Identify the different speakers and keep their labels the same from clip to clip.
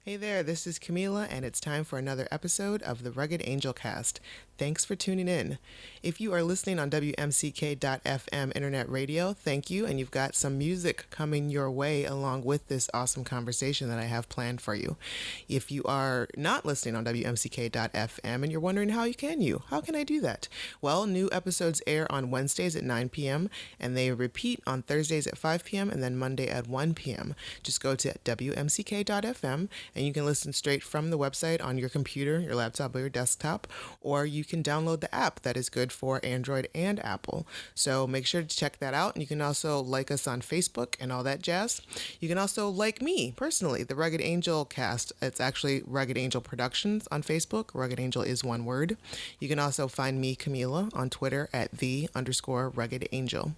Speaker 1: Hey there, this is Camila, and it's time for another episode of the Rugged Angel Cast. Thanks for tuning in. If you are listening on WMCK.FM internet radio, thank you, and you've got some music coming your way along with this awesome conversation that I have planned for you. If you are not listening on WMCK.FM and you're wondering how can I do that? Well, new episodes air on Wednesdays at 9 p.m., and they repeat on Thursdays at 5 p.m. and then Monday at 1 p.m. Just go to WMCK.FM and you can listen straight from the website on your computer, your laptop, or your desktop, or you can download the app that is good for Android and Apple. So make sure to check that out, and you can also like us on Facebook and all that jazz. You can also like me personally, the Rugged Angel Cast. It's actually Rugged Angel Productions on Facebook. Rugged Angel is one word. You can also find me, Camila, on Twitter at _Rugged Angel.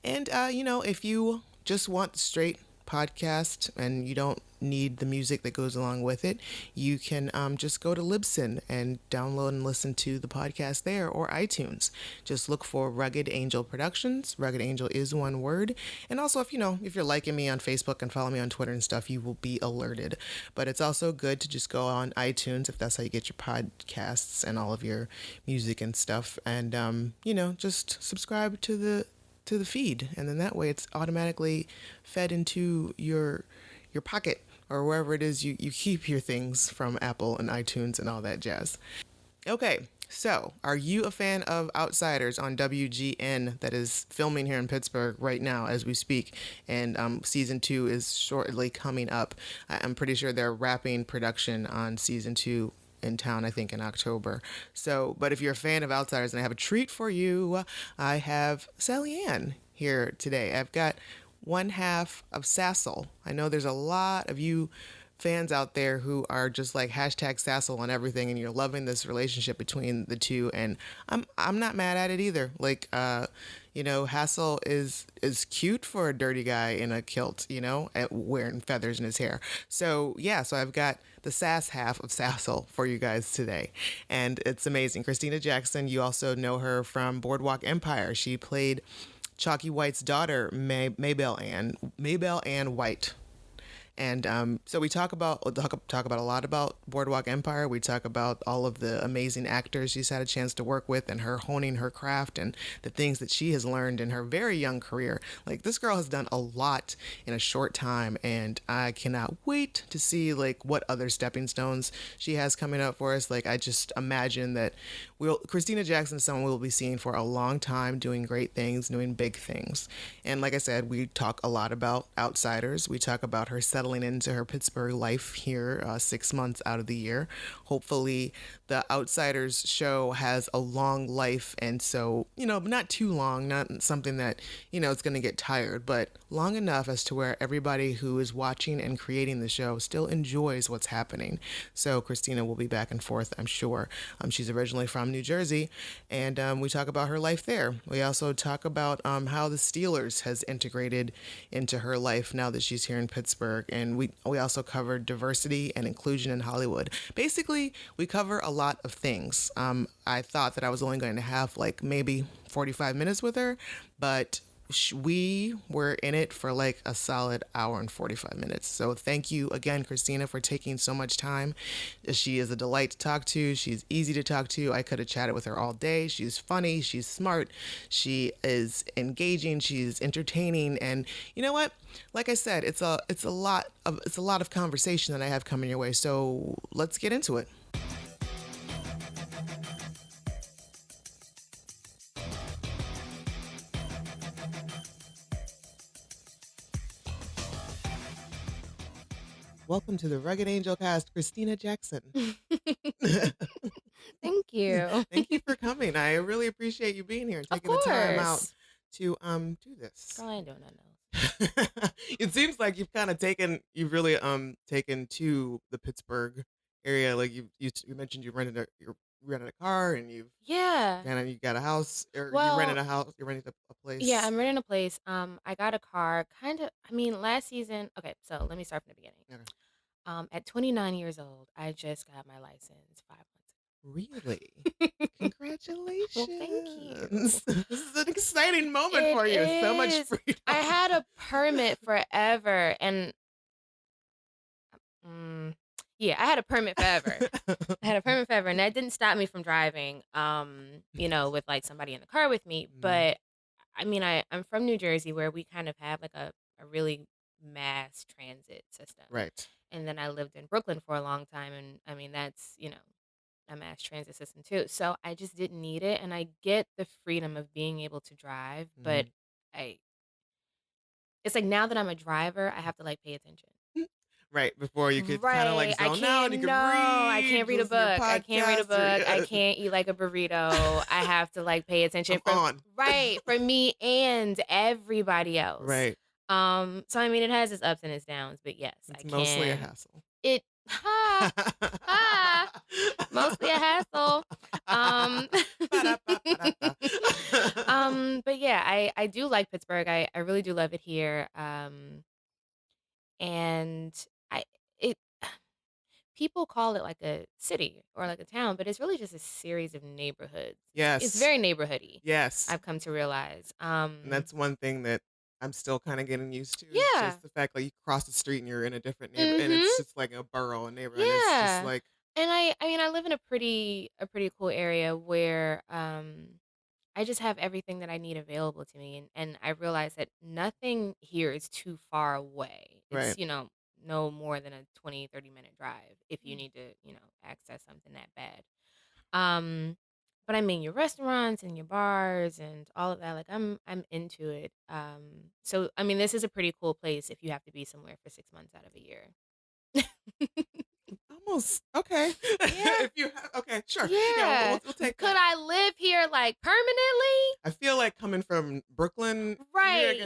Speaker 1: And, if you just want straight podcast and you don't need the music that goes along with it, you can just go to Libsyn and download and listen to the podcast there, or iTunes. Just look for Rugged Angel Productions. Rugged Angel is one word. And also, if you're liking me on Facebook and follow me on Twitter and stuff, you will be alerted. But it's also good to just go on iTunes if that's how you get your podcasts and all of your music and stuff, and just subscribe to the feed, and then that way it's automatically fed into your pocket or wherever it is you keep your things from Apple and iTunes and all that jazz. Okay, so are you a fan of Outsiders on WGN that is filming here in Pittsburgh right now as we speak? And season 2 is shortly coming up. I'm pretty sure they're wrapping production on season 2 in town, I think, in October. So, but if you're a fan of Outsiders, and I have a treat for you, I have Sally Ann here today. I've got one half of Sassel. I know there's a lot of you fans out there who are just like hashtag Sassel on everything, and you're loving this relationship between the two, and I'm not mad at it either. Like, Hassel is cute for a dirty guy in a kilt, wearing feathers in his hair. So I've got the sass half of Sassel for you guys today, and it's amazing. Christina Jackson, you also know her from Boardwalk Empire. She played Chalky White's daughter, Maybelle Ann White. And so we talk about a lot about Boardwalk Empire. We talk about all of the amazing actors she's had a chance to work with, and her honing her craft and the things that she has learned in her very young career. Like, this girl has done a lot in a short time, and I cannot wait to see like what other stepping stones she has coming up for us. Like, I just imagine that Christina Jackson is someone we'll be seeing for a long time, doing great things, doing big things. And like I said, we talk a lot about Outsiders. We talk about her settling into her Pittsburgh life here 6 months out of the year. Hopefully the Outsiders show has a long life, and so, not too long, not something that, it's going to get tired, but long enough as to where everybody who is watching and creating the show still enjoys what's happening. So Christina will be back and forth, I'm sure. She's originally from New Jersey, and we talk about her life there. We also talk about how the Steelers has integrated into her life now that she's here in Pittsburgh. And we also covered diversity and inclusion in Hollywood. Basically, we cover a lot of things. I thought that I was only going to have like maybe 45 minutes with her, but we were in it for like a solid hour and 45 minutes. So thank you again, Christina, for taking so much time. She is a delight to talk to. She's easy to talk to. I could have chatted with her all day. She's funny. She's smart. She is engaging. She's entertaining. And you know what? Like I said, it's a lot of conversation that I have coming your way. So let's get into it. Welcome to the Rugged Angel Cast, Christina Jackson.
Speaker 2: Thank you.
Speaker 1: Thank you for coming. I really appreciate you being here and taking the time out to do this.
Speaker 2: Girl, I ain't doing nothing else.
Speaker 1: It seems like you've really taken to the Pittsburgh area. Like you mentioned you rented a car, and you got a house, or you rented a house, you're renting a place.
Speaker 2: Yeah, I'm renting a place. I got a car last season. Okay, so let me start from the beginning.
Speaker 1: Okay.
Speaker 2: At 29 years old, I just got my license 5 months ago.
Speaker 1: Really? Congratulations.
Speaker 2: Well, thank you.
Speaker 1: This is an exciting moment for you. So much freedom.
Speaker 2: I had a permit forever, and Yeah, I had a permit forever. I had a permit forever, and that didn't stop me from driving, with, like, somebody in the car with me,
Speaker 1: Mhm.
Speaker 2: but, I mean, I'm from New Jersey where we kind of have, like, a really mass transit system,
Speaker 1: Right.
Speaker 2: and then I lived in Brooklyn for a long time, and, I mean, that's, a mass transit system too, so I just didn't need it, and I get the freedom of being able to drive, but
Speaker 1: Mhm.
Speaker 2: I it's like now that I'm a driver, I have to, like, pay attention.
Speaker 1: Right, before you could kinda, like,
Speaker 2: Right, I
Speaker 1: zone out,
Speaker 2: can't
Speaker 1: you could
Speaker 2: no, I can't read a
Speaker 1: listen to your
Speaker 2: book, I can't read a
Speaker 1: podcast, or
Speaker 2: book, I can't eat like a burrito, I have to, like, pay attention
Speaker 1: I'm
Speaker 2: for
Speaker 1: on.
Speaker 2: right, for me and everybody else.
Speaker 1: Right.
Speaker 2: So, I mean, it has its ups and its downs, but yes, I
Speaker 1: It's mostly a
Speaker 2: can
Speaker 1: hassle.
Speaker 2: it ha, ha, mostly a hassle. Um,
Speaker 1: Ba-da-ba-ba-da-da.
Speaker 2: but yeah, I do like Pittsburgh, I really do love it here, and I it people call it like a city or like a town, but it's really just a series of neighborhoods. It's
Speaker 1: Yes.
Speaker 2: very neighborhoody,
Speaker 1: Yes.
Speaker 2: I've come to realize.
Speaker 1: And that's one thing that I'm still kinda getting used to, is
Speaker 2: Yeah.
Speaker 1: just the fact, like, you cross the street and you're in a different and it's
Speaker 2: Mhm.
Speaker 1: just like a borough, a neighborhood, and it's just
Speaker 2: Yeah.
Speaker 1: like
Speaker 2: And I mean, I live in a pretty cool area where I just have everything that I need available to me, and I realize that nothing here is too far away. It's,
Speaker 1: right.
Speaker 2: no more than a 20-30 minute drive if you
Speaker 1: Mm.
Speaker 2: need to, access something that bad. Um, but I mean your restaurants and your bars and all of that, like I'm into it. So I mean this is a pretty cool place if you have to be somewhere for 6 months out of a year.
Speaker 1: Almost okay.
Speaker 2: Yeah,
Speaker 1: If you have okay, sure. Yeah,
Speaker 2: yeah.
Speaker 1: we'll take
Speaker 2: Could
Speaker 1: that.
Speaker 2: I live here like permanently?
Speaker 1: I feel like coming from Brooklyn, yeah,
Speaker 2: Right,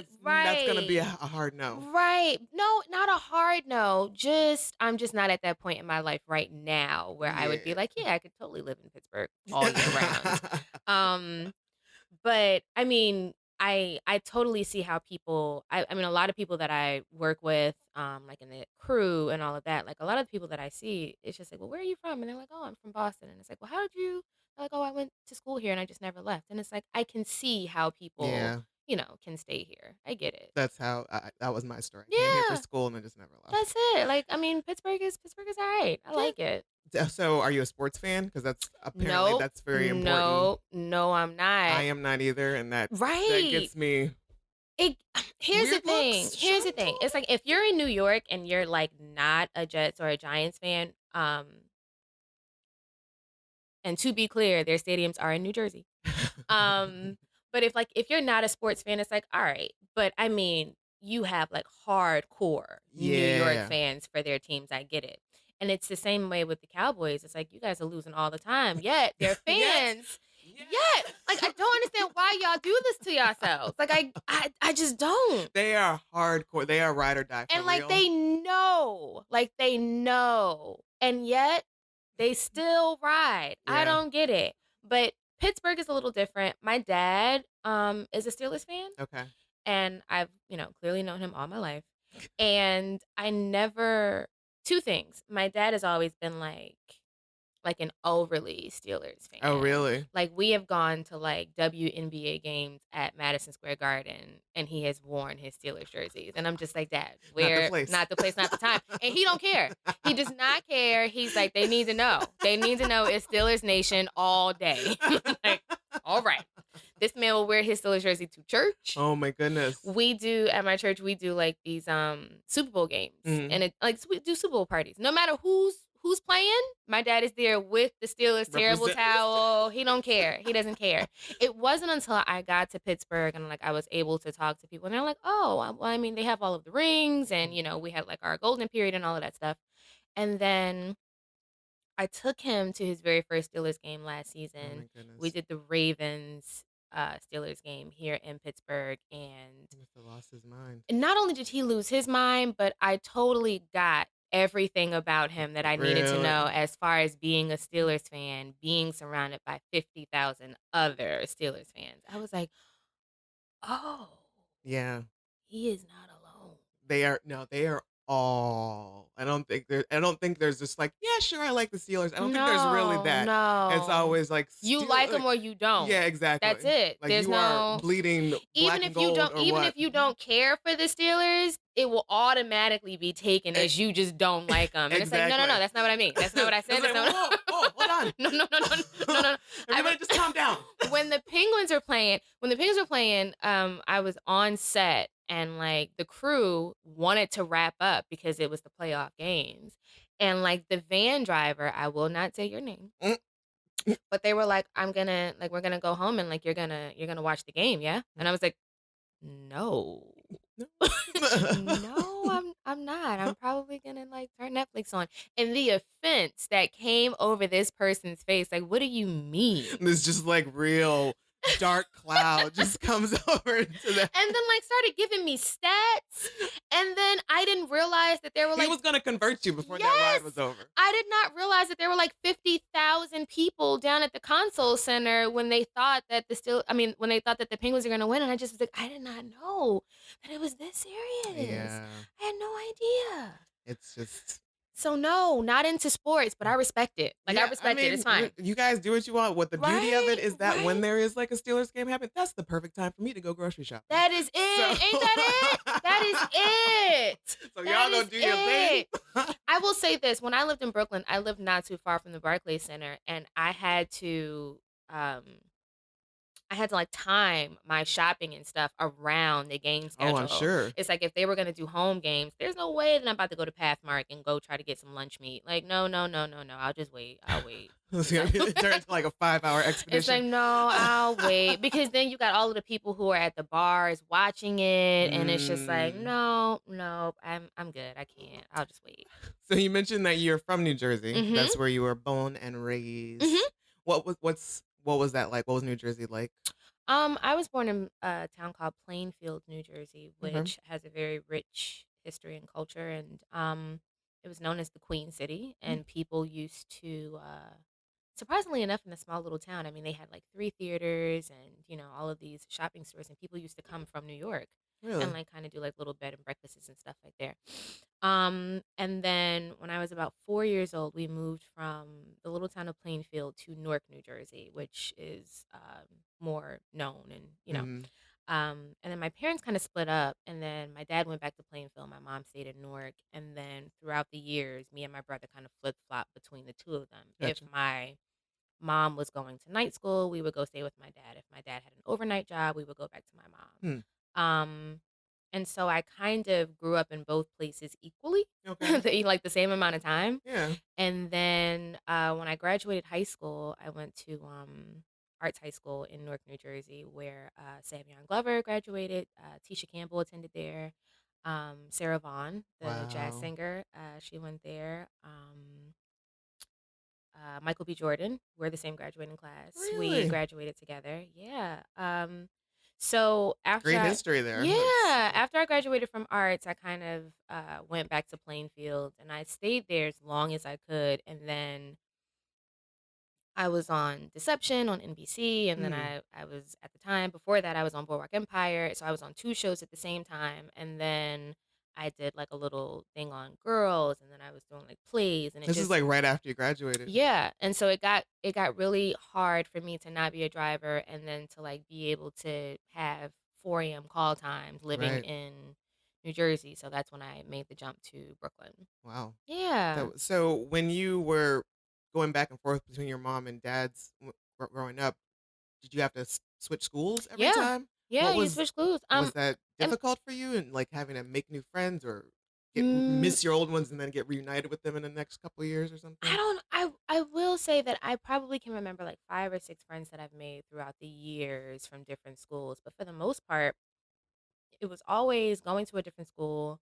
Speaker 1: that's gonna be a
Speaker 2: right.
Speaker 1: hard no.
Speaker 2: Right. No, not a hard no. Just I'm just not at that point in my life right now where I would be
Speaker 1: Yeah.
Speaker 2: like, yeah, I could totally live in Pittsburgh all year round. Um But, I mean, I totally see how I mean, a lot of people that I work with, like, in the crew and all of that, like, a lot of people that I see, it's just like, "Well, where are you from?" And they're like, "Oh, I'm from Boston." And it's like, "Well, how did you" they're like, "Oh, I went to school here and I just never left." And it's like, I can see how people,
Speaker 1: Yeah,
Speaker 2: can stay here. I get it.
Speaker 1: that's how that was my story. I came here for
Speaker 2: Yeah,
Speaker 1: school and I just never left.
Speaker 2: that's it. Like, I mean, Pittsburgh is alright. I
Speaker 1: Yeah.
Speaker 2: like it.
Speaker 1: So, are you a sports fan? Because
Speaker 2: Nope.
Speaker 1: that's very important.
Speaker 2: No. No, I'm
Speaker 1: I
Speaker 2: not.
Speaker 1: am not either, and that
Speaker 2: Right.
Speaker 1: gets me
Speaker 2: It here's the
Speaker 1: weird
Speaker 2: thing,
Speaker 1: looks,
Speaker 2: here's
Speaker 1: shy
Speaker 2: the thing, it's
Speaker 1: talk.
Speaker 2: like, if you're in New York and you're, like, not a Jets or a Giants fan, and to be clear, their stadiums are in New Jersey, um, but if you're not a sports fan, it's like, "Alright," but, I mean, you have, like, hardcore New York
Speaker 1: Yeah.
Speaker 2: fans for their teams, I get it, and it's the same way with the Cowboys, it's like, you guys are losing all the time, yet they're
Speaker 1: Yet,
Speaker 2: fans, yet,
Speaker 1: yet.
Speaker 2: like, I don't understand why y'all do this to yourselves, like, I just don't.
Speaker 1: They are hardcore. They are ride or die for
Speaker 2: And, like,
Speaker 1: real.
Speaker 2: they know, and yet they still ride. I
Speaker 1: Yeah.
Speaker 2: don't get it. But Pittsburgh is a little different. My dad, is a Steelers fan,
Speaker 1: Okay.
Speaker 2: and I've, clearly known him all my life. And I never 2 things. My dad has always been like an overly Steelers
Speaker 1: Oh,
Speaker 2: fan.
Speaker 1: really?
Speaker 2: Like, we have gone to, like, WNBA games at Madison Square Garden, and he has worn his Steelers jerseys, and I'm just like, "Dad,
Speaker 1: Not the
Speaker 2: we're
Speaker 1: place.
Speaker 2: not the place, not the time," and he don't care. He does not care. He's like, "They need to know. They need to know it's Steelers Nation all day." Like, "Alright." This man will wear his Steelers jersey to church.
Speaker 1: Oh my goodness.
Speaker 2: At my church, we do, like, these, Super Bowl games,
Speaker 1: Mhm.
Speaker 2: and we do Super Bowl parties. No matter who's playing, my dad is there with the Steelers terrible
Speaker 1: Representing the
Speaker 2: towel. He don't care. He doesn't care. It wasn't until I got to Pittsburgh and, like, I was able to talk to people, and they're like, "Oh, well, I mean, they have all of the rings, and,
Speaker 1: Mhm.
Speaker 2: we had, like, our golden period and all of that stuff." And then I took him to his very first Steelers game last
Speaker 1: Oh
Speaker 2: season.
Speaker 1: my
Speaker 2: We
Speaker 1: goodness.
Speaker 2: did the Ravens, Steelers game here in Pittsburgh, and
Speaker 1: He must have lost his mind.
Speaker 2: not only did he lose his mind, but I totally got everything about him that I needed to
Speaker 1: Really?
Speaker 2: know as far as being a Steelers fan, being surrounded by 50,000 other Steelers fans. I was like, "Oh,
Speaker 1: Yeah.
Speaker 2: he is not alone."
Speaker 1: They are no, they are I don't think there's just like, yeah, sure, I like the Steelers. I don't think there's really
Speaker 2: No,
Speaker 1: that. It's
Speaker 2: no.
Speaker 1: always like
Speaker 2: You
Speaker 1: Steel
Speaker 2: like
Speaker 1: like
Speaker 2: them or you don't.
Speaker 1: yeah,
Speaker 2: That's
Speaker 1: exactly.
Speaker 2: it.
Speaker 1: Like
Speaker 2: There's
Speaker 1: you are
Speaker 2: no
Speaker 1: bleeding black and gold or
Speaker 2: even
Speaker 1: what?
Speaker 2: if you don't care for the Steelers, it will automatically be taken
Speaker 1: E
Speaker 2: as you just don't like them. And it's like, no, no, no,
Speaker 1: exactly.
Speaker 2: that's not what I mean. That's not what I said.
Speaker 1: It's
Speaker 2: That's
Speaker 1: like,
Speaker 2: not
Speaker 1: whoa,
Speaker 2: what
Speaker 1: whoa, hold on.
Speaker 2: No, no, no, no, no, no, no.
Speaker 1: Everybody just calm down.
Speaker 2: When the Penguins were playing, I was on set and like the crew wanted to wrap up because it was the playoff games. And like the van driver, I will not say your name,
Speaker 1: Mm,
Speaker 2: but they were like, we're gonna go home and like you're gonna watch the game, yeah? And I was like, no.
Speaker 1: no.
Speaker 2: No, I'm not. I'm probably gonna like turn Netflix on. And the offense that came over this person's face, like, what do you mean?
Speaker 1: This just like real dark cloud just comes over into that.
Speaker 2: And then like started giving me stats. And then I didn't realize that there were
Speaker 1: He
Speaker 2: like
Speaker 1: was gonna convert you before that
Speaker 2: yes,
Speaker 1: ride was over.
Speaker 2: I did not realize that there were like 50,000 people down at the console center when they thought that when they thought that the Penguins were going to win. And I just was like, I did not know that it was this serious.
Speaker 1: Yeah.
Speaker 2: I had no idea.
Speaker 1: It's just
Speaker 2: So no, not into sports, but I respect it. Like I
Speaker 1: yeah, I
Speaker 2: respect it.
Speaker 1: mean,
Speaker 2: It's fine.
Speaker 1: you guys do what you want. What the beauty of it
Speaker 2: Right?
Speaker 1: is that when
Speaker 2: Right?
Speaker 1: there is like a Steelers game happening, that's the perfect time for me to go grocery shopping.
Speaker 2: That is it. Ain't that it? That is it.
Speaker 1: So
Speaker 2: That
Speaker 1: y'all go
Speaker 2: is
Speaker 1: do your thing.
Speaker 2: it. I will say this. When I lived in Brooklyn, I lived not too far from the Barclays Center, and um I had to like time my shopping and stuff around the game
Speaker 1: Oh, I'm
Speaker 2: schedule.
Speaker 1: sure.
Speaker 2: It's like if they were gonna do home games, there's no way that I'm about to go to Pathmark and go try to get some lunch meat. Like, no, no, no, no, no. I'll just wait. I'll wait.
Speaker 1: It's
Speaker 2: It's
Speaker 1: gonna
Speaker 2: like,
Speaker 1: turn into like a 5-hour
Speaker 2: it's like
Speaker 1: expedition.
Speaker 2: no, I'll wait because then you got all of the people who are at the bars watching it, and it's just like
Speaker 1: Mm.
Speaker 2: no, no, I'm good. I can't. I'll just wait.
Speaker 1: So you mentioned that you're from New Jersey.
Speaker 2: Mhm.
Speaker 1: That's where you were born and
Speaker 2: Mhm.
Speaker 1: raised. What was that like? What was New Jersey like?
Speaker 2: I was born in a town called Plainfield, New Jersey,
Speaker 1: Okay.
Speaker 2: which has a very rich history and culture, and it was known as the Queen City.
Speaker 1: Mm,
Speaker 2: And people used to, surprisingly enough, in a small little town, I mean, they had like three theaters and all of these shopping stores, and people used to come from New York and
Speaker 1: really?
Speaker 2: like kind of do like little bed and breakfasts and stuff like there. And then when I was about 4 years old, we moved from the little town of Plainfield to Newark, New Jersey, which is more known and.
Speaker 1: Hmm.
Speaker 2: And then my parents kind of split up, and then my dad went back to Plainfield. My mom stayed in Newark, and then throughout the years, me and my brother kind of flip flop between the two of them. If
Speaker 1: Gotcha.
Speaker 2: my mom was going to night school, we would go stay with my dad. If my dad had an overnight job, we would go back to my
Speaker 1: Hmm.
Speaker 2: mom. And so I kind of grew up in both places equally,
Speaker 1: Okay.
Speaker 2: like the same amount of time.
Speaker 1: Yeah.
Speaker 2: And then when I graduated high school, I went to Arts High School in Newark, New Jersey, where Savion Glover graduated. Tisha Campbell attended there. Sarah Vaughan, the jazz
Speaker 1: Wow.
Speaker 2: singer, she went there. Michael B. Jordan, we're the same graduating class. We
Speaker 1: Really?
Speaker 2: graduated together. Yeah. So
Speaker 1: Great history there.
Speaker 2: yeah, after I graduated from arts, I kind of went back to Plainfield and I stayed there as long as I could. And then I was on Deception on NBC, and then
Speaker 1: Hmm.
Speaker 2: I was at the time before that I was on Boardwalk Empire, so I was on two shows at the same time, and then I did like a little thing on Girls, and then I was doing like plays, and it
Speaker 1: This is
Speaker 2: just
Speaker 1: like right after you graduated.
Speaker 2: yeah, and so it got really hard for me to not be a driver, and then to like be able to have 4 a.m. call times living
Speaker 1: Right.
Speaker 2: in New Jersey, so that's when I made the jump to Brooklyn.
Speaker 1: Wow.
Speaker 2: Yeah,
Speaker 1: So when you were going back and forth between your mom and dad's growing up, did you have to switch schools every
Speaker 2: yeah,
Speaker 1: time?
Speaker 2: yeah.
Speaker 1: What
Speaker 2: You switch schools.
Speaker 1: was that
Speaker 2: And
Speaker 1: difficult for you and like having to make new friends or
Speaker 2: mm,
Speaker 1: miss your old ones and then get reunited with them in the next couple of years or
Speaker 2: I
Speaker 1: something?
Speaker 2: don't. I will say that I probably can remember like 5 or 6 friends that I've made throughout the years from different schools, but for the most part, it was always going to a different school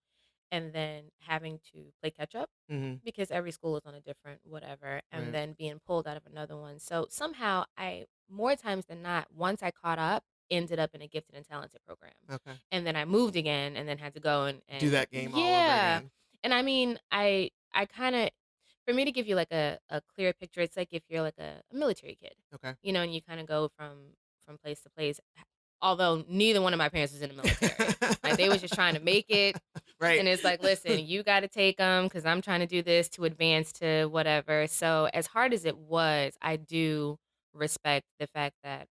Speaker 2: and then having to play catch up
Speaker 1: Hmm.
Speaker 2: because every school is on a different whatever, and
Speaker 1: Right.
Speaker 2: then being pulled out of another one. So somehow I, more times than not, once I caught up, ended up in a gifted and talented program.
Speaker 1: Okay.
Speaker 2: And then I moved again and then had to go
Speaker 1: Do
Speaker 2: and
Speaker 1: that game all over
Speaker 2: yeah.
Speaker 1: again.
Speaker 2: And I mean, I kind of, for me to give you like a clear picture, it's like if you're like a military kid,
Speaker 1: Okay.
Speaker 2: and you kind of go from place to place. Although neither one of my parents was in the military. Like they was just trying to make it
Speaker 1: Right.
Speaker 2: And it's like, listen, you got to take them because I'm trying to do this to advance to whatever. So as hard as it was, I do respect the fact that,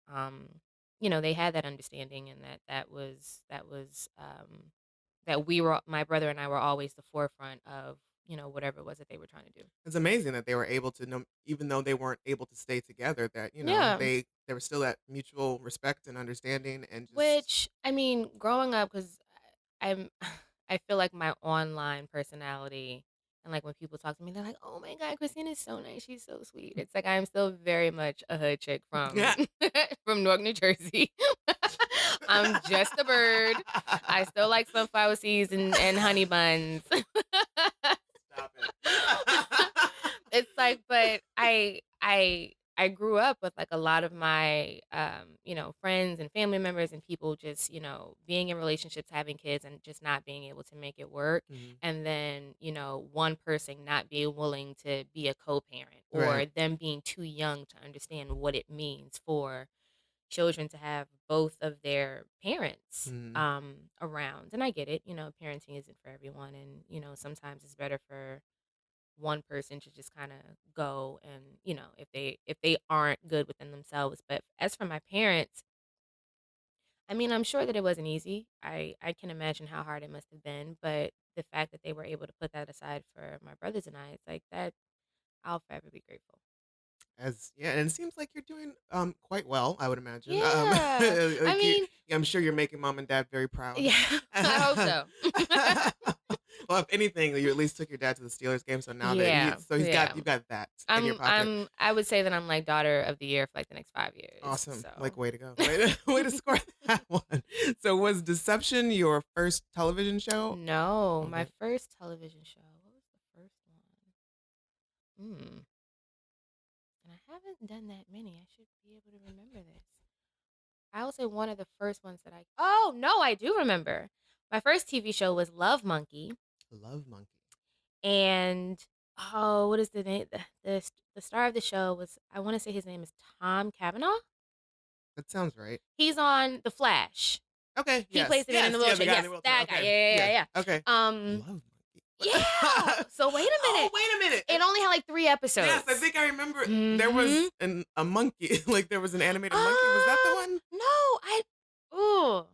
Speaker 2: they had that understanding and that my brother and I were always the forefront of, whatever it was that they were trying to do.
Speaker 1: It's amazing that they were able to know, even though they weren't able to stay together, that,
Speaker 2: Yeah.
Speaker 1: there was still that mutual respect and understanding and just
Speaker 2: Which, I mean, growing up, because I'm, I feel like my online personality, and like when people talk to me, they're like, "Oh my God, Christina's so nice. She's so sweet." It's like I'm still very much a hood chick from
Speaker 1: yeah.
Speaker 2: from Newark, New Jersey. I'm just a bird. I still like sunflower seeds and honey buns.
Speaker 1: Stop it.
Speaker 2: It's like, but I grew up with like a lot of my friends and family members and people just, being in relationships, having kids and just not being able to make it work.
Speaker 1: Mhm.
Speaker 2: And then, one person not being willing to be a co-parent or
Speaker 1: Right.
Speaker 2: them being too young to understand what it means for children to have both of their parents
Speaker 1: Mhm.
Speaker 2: around. And I get it, parenting isn't for everyone and, sometimes it's better for one person to just kind of go and if they aren't good within themselves. But as for my parents, I mean, I'm sure that it wasn't easy. I can imagine how hard it must have been, but the fact that they were able to put that aside for my brothers and I, it's like that I'll forever be grateful.
Speaker 1: And it seems like you're doing quite well, I would imagine.
Speaker 2: Yeah. I
Speaker 1: Like
Speaker 2: mean,
Speaker 1: I'm sure you're making mom and dad very proud.
Speaker 2: yeah, I hope so.
Speaker 1: Well, if anything, you at least took your dad to the Steelers game, so now that
Speaker 2: Yeah, yeah.
Speaker 1: you've got that in your
Speaker 2: I'm
Speaker 1: pocket.
Speaker 2: I'm I would say that I'm like daughter of the year for like the next 5 years.
Speaker 1: Awesome. Like,
Speaker 2: So
Speaker 1: way to go. Way to score that one. So was Deception your first television show?
Speaker 2: no, my
Speaker 1: Okay.
Speaker 2: first television show. What was the first one? And I haven't done that many. I should be able to remember this. I will say one of the first ones that I. Oh no, I do remember. My first TV show was Love Monkey,
Speaker 1: Love Monkey.
Speaker 2: and oh, what is the name? The star of the show was, I want to say his name is Tom Cavanaugh.
Speaker 1: That sounds right.
Speaker 2: He's on The Flash.
Speaker 1: Okay,
Speaker 2: He plays
Speaker 1: yes.
Speaker 2: the man in
Speaker 1: Yes,
Speaker 2: the
Speaker 1: yeah, the
Speaker 2: wheelchair.
Speaker 1: guy in
Speaker 2: Yes,
Speaker 1: the wheelchair.
Speaker 2: that guy.
Speaker 1: Okay.
Speaker 2: Yeah, yeah,
Speaker 1: Yeah.
Speaker 2: yeah,
Speaker 1: Okay.
Speaker 2: yeah.
Speaker 1: Love
Speaker 2: Yeah.
Speaker 1: Monkey.
Speaker 2: So wait a
Speaker 1: Oh,
Speaker 2: minute.
Speaker 1: wait a minute.
Speaker 2: It only had like 3 episodes.
Speaker 1: Yes, I think I remember there
Speaker 2: Mm-hmm.
Speaker 1: was a monkey, like there was an animated monkey. Was that the one?
Speaker 2: No, ooh,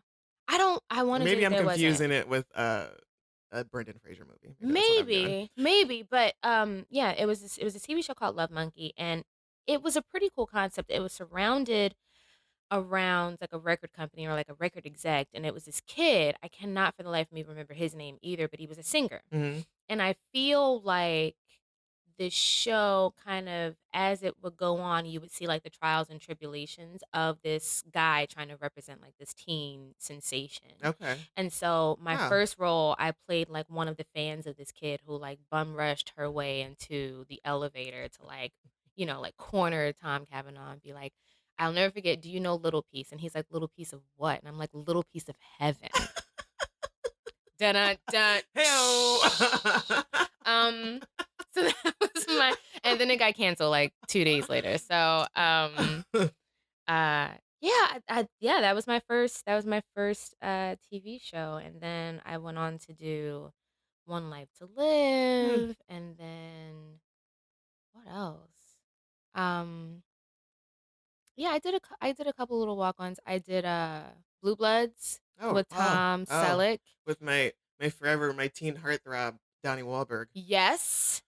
Speaker 2: I don't. I
Speaker 1: Or
Speaker 2: want to say
Speaker 1: maybe
Speaker 2: that
Speaker 1: I'm
Speaker 2: there wasn't.
Speaker 1: confusing it with a Brendan Fraser movie. Maybe that's what I'm doing.
Speaker 2: Maybe, but yeah, it was a TV show called Love Monkey, and it was a pretty cool concept. It was surrounded around like a record company or like a record exec, and it was this kid. I cannot for the life of me remember his name either, but he was a singer.
Speaker 1: Mhm.
Speaker 2: And I feel like the show kind of, as it would go on, you would see like the trials and tribulations of this guy trying to represent like this teen sensation.
Speaker 1: Okay.
Speaker 2: And so my
Speaker 1: Wow.
Speaker 2: first role, I played like one of the fans of this kid who like bum rushed her way into the elevator to like, like corner Tom Cavanaugh and be like, I'll never forget, do you know Little Piece? And he's like, Little Piece of what? And I'm like, Little Piece of Heaven. Dun dun dun.
Speaker 1: Hey-o.
Speaker 2: So that was and then it got canceled like 2 days later. So yeah, that was my first TV show, and then I went on to do One Life to
Speaker 1: Hmm.
Speaker 2: Live, and then what else? Um, yeah, I did a couple little walk-ons. I did Blue Bloods
Speaker 1: Oh,
Speaker 2: with Tom Selleck.
Speaker 1: with my teen heartthrob, Donnie Wahlberg.
Speaker 2: Yes.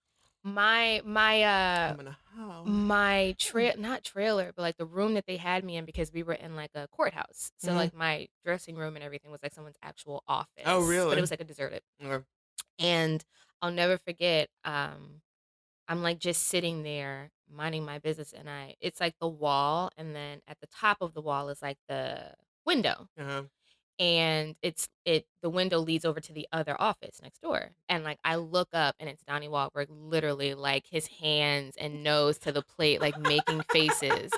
Speaker 2: My
Speaker 1: Coming home.
Speaker 2: my not trailer, but like the room that they had me in, because we were in like a courthouse. So
Speaker 1: Mhm.
Speaker 2: like my dressing room and everything was like someone's actual office.
Speaker 1: Oh,
Speaker 2: But it
Speaker 1: really?
Speaker 2: was like a deserted.
Speaker 1: Okay.
Speaker 2: And I'll never forget, I'm like just sitting there minding my business, and it's like the wall, and then at the top of the wall is like the window.
Speaker 1: Uh-huh.
Speaker 2: And the window leads over to the other office next door. And like I look up and it's Donnie Wahlberg, literally like his hands and nose to the plate, like making faces.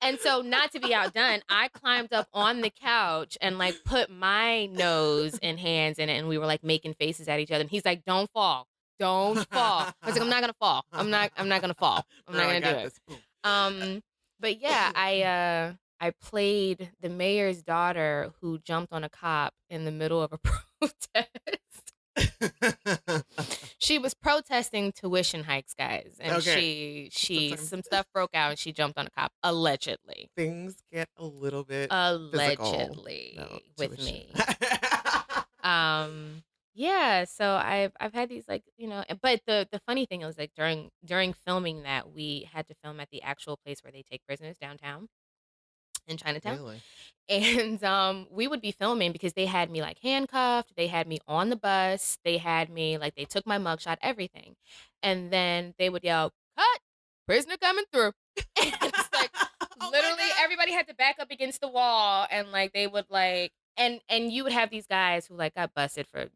Speaker 2: And so, not to be outdone, I climbed up on the couch and like put my nose and hands in it, and we were like making faces at each other. And he's like, "Don't fall, don't fall." I was like, "I'm not gonna fall. I'm not gonna fall. I'm
Speaker 1: Girl,
Speaker 2: not
Speaker 1: I
Speaker 2: gonna do
Speaker 1: got
Speaker 2: it."
Speaker 1: this. Boom.
Speaker 2: But yeah, I played the mayor's daughter who jumped on a cop in the middle of a protest. She was protesting tuition hikes, guys, and
Speaker 1: Okay.
Speaker 2: she
Speaker 1: Sometimes
Speaker 2: some stuff broke out and she jumped on a cop allegedly.
Speaker 1: things get a little bit physical about
Speaker 2: Allegedly with
Speaker 1: tuition.
Speaker 2: me. Um yeah, so I've had these like, but the funny thing is like during filming that we had to film at the actual place where they take prisoners downtown in Chinatown.
Speaker 1: Really?
Speaker 2: And we would be filming because they had me like handcuffed, they had me on the bus, they had me like they took my mugshot, everything. And then they would yell, "Cut! Prisoner coming through." And it's like
Speaker 1: Oh my
Speaker 2: literally
Speaker 1: God.
Speaker 2: everybody had to back up against the wall and like they would like and you would have these guys who like got busted for,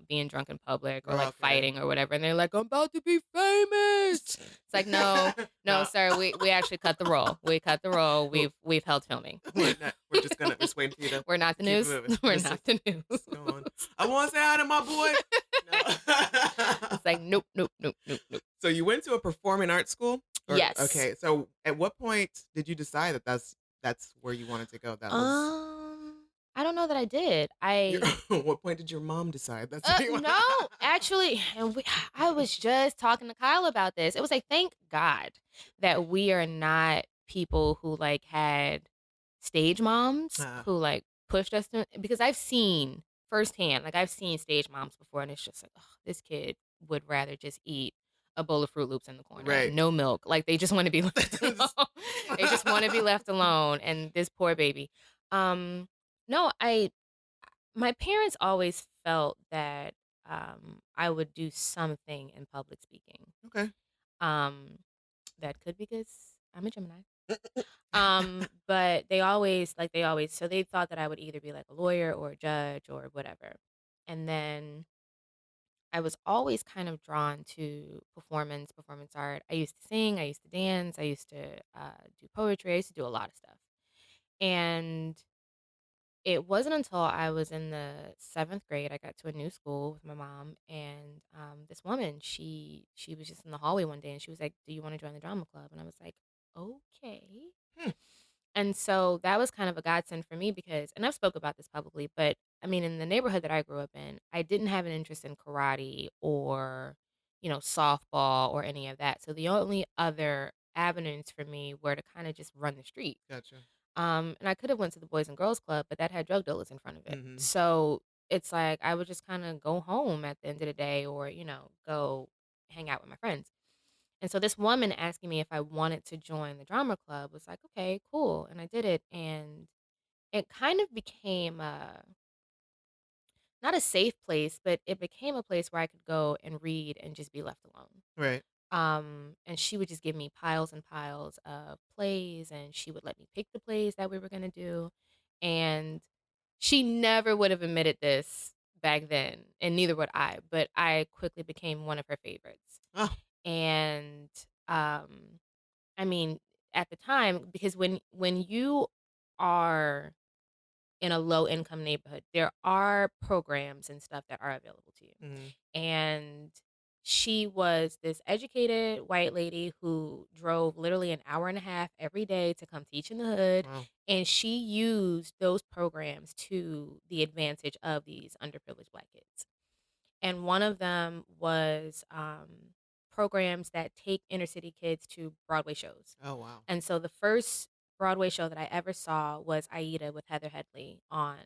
Speaker 2: being drunk in public or like
Speaker 1: Okay.
Speaker 2: fighting or whatever, and they're like, "I'm about to be famous." It's like, no, no,
Speaker 1: No.
Speaker 2: sir. We actually cut the roll. We cut the roll.
Speaker 1: Well,
Speaker 2: We've held filming.
Speaker 1: we're just waiting for you to
Speaker 2: We're not the
Speaker 1: keep it
Speaker 2: news.
Speaker 1: moving.
Speaker 2: We're not the news.
Speaker 1: Just go on. I want to say hi to my boy. No.
Speaker 2: It's like nope, nope, nope, nope, nope.
Speaker 1: So you went to a performing arts school?
Speaker 2: Yes.
Speaker 1: Okay. So at what point did you decide that that's where you wanted to go? That was
Speaker 2: I don't know that I did.
Speaker 1: what point did your mom decide that's what you want?
Speaker 2: No, actually, and I was just talking to Kyle about this. It was like, thank God that we are not people who like had stage moms
Speaker 1: Uh,
Speaker 2: who like pushed us to, because I've seen firsthand, like I've seen stage moms before, and it's just like, oh, this kid would rather just eat a bowl of Fruit Loops in the corner,
Speaker 1: right.
Speaker 2: no milk. Like they just want to be left alone. They just want to be left alone, and this poor baby. Um, no, my parents always felt that I would do something in public speaking.
Speaker 1: Okay.
Speaker 2: Um, that could be because I'm a Gemini. But so they thought that I would either be like a lawyer or a judge or whatever. And then I was always kind of drawn to performance art. I used to sing, I used to dance, I used to do poetry, I used to do a lot of stuff. And it wasn't until I was in the 7th grade, I got to a new school with my mom, and this woman, she was just in the hallway one day, and she was like, "Do you want to join the drama club?" And I was like, "Okay."
Speaker 1: Hmm.
Speaker 2: And so that was kind of a godsend for me because, and I've spoke about this publicly, but I mean, in the neighborhood that I grew up in, I didn't have an interest in karate or, softball or any of that. So the only other avenues for me were to kind of just run the street.
Speaker 1: Gotcha.
Speaker 2: And I could have went to the Boys and Girls Club, but that had drug dealers in front of it.
Speaker 1: Mm-hmm.
Speaker 2: So it's like I would just kind of go home at the end of the day or, go hang out with my friends. And so this woman asking me if I wanted to join the drama club was like, okay, cool. And I did it. And it kind of became not a safe place, but it became a place where I could go and read and just be left alone.
Speaker 1: Right.
Speaker 2: And she would just give me piles and piles of plays, and she would let me pick the plays that we were going to do. And she never would have admitted this back then, and neither would I, but I quickly became one of her favorites.
Speaker 1: Oh.
Speaker 2: And I mean, at the time, because when you are in a low income neighborhood, there are programs and stuff that are available to you.
Speaker 1: Mm-hmm.
Speaker 2: And she was this educated white lady who drove literally an hour and a half every day to come teach in the hood.
Speaker 1: Wow.
Speaker 2: And she used those programs to the advantage of these underprivileged black kids. And one of them was programs that take inner city kids to Broadway shows.
Speaker 1: Oh wow.
Speaker 2: And so the first Broadway show that I ever saw was Aida with Heather Headley on,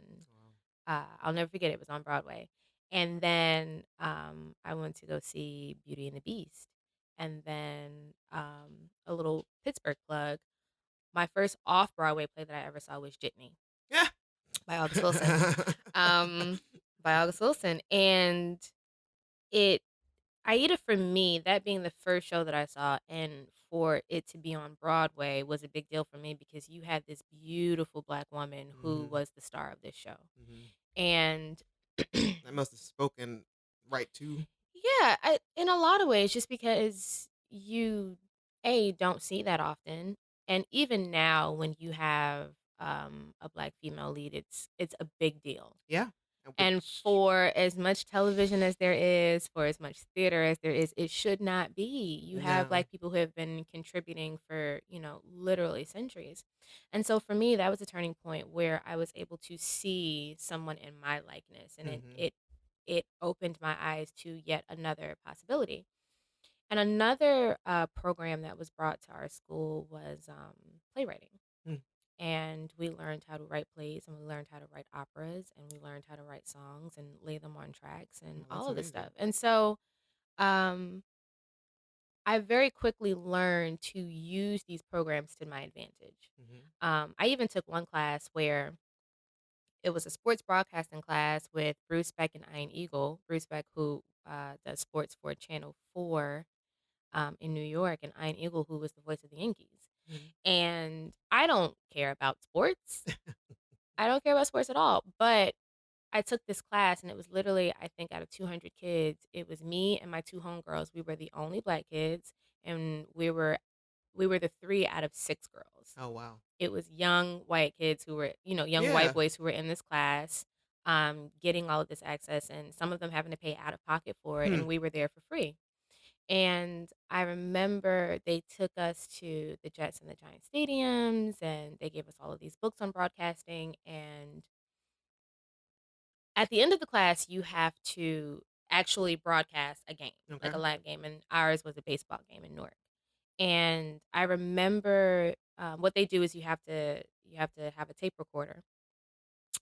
Speaker 2: I'll never forget it, it was on Broadway. And then I went to go see Beauty and the Beast. And then a little Pittsburgh plug, my first off Broadway play that I ever saw was Jitney
Speaker 1: Yeah.
Speaker 2: by August Wilson. By August Wilson. And it Aida for me, that being the first show that I saw and for it to be on Broadway was a big deal for me because you had this beautiful black woman who
Speaker 1: Mm-hmm.
Speaker 2: was the star of this show.
Speaker 1: Mm-hmm.
Speaker 2: And
Speaker 1: That must have spoken right to.
Speaker 2: yeah, in a lot of ways, just because you don't see that often, and even now when you have a black female lead, it's a big deal.
Speaker 1: Yeah.
Speaker 2: And
Speaker 1: Which.
Speaker 2: for as much television as there is, for as much theater as there is, it should not be. You have
Speaker 1: No.
Speaker 2: black people who have been contributing for, literally centuries. And so for me, that was a turning point where I was able to see someone in my likeness. And
Speaker 1: Mm-hmm.
Speaker 2: it it opened my eyes to yet another possibility. And another program that was brought to our school was playwriting.
Speaker 1: Mm.
Speaker 2: And we learned how to write plays, and we learned how to write operas, and we learned how to write songs and lay them on tracks and
Speaker 1: Oh, that's
Speaker 2: all of this
Speaker 1: amazing.
Speaker 2: stuff. And so um, I very quickly learned to use these programs to my advantage.
Speaker 1: Hmm.
Speaker 2: I even took one class where it was a sports broadcasting class with Bruce Beck and Ian Eagle. Bruce Beck, who does sports for Channel 4 in New York, and Ian Eagle, who was the voice of the Yankees.
Speaker 1: Hmm.
Speaker 2: And I don't care about sports. I don't care about sports at all. But I took this class, and it was literally, I think, out of 200 kids, it was me and my two homegirls. We were the only black kids, and we were the 3 out of 6 girls.
Speaker 1: Oh, wow.
Speaker 2: It was young white kids who were, young white
Speaker 1: Yeah.
Speaker 2: boys who were in this class, getting all of this access, and some of them having to pay out of pocket for it,
Speaker 1: Hmm.
Speaker 2: and we were there for free. And I remember they took us to the Jets and the Giants stadiums, and they gave us all of these books on broadcasting. And at the end of the class, you have to actually broadcast a game, like
Speaker 1: Okay.
Speaker 2: a live game. And ours was a baseball game in Newark. And I remember what they do is you have to have a tape recorder,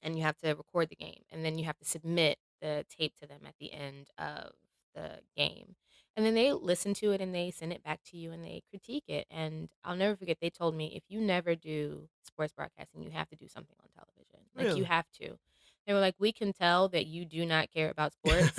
Speaker 2: and you have to record the game, and then you have to submit the tape to them at the end of the game. And then they listen to it, and they send it back to you, and they critique it. And I'll never forget, they told me, if you never do sports broadcasting, you have to do something on television. Like, you
Speaker 1: Really?
Speaker 2: have to. They were like, we can tell that you do not care about sports.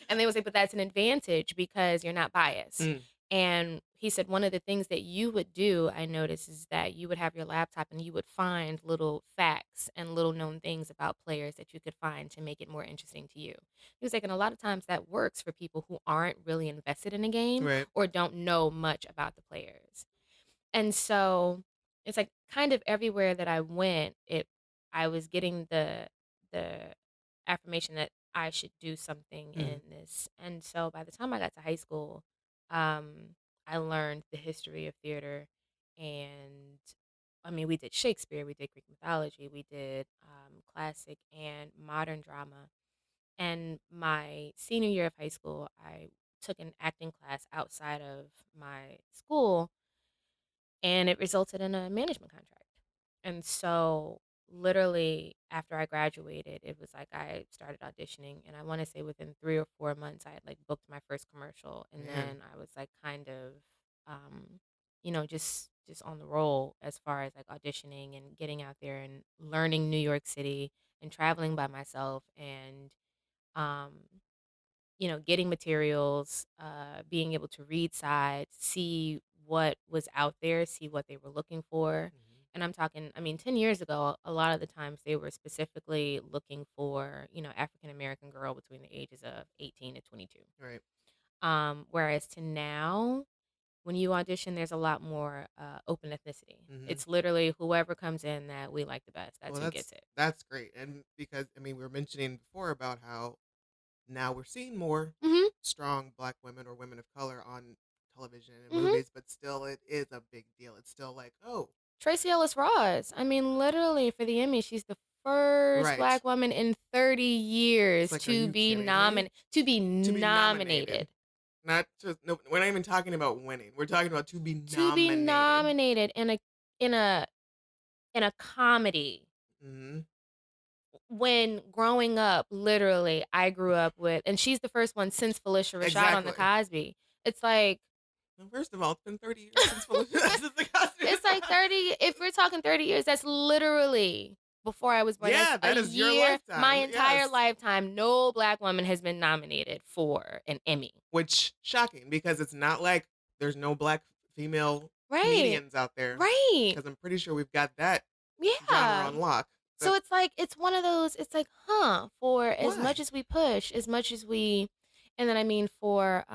Speaker 2: And they would say, but that's an advantage because you're not biased.
Speaker 1: Mm.
Speaker 2: And he said one of the things that you would do, I noticed, is that you would have your laptop and you would find little facts and little known things about players that you could find to make it more interesting to you. He was like, and a lot of times that works for people who aren't really invested in a game
Speaker 1: Right.
Speaker 2: or don't know much about the players. And so it's like kind of everywhere that I went, I was getting the affirmation that I should do something
Speaker 1: Mm.
Speaker 2: in this. And so by the time I got to high school, I learned the history of theater. And I mean, we did Shakespeare, we did Greek mythology, we did classic and modern drama. And my senior year of high school, I took an acting class outside of my school, and it resulted in a management contract. And so, literally, after I graduated, it was like I started auditioning, and I want to say within 3 or 4 months, I had like booked my first commercial, and
Speaker 1: Man.
Speaker 2: then I was like kind of, just on the roll as far as like auditioning and getting out there and learning New York City and traveling by myself and um, getting materials, being able to read sides, see what was out there, see what they were looking for.
Speaker 1: Mhm.
Speaker 2: And I'm talking, I mean, 10 years ago, a lot of the times they were specifically looking for, African American girl between the ages of 18 to 22.
Speaker 1: Right.
Speaker 2: Whereas to now, when you audition, there's a lot more open ethnicity.
Speaker 1: Hmm.
Speaker 2: It's literally whoever comes in that we like the best, that's
Speaker 1: Well,
Speaker 2: who gets it.
Speaker 1: that's great, and because I mean we were mentioning before about how now we're seeing more
Speaker 2: Hmm.
Speaker 1: strong Black women or women of color on television and
Speaker 2: Hmm.
Speaker 1: movies, but still it is a big deal. It's still like, oh,
Speaker 2: Tracy Ellis Ross. I mean, literally for the Emmy, she's the first
Speaker 1: right.
Speaker 2: black woman in 30
Speaker 1: It's
Speaker 2: years
Speaker 1: like, are you kidding me?
Speaker 2: to be
Speaker 1: To be nominated,
Speaker 2: nominated.
Speaker 1: not just no. We're not even talking about winning. We're talking about to be
Speaker 2: To be
Speaker 1: nominated.
Speaker 2: nominated in a in a comedy.
Speaker 1: Hmm.
Speaker 2: When growing up, literally, I grew up with, and she's the first one since Felicia Rashad on the
Speaker 1: Exactly.
Speaker 2: Cosby. It's like
Speaker 1: Well, first of all, it's been 30 years since Felicia. Since the costume.
Speaker 2: it's like 30, if we're talking 30 years, that's literally before I was born. That's
Speaker 1: Yeah,
Speaker 2: a
Speaker 1: that is your
Speaker 2: year. My
Speaker 1: lifetime.
Speaker 2: entire
Speaker 1: Yes.
Speaker 2: lifetime, no black woman has been nominated for an Emmy.
Speaker 1: Which shocking because it's not like there's no Black female
Speaker 2: Right.
Speaker 1: comedians out there.
Speaker 2: Right.
Speaker 1: Because I'm pretty sure we've got that genre
Speaker 2: Yeah.
Speaker 1: on lock.
Speaker 2: So
Speaker 1: That's
Speaker 2: it's like, it's one of those, it's like, for as much
Speaker 1: why.
Speaker 2: as we push, as much as we, and then I mean, for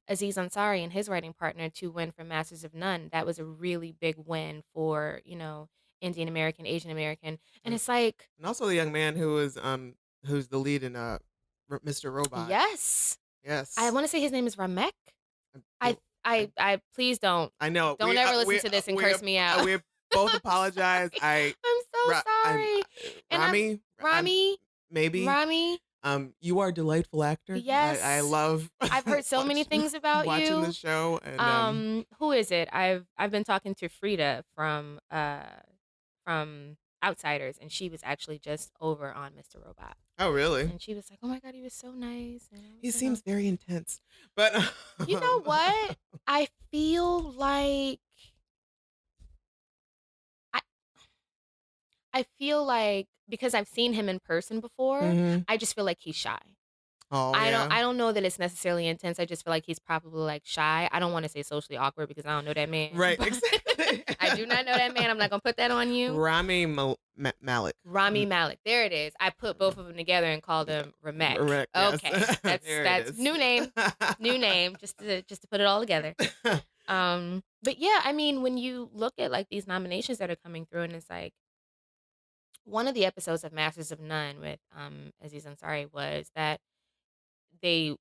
Speaker 2: Aziz Ansari and his writing partner to win for Masters of None, that was a really big win for, Indian American, Asian American. And
Speaker 1: And,
Speaker 2: it's like,
Speaker 1: and also the young man who's the lead in Mr. Robot.
Speaker 2: yes. I
Speaker 1: Yes.
Speaker 2: want to say his name is Ramek.
Speaker 1: I,
Speaker 2: I,
Speaker 1: I,
Speaker 2: I please don't
Speaker 1: I know.
Speaker 2: ever listen to this and curse me out.
Speaker 1: We both apologize.
Speaker 2: I'm so
Speaker 1: I'm
Speaker 2: sorry. And I'm
Speaker 1: Rami.
Speaker 2: Rami,
Speaker 1: Maybe.
Speaker 2: Rami.
Speaker 1: You are a delightful actor. I
Speaker 2: Yes.
Speaker 1: love
Speaker 2: I've heard so many things about
Speaker 1: watching the
Speaker 2: you.
Speaker 1: show, and
Speaker 2: Who is it? I've been talking to Frida from Outsiders, and she was actually just over on Mr. Robot.
Speaker 1: oh really?
Speaker 2: And she was like, "Oh my God, he was so nice." And I
Speaker 1: He
Speaker 2: was like, "Oh."
Speaker 1: seems very intense, but
Speaker 2: You know what? I feel like I I feel like because I've seen him in person before,
Speaker 1: Mhm.
Speaker 2: I just feel like he's shy.
Speaker 1: Oh
Speaker 2: I don't
Speaker 1: yeah,
Speaker 2: I don't know that it's necessarily intense. I just feel like he's probably like shy. I don't want to say socially awkward because I don't know that man.
Speaker 1: right,
Speaker 2: But
Speaker 1: exactly.
Speaker 2: I do not know that man. I'm not gonna put that on you.
Speaker 1: Malik.
Speaker 2: Rami Malek. There it is. I put both of them together and called
Speaker 1: Yeah,
Speaker 2: him Ramek.
Speaker 1: correct. Yes,
Speaker 2: Okay. That's
Speaker 1: there it
Speaker 2: that's
Speaker 1: is.
Speaker 2: new name. New name. Just to put it all together. But yeah, I mean, when you look at like these nominations that are coming through, and it's like one of the episodes of Masters of None with Aziz Ansari was that they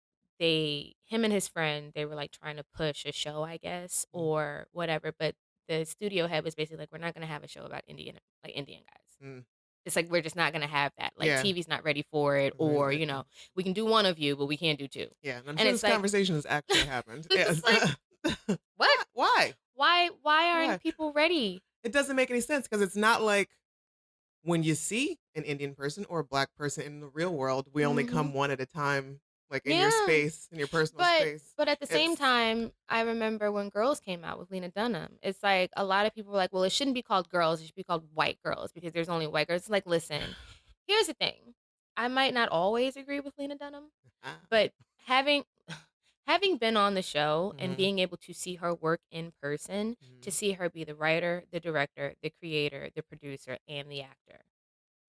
Speaker 2: him and his friend, they were like trying to push a show, I guess,
Speaker 1: Mm,
Speaker 2: or whatever, but the studio head was basically like, we're not gonna have a show about Indian guys.
Speaker 1: mm.
Speaker 2: It's like we're just not gonna have that. Like
Speaker 1: Yeah,
Speaker 2: TV's not ready for it,
Speaker 1: right.
Speaker 2: or we can do one of you, but we can't do two.
Speaker 1: Yeah, and I'm
Speaker 2: And
Speaker 1: sure
Speaker 2: it's
Speaker 1: this
Speaker 2: like
Speaker 1: conversation has actually happened. Yes.
Speaker 2: it's like what?
Speaker 1: Why?
Speaker 2: Why
Speaker 1: Why?
Speaker 2: aren't people ready?
Speaker 1: It doesn't make any sense because it's not like when you see an Indian person or a black person in the real world, we only
Speaker 2: Hmm.
Speaker 1: come one at a time, like in your
Speaker 2: Yeah.
Speaker 1: space, in your personal
Speaker 2: But
Speaker 1: space.
Speaker 2: but at the same
Speaker 1: It's
Speaker 2: time, I remember when Girls came out with Lena Dunham. It's like a lot of people were like, "Well, it shouldn't be called Girls. It should be called White Girls because there's only white girls." It's like, listen, here's the thing. I might not always agree with Lena Dunham, but having having been on the show and
Speaker 1: Mhm,
Speaker 2: being able to see her work in person, to
Speaker 1: mhm.
Speaker 2: see her be the writer, the director, the creator, the producer, and the actor,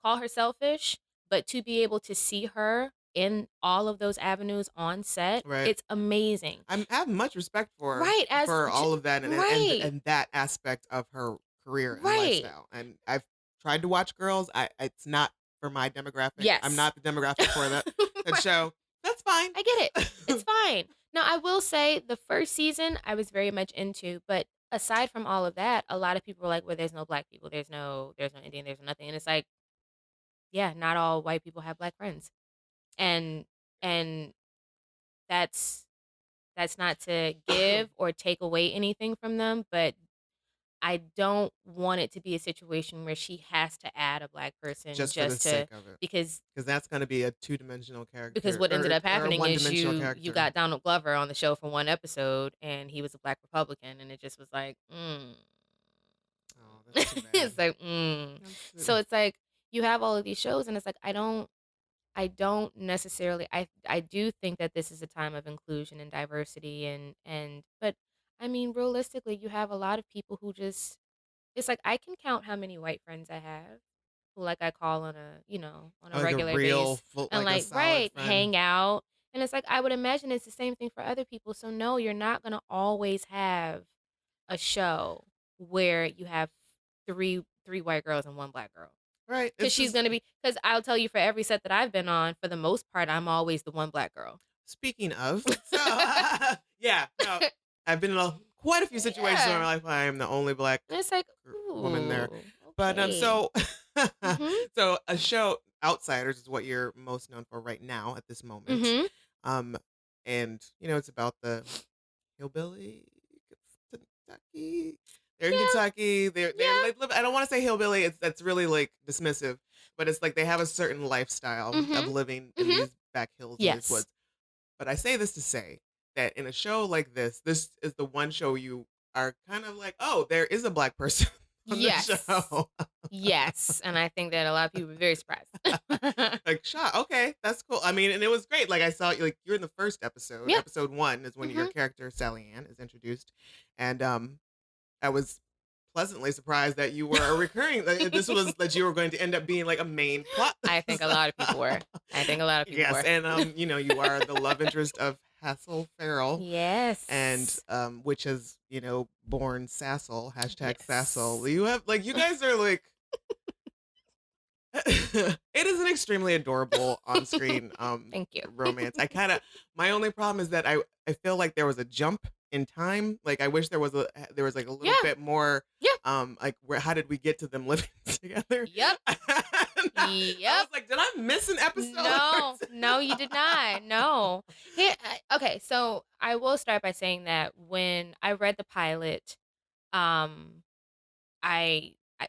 Speaker 2: call her selfish, but to be able to see her in all of those avenues on set,
Speaker 1: Right.
Speaker 2: it's amazing.
Speaker 1: I have much respect
Speaker 2: Right,
Speaker 1: for all of that
Speaker 2: right,
Speaker 1: and that aspect of her career and
Speaker 2: right.
Speaker 1: lifestyle. And I've tried to watch Girls. It's not for my demographic. I'm
Speaker 2: Yes.
Speaker 1: not the demographic for that
Speaker 2: Right.
Speaker 1: show. That's fine.
Speaker 2: I get it. It's fine. Now, I will say the first season I was very much into, but aside from all of that, a lot of people were like, "Well, there's no black people, there's no Indian, there's nothing." And it's like, yeah, not all white people have black friends. And and that's not to give or take away anything from them, but I don't want it to be a situation where she has to add a black person
Speaker 1: Just for the
Speaker 2: just to
Speaker 1: sake of it.
Speaker 2: because
Speaker 1: Because that's going to be a two-dimensional
Speaker 2: because
Speaker 1: character
Speaker 2: what ended up
Speaker 1: or a
Speaker 2: happening is
Speaker 1: one-dimensional
Speaker 2: you
Speaker 1: character.
Speaker 2: got Donald Glover on the show for one episode and he was a black Republican and it just was like,
Speaker 1: Oh, that's too bad.
Speaker 2: it's like,
Speaker 1: That's
Speaker 2: So it's like you have all of these shows and it's like I don't necessarily I do think that this is a time of inclusion and diversity and but I mean realistically you have a lot of people who just it's like I can count how many white friends I have who like I call on a
Speaker 1: like a
Speaker 2: regular
Speaker 1: real,
Speaker 2: base
Speaker 1: full,
Speaker 2: and
Speaker 1: like a
Speaker 2: like
Speaker 1: solid
Speaker 2: right
Speaker 1: friend.
Speaker 2: hang out and it's like I would imagine it's the same thing for other people. So no, you're not going to always have a show where you have three white girls and one black girl.
Speaker 1: Right.
Speaker 2: Because
Speaker 1: It's
Speaker 2: she's
Speaker 1: just,
Speaker 2: gonna be. Because I'll tell you, for every set that I've been on, for the most part, I'm always the one black girl.
Speaker 1: speaking of, so, yeah, no, I've been in quite a few situations where
Speaker 2: Yeah,
Speaker 1: I'm like, I am the only black
Speaker 2: and it's like,
Speaker 1: woman there.
Speaker 2: ooh,
Speaker 1: But
Speaker 2: okay. Mhm,
Speaker 1: so a show Outsiders is what you're most known for right now at this moment.
Speaker 2: mhm.
Speaker 1: Um, and it's about the hillbilly Kentucky. They're in
Speaker 2: Yeah,
Speaker 1: Kentucky.
Speaker 2: yeah.
Speaker 1: They live. I don't want to say hillbilly. That's really like dismissive, but it's like they have a certain lifestyle of
Speaker 2: Mhm,
Speaker 1: living in
Speaker 2: mhm.
Speaker 1: these back hills and these
Speaker 2: Yes,
Speaker 1: woods. But I say this to say that in a show like this is the one show you are kind of like, oh, there is a black person on the
Speaker 2: yes,
Speaker 1: show.
Speaker 2: yes. And I think that a lot of people were very surprised.
Speaker 1: Like, shot. Okay, that's cool. I mean, and it was great. Like I saw like you're in the first episode.
Speaker 2: Yeah.
Speaker 1: Episode 1 is when your
Speaker 2: Mhm.
Speaker 1: character Sally Ann is introduced, and I was pleasantly surprised that you were a recurring. This was that you were going to end up being like a main plot.
Speaker 2: I think a lot of people were. I think a lot of people
Speaker 1: Yes,
Speaker 2: were.
Speaker 1: and you are the love interest of Hassel Farrell, and
Speaker 2: Yes.
Speaker 1: which has born Sassel #Sassel.
Speaker 2: Yes.
Speaker 1: You have like you guys are like. It is an extremely adorable on-screen
Speaker 2: Thank you.
Speaker 1: romance. My only problem is that I feel like there was a jump in time. Like I wish there was like a little
Speaker 2: Yeah.
Speaker 1: bit more
Speaker 2: Yeah.
Speaker 1: like how did we get to them living together?
Speaker 2: Yep.
Speaker 1: And I
Speaker 2: Yep.
Speaker 1: was like, did I miss an episode?
Speaker 2: No, you did not. No. Okay, so I will start by saying that when I read the pilot, um, I, I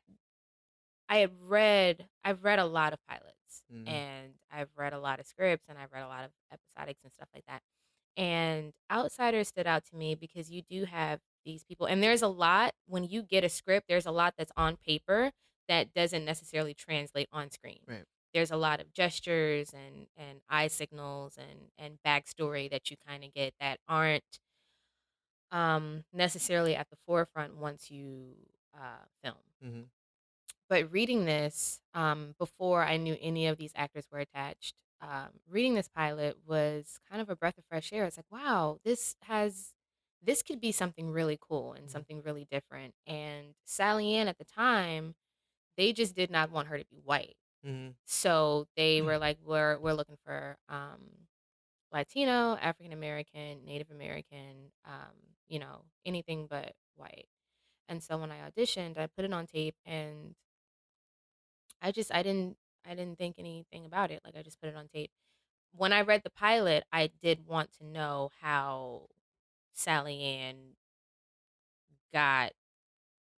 Speaker 2: I've read a lot of pilots,
Speaker 1: Mm-hmm.
Speaker 2: and I've read a lot of scripts, and I've read a lot of episodics and stuff like that. And Outsiders stood out to me because you do have these people, and there's a lot when you get a script, there's a lot that's on paper that doesn't necessarily translate on screen.
Speaker 1: Right.
Speaker 2: There's a lot of gestures and eye signals and backstory that you kind of get that aren't necessarily at the forefront once you film.
Speaker 1: Mm-hmm.
Speaker 2: But reading this, before I knew any of these actors were attached, reading this pilot was kind of a breath of fresh air. It's like, wow, this could be something really cool and something really different. And Sally Ann at the time, they just did not want her to be white.
Speaker 1: Mm-hmm.
Speaker 2: So they were like, we're looking for Latino, African American, Native American, anything but white. And so when I auditioned, I put it on tape, and I just I didn't think anything about it. Like, I just put it on tape. When I read the pilot, I did want to know how Sally Ann got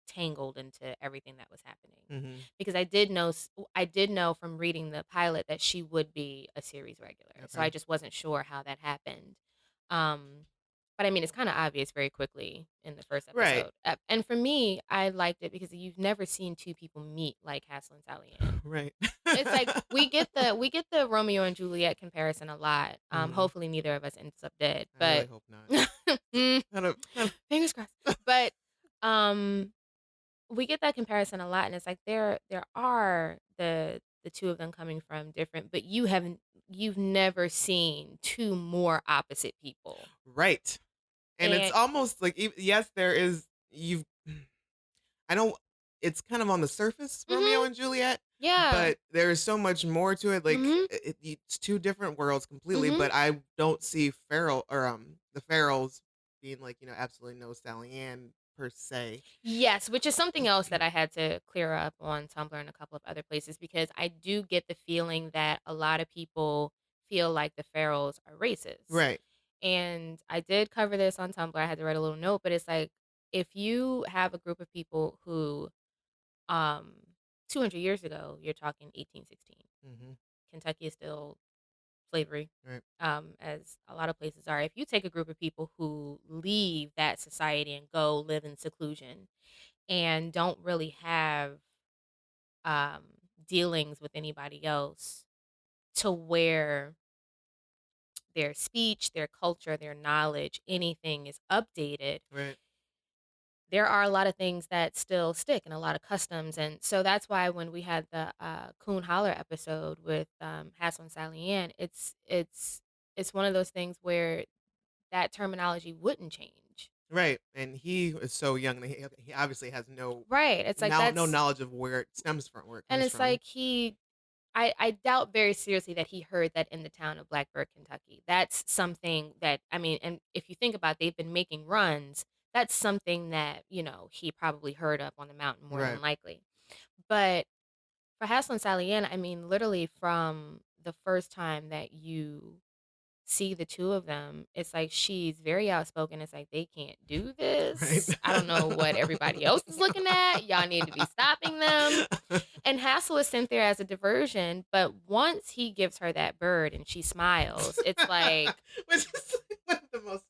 Speaker 2: tangled into everything that was happening,
Speaker 1: Mm-hmm.
Speaker 2: because I did know from reading the pilot that she would be a series regular. So
Speaker 1: Okay.
Speaker 2: I just wasn't sure how that happened. Um, but I mean, it's kind of obvious very quickly in the first
Speaker 1: Right.
Speaker 2: episode. And for me, I liked it because you've never seen two people meet like Hassel and Sally Ann.
Speaker 1: Right.
Speaker 2: It's like we get the Romeo and Juliet comparison a lot.
Speaker 1: Mm-hmm.
Speaker 2: Hopefully neither of us ends up dead,
Speaker 1: I really
Speaker 2: but
Speaker 1: hope not.
Speaker 2: mm,
Speaker 1: I don't,
Speaker 2: fingers crossed. But um we get that comparison a lot, and it's like there are the two of them coming from different, but you've never seen two more opposite people.
Speaker 1: right. And it's
Speaker 2: And
Speaker 1: almost like, yes, there is, I don't, it's kind of on the surface, Romeo
Speaker 2: mhm,
Speaker 1: and Juliet,
Speaker 2: yeah.
Speaker 1: but there is so much more to it. Like,
Speaker 2: Mhm.
Speaker 1: it's two different worlds completely,
Speaker 2: Mhm.
Speaker 1: but I don't see the Farrells being like, absolutely no Sally Ann per se.
Speaker 2: Yes, which is something else that I had to clear up on Tumblr and a couple of other places, because I do get the feeling that a lot of people feel like the Pharaohs are racist.
Speaker 1: Right.
Speaker 2: And I did cover this on Tumblr. I had to write a little note, but it's like, if you have a group of people who, um 200 years ago, you're talking 1816.
Speaker 1: Mm-hmm.
Speaker 2: Kentucky is still slavery,
Speaker 1: Right.
Speaker 2: as a lot of places are. If you take a group of people who leave that society and go live in seclusion and don't really have um, dealings with anybody else, to where their speech, their culture, their knowledge, anything is updated,
Speaker 1: Right.
Speaker 2: there are a lot of things that still stick and a lot of customs. And so that's why when we had the Coon Holler episode with Hassel and Sally Ann, it's one of those things where that terminology wouldn't change.
Speaker 1: Right. And he is so young that he obviously has
Speaker 2: Right. It's like
Speaker 1: no
Speaker 2: that's,
Speaker 1: knowledge of where it stems from, where it
Speaker 2: and
Speaker 1: comes
Speaker 2: it's
Speaker 1: from.
Speaker 2: like I doubt very seriously that he heard that in the town of Blacksburg, Kentucky. That's something that, I mean, and if you think about it, they've been making runs. That's something that, he probably heard of on the mountain more than
Speaker 1: Right.
Speaker 2: likely. But for Hassel and Sally Ann, I mean, literally from the first time that you see the two of them, it's like she's very outspoken. It's like, they can't do
Speaker 1: Right.
Speaker 2: this. I don't know what everybody else is looking at. Y'all need to be stopping them. And Hassel is sent there as a diversion, but once he gives her that bird and she smiles, it's like,
Speaker 1: Which is one of the most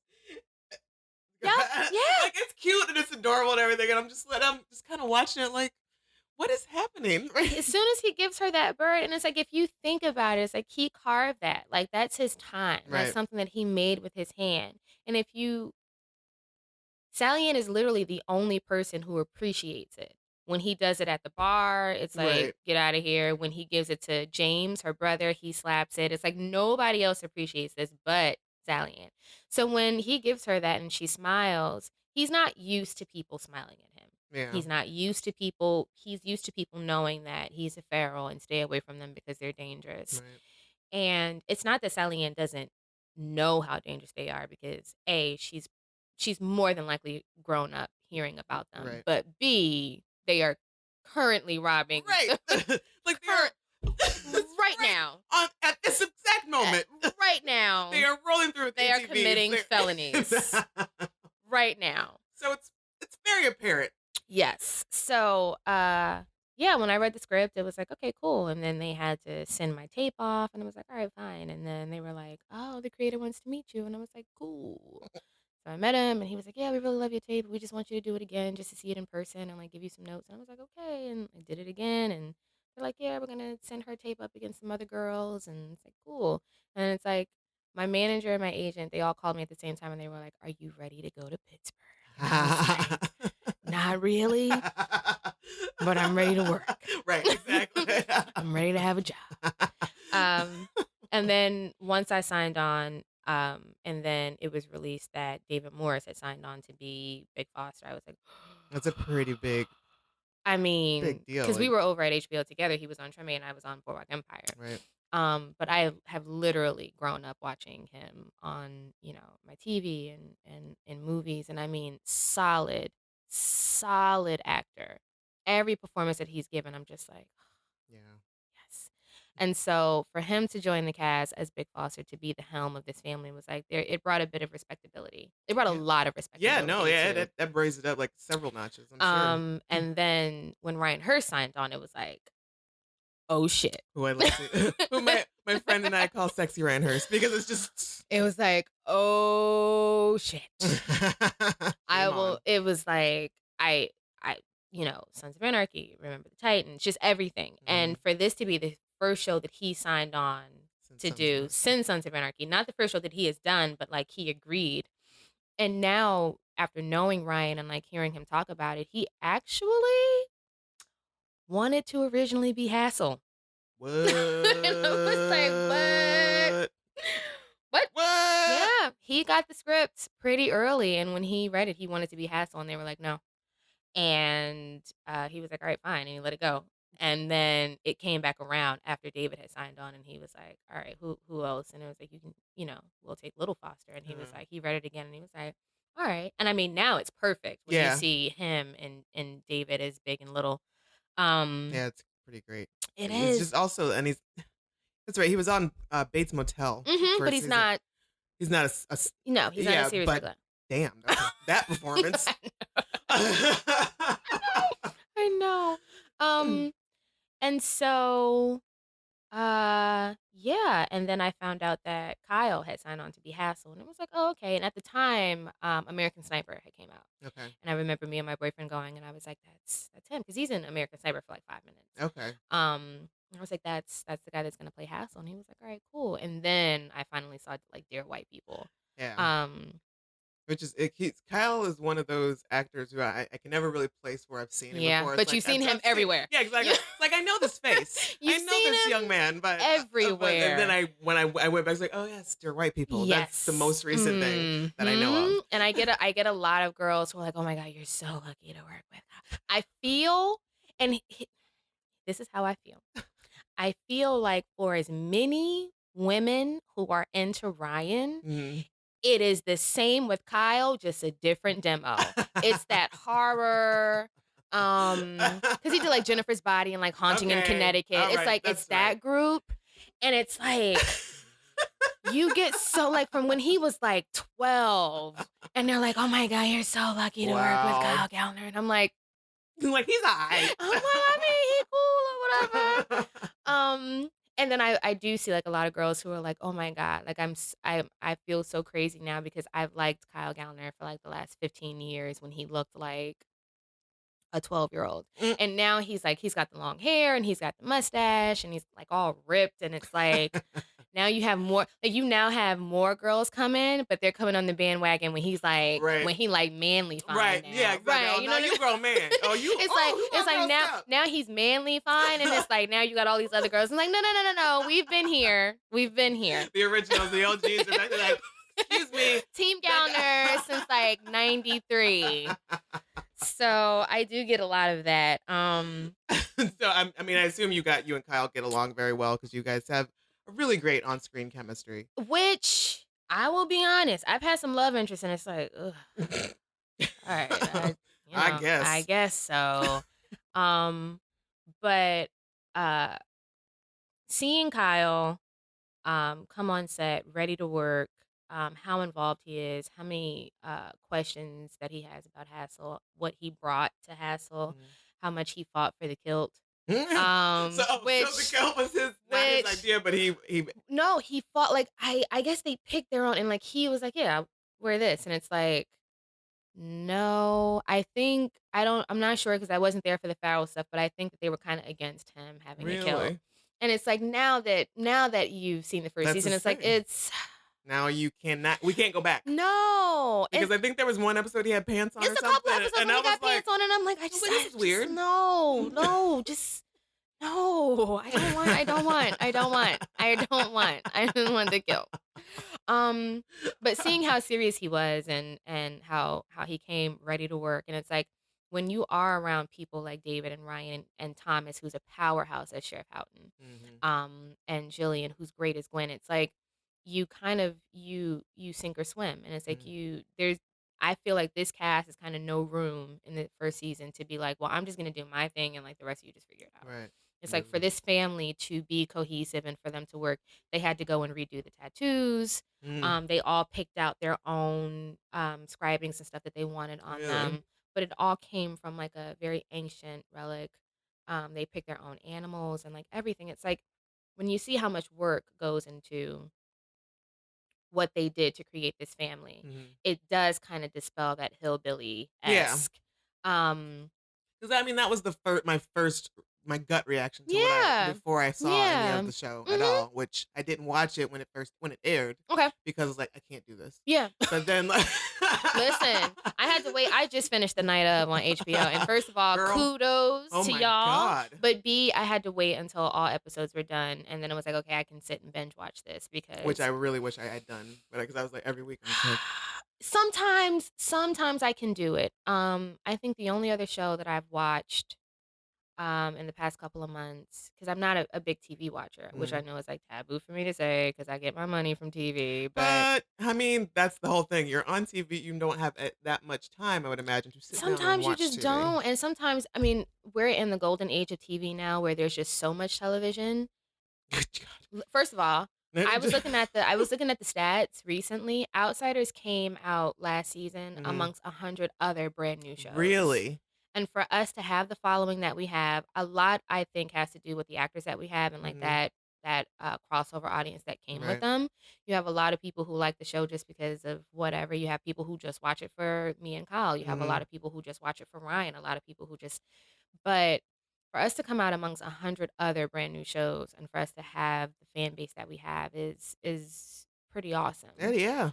Speaker 2: yep, yeah.
Speaker 1: like, it's cute and it's adorable and everything, and I'm just kind of watching it like, what is happening?
Speaker 2: As soon as he gives her that bird, and it's like, if you think about it, it's like he carved that. Like, that's his time. That's
Speaker 1: Right.
Speaker 2: something that he made with his hand. And Sally Ann is literally the only person who appreciates it. When he does it at the bar, it's like,
Speaker 1: Right.
Speaker 2: get out of here. When he gives it to James, her brother, he slaps it. It's like nobody else appreciates this but Sally Ann. So when he gives her that and she smiles, he's not used to people smiling at him.
Speaker 1: Yeah.
Speaker 2: He's used to people knowing that he's a feral and stay away from them because they're dangerous.
Speaker 1: Right.
Speaker 2: And it's not that Sally Ann doesn't know how dangerous they are, because A, she's more than likely grown up hearing about them.
Speaker 1: Right.
Speaker 2: But B, they are currently robbing
Speaker 1: Right. Like,
Speaker 2: current right. right now.
Speaker 1: At this exact moment.
Speaker 2: Right now.
Speaker 1: They are rolling through with
Speaker 2: They are
Speaker 1: ATVs.
Speaker 2: committing felonies. Right now.
Speaker 1: So it's very apparent.
Speaker 2: Yes. So, yeah, when I read the script, it was like, okay, cool. And then they had to send my tape off, and I was like, all right, fine. And then they were like, oh, the creator wants to meet you. And I was like, cool. So I met him, and he was like, yeah, we really love your tape. We just want you to do it again just to see it in person and like give you some notes. And I was like, okay. And I did it again. And they're like, yeah, we're going to send her tape up against some other girls. And it's like, cool. And it's like, my manager and my agent, they all called me at the same time, and they were like, are you ready to go to Pittsburgh? And I was like, not really, but I'm ready to work.
Speaker 1: Right, exactly.
Speaker 2: I'm ready to have a job. And then once I signed on, and then it was released that David Morris had signed on to be Big Foster, I was like,
Speaker 1: That's a pretty big
Speaker 2: deal. Because we
Speaker 1: like,
Speaker 2: were over at HBO together. He was on Treme, and I was on Boardwalk Empire.
Speaker 1: right.
Speaker 2: But I have literally grown up watching him on, my TV and in movies. And I mean, solid actor. Every performance that he's given, I'm just like,
Speaker 1: Yeah.
Speaker 2: yes. And so for him to join the cast as Big Foster to be the helm of this family was like, it brought a bit of respectability. It brought a lot of
Speaker 1: Yeah,
Speaker 2: respectability.
Speaker 1: that raised it up like several notches, I'm sure.
Speaker 2: And then when Ryan Hurst signed on, it was like, oh shit.
Speaker 1: Who I like to, who my friend and I call Sexy Ryan Hurst because it's just.
Speaker 2: It was like, oh shit.
Speaker 1: On.
Speaker 2: It was like, I, Sons of Anarchy, Remember the Titans, just everything. Mm-hmm. And for this to be the first show that he signed on since Sons of Anarchy, not the first show that he has done, but like he agreed. And now after knowing Ryan and like hearing him talk about it, he actually wanted to originally be Hassel.
Speaker 1: What?
Speaker 2: And I was like, what? Yeah, he got the script pretty early, and when he read it, he wanted to be Hassel, and they were like, no. And he was like, all right, fine, and he let it go. And then it came back around after David had signed on, and he was like, all right, who else? And it was like, you can, we'll take Little Foster. And he was like, he read it again, and he was like, all right. And I mean, now it's perfect when you see him and David as Big and Little.
Speaker 1: Yeah, it's pretty great.
Speaker 2: It's
Speaker 1: just also, and that's right. He was on Bates Motel,
Speaker 2: but he's not.
Speaker 1: He's not a
Speaker 2: no. He's not a series regular.
Speaker 1: Damn, that performance.
Speaker 2: I know. And so, yeah. And then I found out that Kyle had signed on to be Hassel, and it was like, oh, okay. And at the time, American Sniper had came out.
Speaker 1: Okay.
Speaker 2: And I remember me and my boyfriend going, and I was like, that's him, because he's in American Sniper for like 5 minutes.
Speaker 1: Okay.
Speaker 2: I was like, that's the guy that's gonna play Hassel, and he was like, all right, cool. And then I finally saw like Dear White People.
Speaker 1: Yeah. Which is Kyle is one of those actors who I can never really place where I've seen him before.
Speaker 2: But you've seen him everywhere.
Speaker 1: Yeah, exactly. Like I know this face. I know this young man, but
Speaker 2: everywhere.
Speaker 1: And then when I went back, I was like, oh yes, Dear White People. Yes. That's the most recent thing that I know of.
Speaker 2: And I get a lot of girls who are like, oh my God, you're so lucky to work with. I feel, and this is how I feel. I feel like for as many women who are into Ryan, it is the same with Kyle, just a different demo. It's that horror, because he did like Jennifer's Body and like Haunting in Connecticut. It's right. Like it's that group, and it's like you get so like from when he was like 12, and they're like, "Oh my God, you're so lucky to work with Kyle Gallner," and I'm like
Speaker 1: he's alright.
Speaker 2: I'm like, I mean, he cool or whatever. And then I do see like a lot of girls who are like, oh my God, like I feel so crazy now because I've liked Kyle Gallner for like the last 15 years when he looked like a 12-year-old. And now he's got the long hair and he's got the mustache and he's like all ripped, and it's like now you have more girls come in, but they're coming on the bandwagon when he's like when he like manly fine.
Speaker 1: Right.
Speaker 2: Now.
Speaker 1: Yeah, exactly.
Speaker 2: Right.
Speaker 1: Oh, you know, you grown man. Oh, you
Speaker 2: it's like now he's manly fine, and it's like now you got all these other girls. I'm like, no. We've been here. The
Speaker 1: originals, the OGs are back there like, excuse me.
Speaker 2: Team Gallner since like 93. So I do get a lot of that.
Speaker 1: So I assume you and Kyle get along very well because you guys have a really great on-screen chemistry.
Speaker 2: Which I will be honest, I've had some love interest, and it's like, ugh. All right, I guess so. But seeing Kyle come on set, ready to work, how involved he is, how many questions that he has about Hassel, what he brought to Hassel, how much he fought for the kilt.
Speaker 1: So the count was not his idea, but he
Speaker 2: no, he fought like I guess they picked their own, and like he was like, yeah, wear this, and it's like, no, I'm not sure because I wasn't there for the Farrell stuff, but I think that they were kind of against him having a kilt.
Speaker 1: really.
Speaker 2: And it's like now that you've seen the first
Speaker 1: That's
Speaker 2: season, it's like
Speaker 1: insane.
Speaker 2: it's
Speaker 1: Now we can't go back.
Speaker 2: no.
Speaker 1: Because I think there was one episode he had pants on or
Speaker 2: It's a
Speaker 1: something.
Speaker 2: couple episodes
Speaker 1: And
Speaker 2: when
Speaker 1: I
Speaker 2: he got
Speaker 1: was like,
Speaker 2: pants on, and I'm like,
Speaker 1: this is weird.
Speaker 2: No, just no. I don't want. I don't want the kilt. But seeing how serious he was and how he came ready to work, and it's like when you are around people like David and Ryan and Thomas, who's a powerhouse as Sheriff Houghton, and Jillian, who's great as Gwen, it's like you kind of you sink or swim, and it's like I feel like this cast is kind of no room in the first season to be like, well, I'm just gonna do my thing and like the rest of you just figure it out.
Speaker 1: Right.
Speaker 2: It's like for this family to be cohesive and for them to work, they had to go and redo the tattoos. They all picked out their own scribings and stuff that they wanted on them, but it all came from like a very ancient relic. They picked their own animals and like everything. It's like when you see how much work goes into what they did to create this family, it does kind of dispel that hillbilly esque.
Speaker 1: Because I mean, that was my gut reaction to before I saw any of the show at all, which I didn't watch it when it aired.
Speaker 2: Okay.
Speaker 1: Because I was like, I can't do this.
Speaker 2: Yeah.
Speaker 1: But then like
Speaker 2: listen, I had to wait. I just finished The Night Of on HBO. And first of all, kudos to y'all.
Speaker 1: God.
Speaker 2: But B, I had to wait until all episodes were done. And then I was like, okay, I can sit and binge watch this because.
Speaker 1: Which I really wish I had done. But because I was like, every week I'm like.
Speaker 2: Sometimes I can do it. I think the only other show that I've watched in the past couple of months, because I'm not a big TV watcher, which I know is like taboo for me to say because I get my money from TV. But
Speaker 1: I mean, that's the whole thing. You're on TV, you don't have that much time, I would imagine, to sit down and
Speaker 2: sometimes you
Speaker 1: watch
Speaker 2: just
Speaker 1: TV.
Speaker 2: don't. And sometimes, I mean, we're in the golden age of TV now where there's just so much television. First of all, I was looking at the stats recently. Outsiders came out last season amongst 100 other brand new shows.
Speaker 1: Really?
Speaker 2: And for us to have the following that we have, a lot I think has to do with the actors that we have and like that crossover audience that came with them. You have a lot of people who like the show just because of whatever. You have people who just watch it for me and Kyle. You have a lot of people who just watch it for Ryan. A lot of people who just, but for us to come out amongst 100 other brand new shows and for us to have the fan base that we have is pretty awesome.
Speaker 1: Yeah.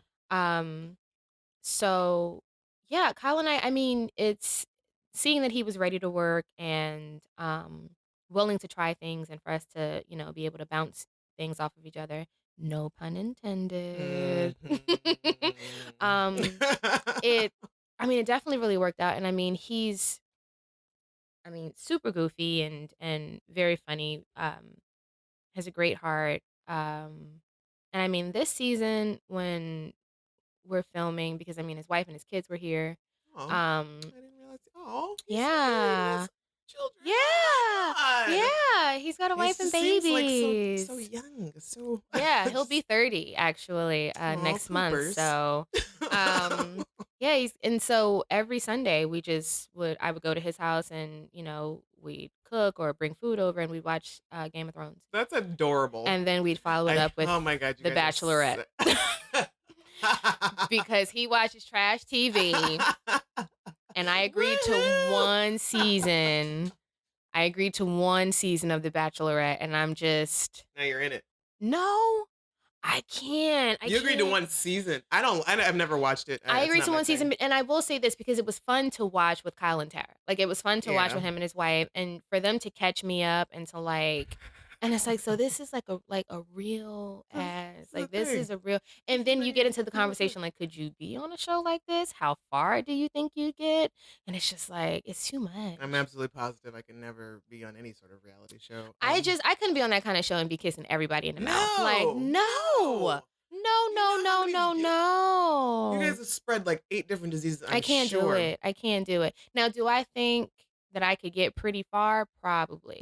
Speaker 2: So yeah, Kyle and I mean, it's seeing that he was ready to work and willing to try things and for us to, be able to bounce things off of each other. No pun intended. It definitely really worked out. And I mean, he's super goofy and very funny. Has a great heart. And I mean, this season when we're filming, because I mean, his wife and his kids were here.
Speaker 1: I didn't realize. Oh,
Speaker 2: Yeah.
Speaker 1: Children.
Speaker 2: Yeah. He's got a wife and babies.
Speaker 1: Like so young. So
Speaker 2: yeah, he'll be 30 actually next month. So yeah, so every Sunday I would go to his house and we'd cook or bring food over and we'd watch Game of Thrones.
Speaker 1: That's adorable.
Speaker 2: And then we'd follow it up with
Speaker 1: oh my God,
Speaker 2: The Bachelorette. Because he watches trash TV. And I agreed to one season. of The Bachelorette, and I'm just.
Speaker 1: Now you're in it.
Speaker 2: No, I can't.
Speaker 1: You agreed to one season. I've never watched it.
Speaker 2: I agreed to one season, and I will say this because it was fun to watch with Kyle and Tara. Like, it was fun to watch with him and his wife, and for them to catch me up and to like. And it's like, so this is like a real ass, like this is a real, and then you get into the conversation, like, could you be on a show like this? How far do you think you get? And it's just like, it's too much.
Speaker 1: I'm absolutely positive I can never be on any sort of reality show.
Speaker 2: I couldn't be on that kind of show and be kissing everybody in the mouth. Like, no.
Speaker 1: You guys have spread like 8 different diseases.
Speaker 2: I can't do it. Now, do I think that I could get pretty far? Probably.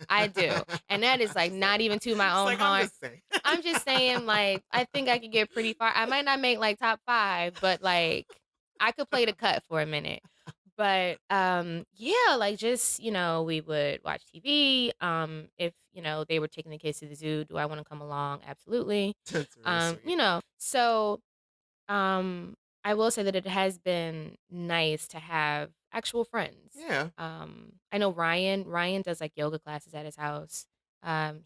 Speaker 2: I do. And that is like not even to my own
Speaker 1: I'm
Speaker 2: harm.
Speaker 1: just saying.
Speaker 2: I'm just saying, like, I think I could get pretty far. I might not make like top 5, but like I could play the cut for a minute. But yeah, like just, we would watch TV. If, they were taking the kids to the zoo, do I want to come along? Absolutely.
Speaker 1: That's really sweet.
Speaker 2: So I will say that it has been nice to have actual friends.
Speaker 1: Yeah.
Speaker 2: I know Ryan does like yoga classes at his house.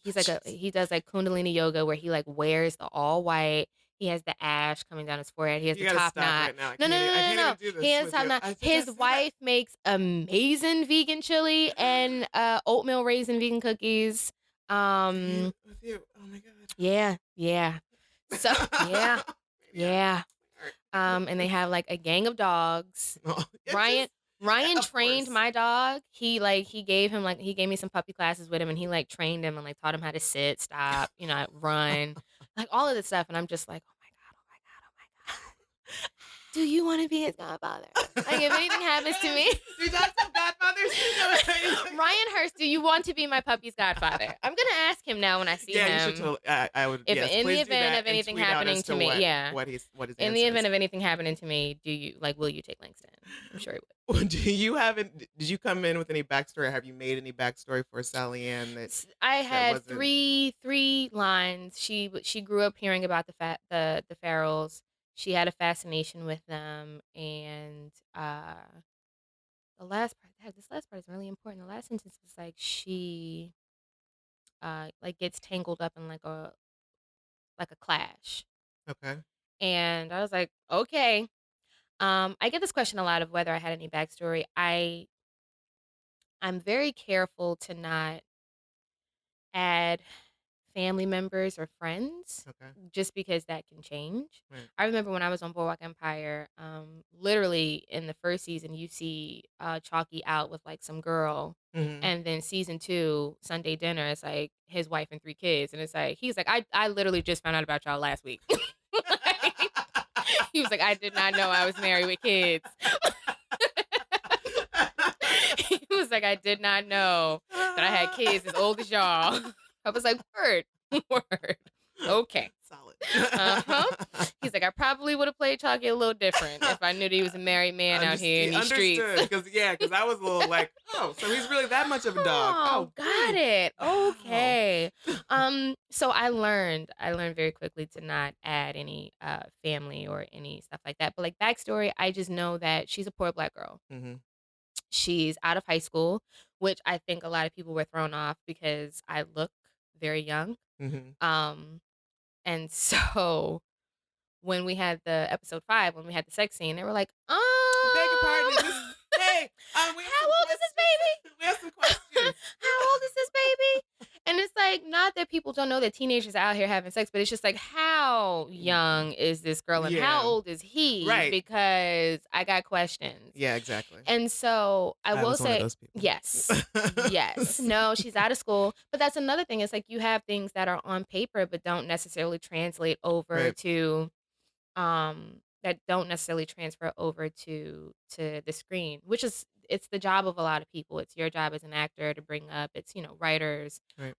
Speaker 2: He does like Kundalini yoga where he like wears the all white. He has the ash coming down his forehead. He has
Speaker 1: You
Speaker 2: the
Speaker 1: gotta
Speaker 2: top
Speaker 1: stop
Speaker 2: knot.
Speaker 1: right now.
Speaker 2: No, no,
Speaker 1: I
Speaker 2: no, no,
Speaker 1: can't
Speaker 2: no.
Speaker 1: even do this
Speaker 2: He has
Speaker 1: with
Speaker 2: top
Speaker 1: you.
Speaker 2: knot.
Speaker 1: I
Speaker 2: His
Speaker 1: see that.
Speaker 2: wife makes amazing vegan chili and oatmeal raisin vegan cookies.
Speaker 1: With you. Oh my God.
Speaker 2: Yeah. So yeah. Yeah. And they have like a gang of dogs.
Speaker 1: Oh,
Speaker 2: Ryan
Speaker 1: of
Speaker 2: trained
Speaker 1: course.
Speaker 2: my dog. He gave me some puppy classes with him, and he like trained him and like taught him how to sit, stop, run, like all of this stuff. And I'm just like, oh my God, oh my God, oh my God. Do you want to be his godfather? Like if anything happens to me,
Speaker 1: Do dogs have godfathers?
Speaker 2: Ryan Hurst, do you want to be my puppy's godfather? I'm gonna ask him now when I see him.
Speaker 1: Yeah, you should totally. I would.
Speaker 2: If
Speaker 1: Yes,
Speaker 2: in the
Speaker 1: please do
Speaker 2: event
Speaker 1: that
Speaker 2: of
Speaker 1: and
Speaker 2: anything
Speaker 1: tweet out
Speaker 2: happening
Speaker 1: as
Speaker 2: to me,
Speaker 1: what his
Speaker 2: in
Speaker 1: answer
Speaker 2: the event
Speaker 1: is.
Speaker 2: of anything happening to me, will you take Langston? I'm sure he would.
Speaker 1: Do you have it? Did you come in with any backstory? Have you made any backstory for Sally Ann?
Speaker 2: I had
Speaker 1: wasn't-
Speaker 2: three lines. She grew up hearing about the Farrells. She had a fascination with them, and this last part is really important. The last sentence was like she like gets tangled up in like a clash,
Speaker 1: Okay.
Speaker 2: and I was like, okay. I get this question a lot of whether I had any backstory. I'm very careful to not add family members or friends
Speaker 1: Okay.
Speaker 2: just because that can change.
Speaker 1: Right.
Speaker 2: I remember when I was on Boardwalk Empire, literally in the first season, you see Chalky out with like some girl.
Speaker 1: Mm-hmm.
Speaker 2: And then season 2, Sunday dinner, it's like his wife and 3 kids. And it's like, he's like, I literally just found out about y'all last week. Like, he was like, I did not know I was married with kids. He was like, I did not know that I had kids as old as y'all. I was like, word. Okay.
Speaker 1: Solid.
Speaker 2: He's like, I probably would have played Chalky a little different if I knew that he was a married man out here in these streets.
Speaker 1: Because I was a little like, oh, so he's really that much of a dog.
Speaker 2: Oh, got it. Okay. So I learned very quickly to not add any family or any stuff like that. But like backstory, I just know that she's a poor Black girl.
Speaker 1: Mm-hmm.
Speaker 2: She's out of high school, which I think a lot of people were thrown off because I look very young.
Speaker 1: Mm-hmm.
Speaker 2: And so when we had the episode 5, when we had the sex scene, they were like,
Speaker 1: beg your pardon. Hey,
Speaker 2: how old is this baby?
Speaker 1: We have some questions.
Speaker 2: How old is this baby? And it's like, not that people don't know that teenagers are out here having sex, but it's just like, how young is this girl and how old is he?
Speaker 1: Right.
Speaker 2: Because I got questions.
Speaker 1: Yeah, exactly.
Speaker 2: And so I will
Speaker 1: was one of
Speaker 2: say,
Speaker 1: those people.
Speaker 2: yes. No, she's out of school. But that's another thing. It's like you have things that are on paper, but don't necessarily translate over to, that don't necessarily transfer over to the screen, which is, it's the job of a lot of people. It's your job as an actor to bring up. It's, writers,
Speaker 1: Right.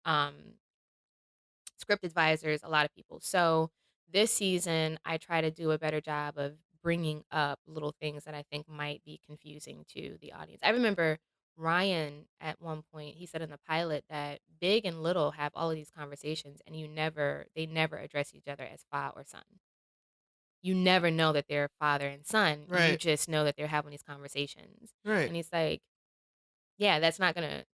Speaker 2: script advisors, a lot of people. So this season, I try to do a better job of bringing up little things that I think might be confusing to the audience. I remember Ryan at one point, he said in the pilot that Big and Little have all of these conversations and they never address each other as fa or son. You never know that they're father and son. You
Speaker 1: Right.
Speaker 2: just know that they're having these conversations.
Speaker 1: Right.
Speaker 2: And he's like, yeah, that's not gonna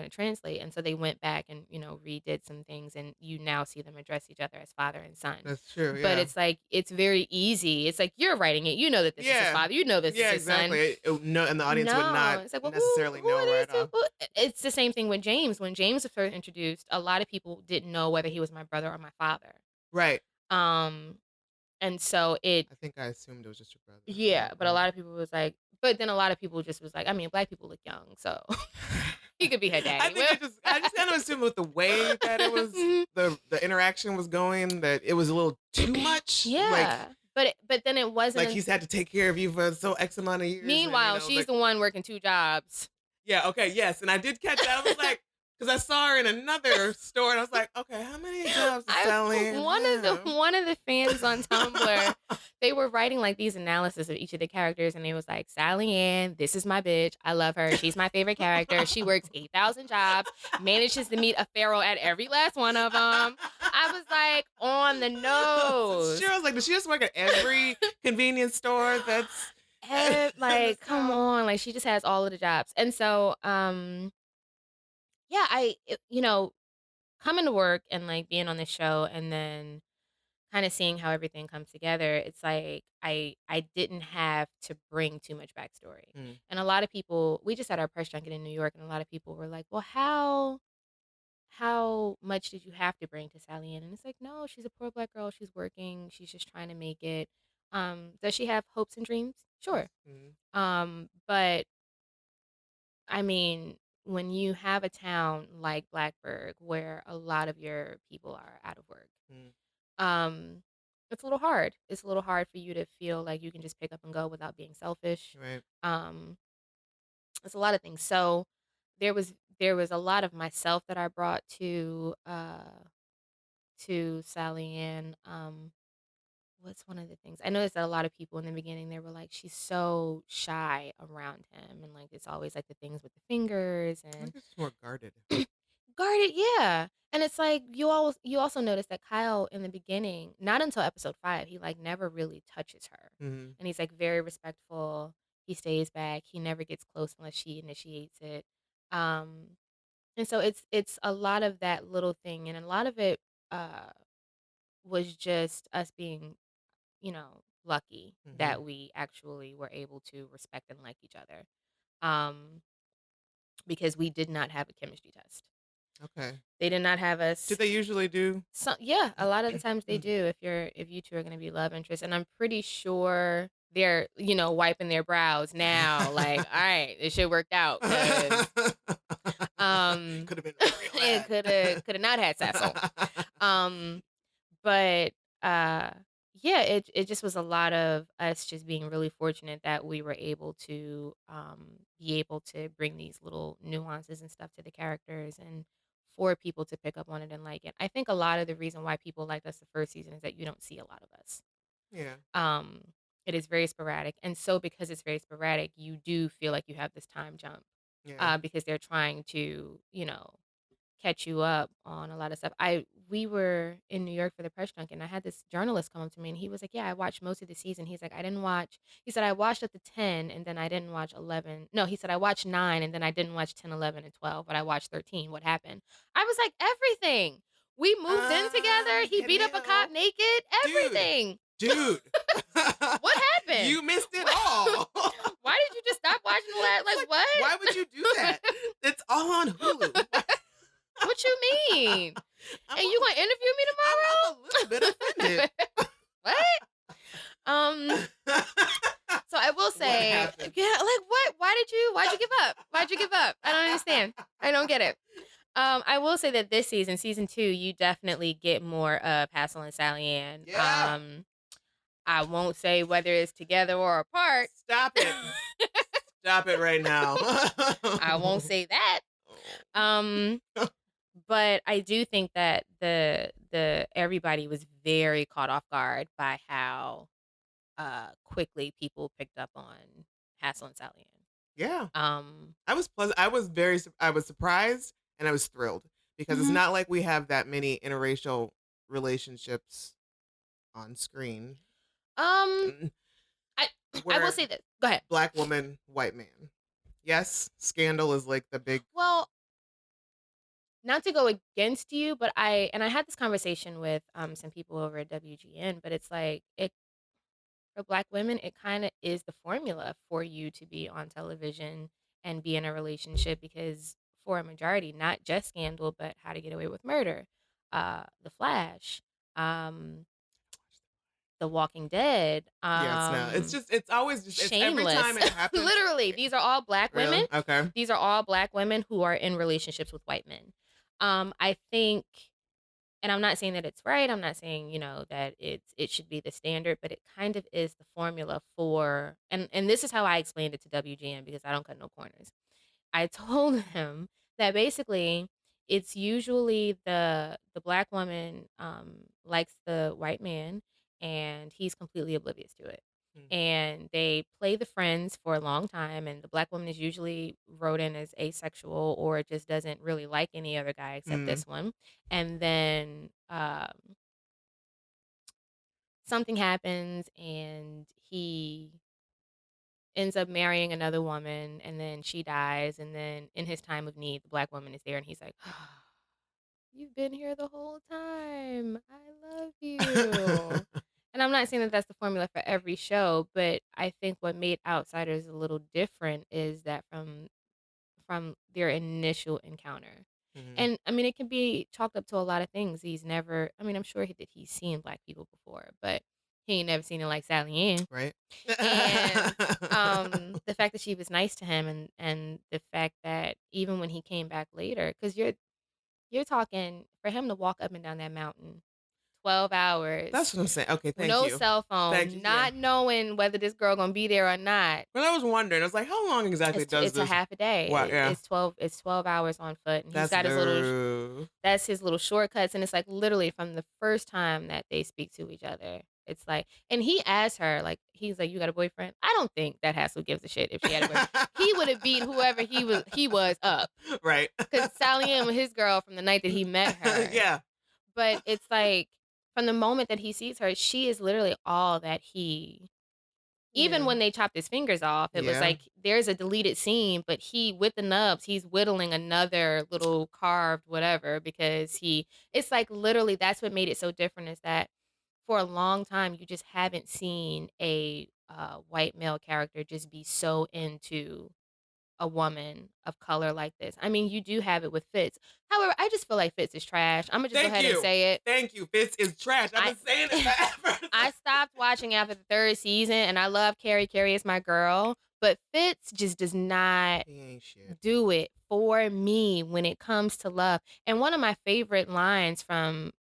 Speaker 2: translate. And so they went back and, redid some things, and you now see them address each other as father and son.
Speaker 1: That's true. Yeah.
Speaker 2: But it's like, it's very easy. It's like you're writing it. You know that this is his father. You know this is his son.
Speaker 1: No, and the audience would not
Speaker 2: It's like, well,
Speaker 1: necessarily
Speaker 2: who
Speaker 1: know
Speaker 2: are
Speaker 1: right
Speaker 2: these
Speaker 1: off.
Speaker 2: people? It's the same thing with James. When James was first introduced, a lot of people didn't know whether he was my brother or my father.
Speaker 1: Right.
Speaker 2: And so
Speaker 1: I think I assumed it was just your brother.
Speaker 2: yeah, but a lot of people was like, but then a lot of people just was like, I mean, Black people look young, so he could be her daddy.
Speaker 1: I just kind of assumed with the way that it was, the interaction was going, that it was a little too much.
Speaker 2: Yeah. But then it wasn't.
Speaker 1: Like he's had to take care of you for so X amount of years.
Speaker 2: Meanwhile, she's the one working 2 jobs.
Speaker 1: Yeah. Okay. Yes. And I did catch that. I was like, Because I saw her in another store, and I was like, okay, how many jobs does
Speaker 2: I
Speaker 1: Sally Ann have?
Speaker 2: one of the fans on Tumblr, they were writing like these analysis of each of the characters, and they was like, Sally Ann, this is my bitch. I love her. She's my favorite character. She works 8,000 jobs, manages to meet a pharaoh at every last one of them. I was like, on the nose.
Speaker 1: Sure, I was like, does she just work at every convenience store that's in the
Speaker 2: Like, come
Speaker 1: South?
Speaker 2: on, like she just has all of the jobs. And so, yeah, coming to work and like being on the show and then kind of seeing how everything comes together, it's like I didn't have to bring too much backstory.
Speaker 1: Mm,
Speaker 2: And a lot of people, we just had our press junket in New York, and a lot of people were like, "Well, how much did you have to bring to Sally Ann?" And it's like, no, she's a poor black girl. She's working. She's just trying to make it. Does she have hopes and dreams?
Speaker 1: yes.
Speaker 2: Sure. But I mean, when you have a town like Blackburg where a lot of your people are out of work,
Speaker 1: Mm,
Speaker 2: um, it's a little hard. It's a little hard for you to feel like you can just pick up and go without being selfish.
Speaker 1: right.
Speaker 2: Um, it's a lot of things. So there was a lot of myself that I brought to Sally Ann. What's one of the things I noticed that a lot of people in the beginning, they were like, she's so shy around him, and like it's always like the things with the fingers
Speaker 1: I
Speaker 2: and
Speaker 1: think it's more guarded.
Speaker 2: guarded, yeah. And it's like you also notice that Kyle in the beginning, not until episode 5, he like never really touches her.
Speaker 1: Hmm.
Speaker 2: And he's like very respectful. He stays back. He never gets close unless she initiates it. Um and so it's a lot of that little thing, and a lot of it uh was just us being, lucky
Speaker 1: Hmm.
Speaker 2: that we actually were able to respect and like each other. Um because we did not have a chemistry test.
Speaker 1: Okay.
Speaker 2: They did not have
Speaker 1: Did
Speaker 2: us.
Speaker 1: they usually do?
Speaker 2: So yeah, a lot of the times they do, if you two are gonna be love interests. And I'm pretty sure they're, wiping their brows now, like, all right, this shit worked out because
Speaker 1: Could have been real
Speaker 2: it could have not had Cecil.
Speaker 1: bad.
Speaker 2: Um but yeah, it just was a lot of us just being really fortunate that we were able to be able to bring these little nuances and stuff to the characters, and for people to pick up on it and like it. I think a lot of the reason why people liked us the first season is that you don't see a lot of us.
Speaker 1: Yeah.
Speaker 2: um it is very sporadic, and so because it's very sporadic, you do feel like you have this time jump,
Speaker 1: Yeah.
Speaker 2: because they're trying to, catch you up on a lot of stuff. We were in New York for the press junket, and I had this journalist come up to me, and he was like, "Yeah, I watched most of the season." He's like, "I didn't watch." He said, "I watched up to 10, and then I didn't watch 11." No, he said, "I watched 9, and then I didn't watch 10, 11, and 12, but I watched 13. What happened?" I was like, "Everything. We moved in together. He beat up a
Speaker 1: Hello.
Speaker 2: cop naked.
Speaker 1: Dude.
Speaker 2: Everything.
Speaker 1: Dude.
Speaker 2: What happened?
Speaker 1: You missed it all.
Speaker 2: Why did you just stop watching the last?
Speaker 1: It's
Speaker 2: Like what?
Speaker 1: why would you do that? It's all on Hulu.
Speaker 2: What you mean?
Speaker 1: I'm,
Speaker 2: And you
Speaker 1: a,
Speaker 2: gonna interview me
Speaker 1: I'm
Speaker 2: tomorrow?
Speaker 1: a little bit offended.
Speaker 2: What? Um, so I will
Speaker 1: What
Speaker 2: say,
Speaker 1: happened?
Speaker 2: yeah, like what? Why'd you give up? Why'd you give up? I don't understand. I don't get it. I will say that this season 2, you definitely get more of Hassel and Sally Ann.
Speaker 1: Yeah.
Speaker 2: I won't say whether it's together or apart.
Speaker 1: Stop it. Stop it right now.
Speaker 2: I won't say that. Um, but I do think that the everybody was very caught off guard by how quickly people picked up on Hassel and Sally
Speaker 1: Yeah.
Speaker 2: Ann.
Speaker 1: I was pleasant. I was surprised and I was thrilled because it's
Speaker 2: Mhm.
Speaker 1: not like we have that many interracial relationships on screen.
Speaker 2: Um,
Speaker 1: Mm,
Speaker 2: I I will
Speaker 1: Where
Speaker 2: say this. Go ahead.
Speaker 1: black woman, white man. Yes, Scandal is like the big.
Speaker 2: Well, not to go against you, but I had this conversation with some people over at WGN, but it's like it for black women, it kind of is the formula for you to be on television and be in a relationship, because for a majority, not just Scandal, but How to Get Away with Murder, The Flash, um, The Walking Dead,
Speaker 1: Yes, no. It's always just it's every
Speaker 2: Shameless.
Speaker 1: time it happens.
Speaker 2: Literally, these are all black women.
Speaker 1: Really? Okay.
Speaker 2: These are all black women who are in relationships with white men. I think, and I'm not saying that it's right. I'm not saying, that it should be the standard, but it kind of is the formula for, and this is how I explained it to WGN, because I don't cut no corners. I told him that basically it's usually the black woman likes the white man, and he's completely oblivious to it.
Speaker 1: Mhm.
Speaker 2: And they play the friends for a long time, and the black woman is usually wrote in as asexual or just doesn't really like any other guy except
Speaker 1: Mhm.
Speaker 2: this one. And then something happens, and he ends up marrying another woman, and then she dies, and then in his time of need the black woman is there, and he's like, "You've been here the whole time. I love you." And I'm not saying that that's the formula for every show, but I think what made Outsiders a little different is that from their initial encounter.
Speaker 1: Mhm.
Speaker 2: And I mean, it can be chalked up to a lot of things. He's never, I mean, I'm sure he's seen black people before, but he ain't never seen it like Sally Ann.
Speaker 1: Right?
Speaker 2: And the fact that she was nice to him, and the fact that even when he came back later, because you're talking for him to walk up and down that mountain 12
Speaker 1: That's
Speaker 2: hours
Speaker 1: what I'm saying. Okay,
Speaker 2: with
Speaker 1: thank
Speaker 2: no
Speaker 1: you.
Speaker 2: cell
Speaker 1: Thank you.
Speaker 2: phone,
Speaker 1: Yeah.
Speaker 2: not knowing whether this girl gonna be there or not.
Speaker 1: But I was wondering, I was like, how long exactly does
Speaker 2: It's a
Speaker 1: this
Speaker 2: half a day.
Speaker 1: what yeah.
Speaker 2: It's 12 hours on foot, and he's
Speaker 1: That's
Speaker 2: got his little
Speaker 1: no.
Speaker 2: that's his little shortcuts, and it's like literally from the first time that they speak to each other. It's like, and he asked her, like, he's like, "You got a boyfriend?" I don't think that Hassel gives a shit if she had a boyfriend. He would have beat whoever he was up.
Speaker 1: Right.
Speaker 2: Because Sally Ann was his girl from the night that he met her.
Speaker 1: Yeah.
Speaker 2: But it's like from the moment that he sees her, she is literally all that even
Speaker 1: Yeah.
Speaker 2: when they chopped his fingers off, it was
Speaker 1: Yeah.
Speaker 2: like there's a deleted scene, but he with the nubs, he's whittling another little carved whatever because it's like literally that's what made it so different is that for a long time you just haven't seen a white male character just be so into a woman of color like this. I mean, you do have it with Fitz. However, I just feel like Fitz is trash. I'm gonna just go
Speaker 1: Thank
Speaker 2: ahead and
Speaker 1: you.
Speaker 2: say it.
Speaker 1: Thank you. Fitz is trash. I've
Speaker 2: I
Speaker 1: been saying it forever.
Speaker 2: I stopped watching after the third season, and I love Carrie. Carrie is my girl, but Fitz just does not
Speaker 1: He ain't shit.
Speaker 2: do it for me when it comes to love. And one of my favorite lines from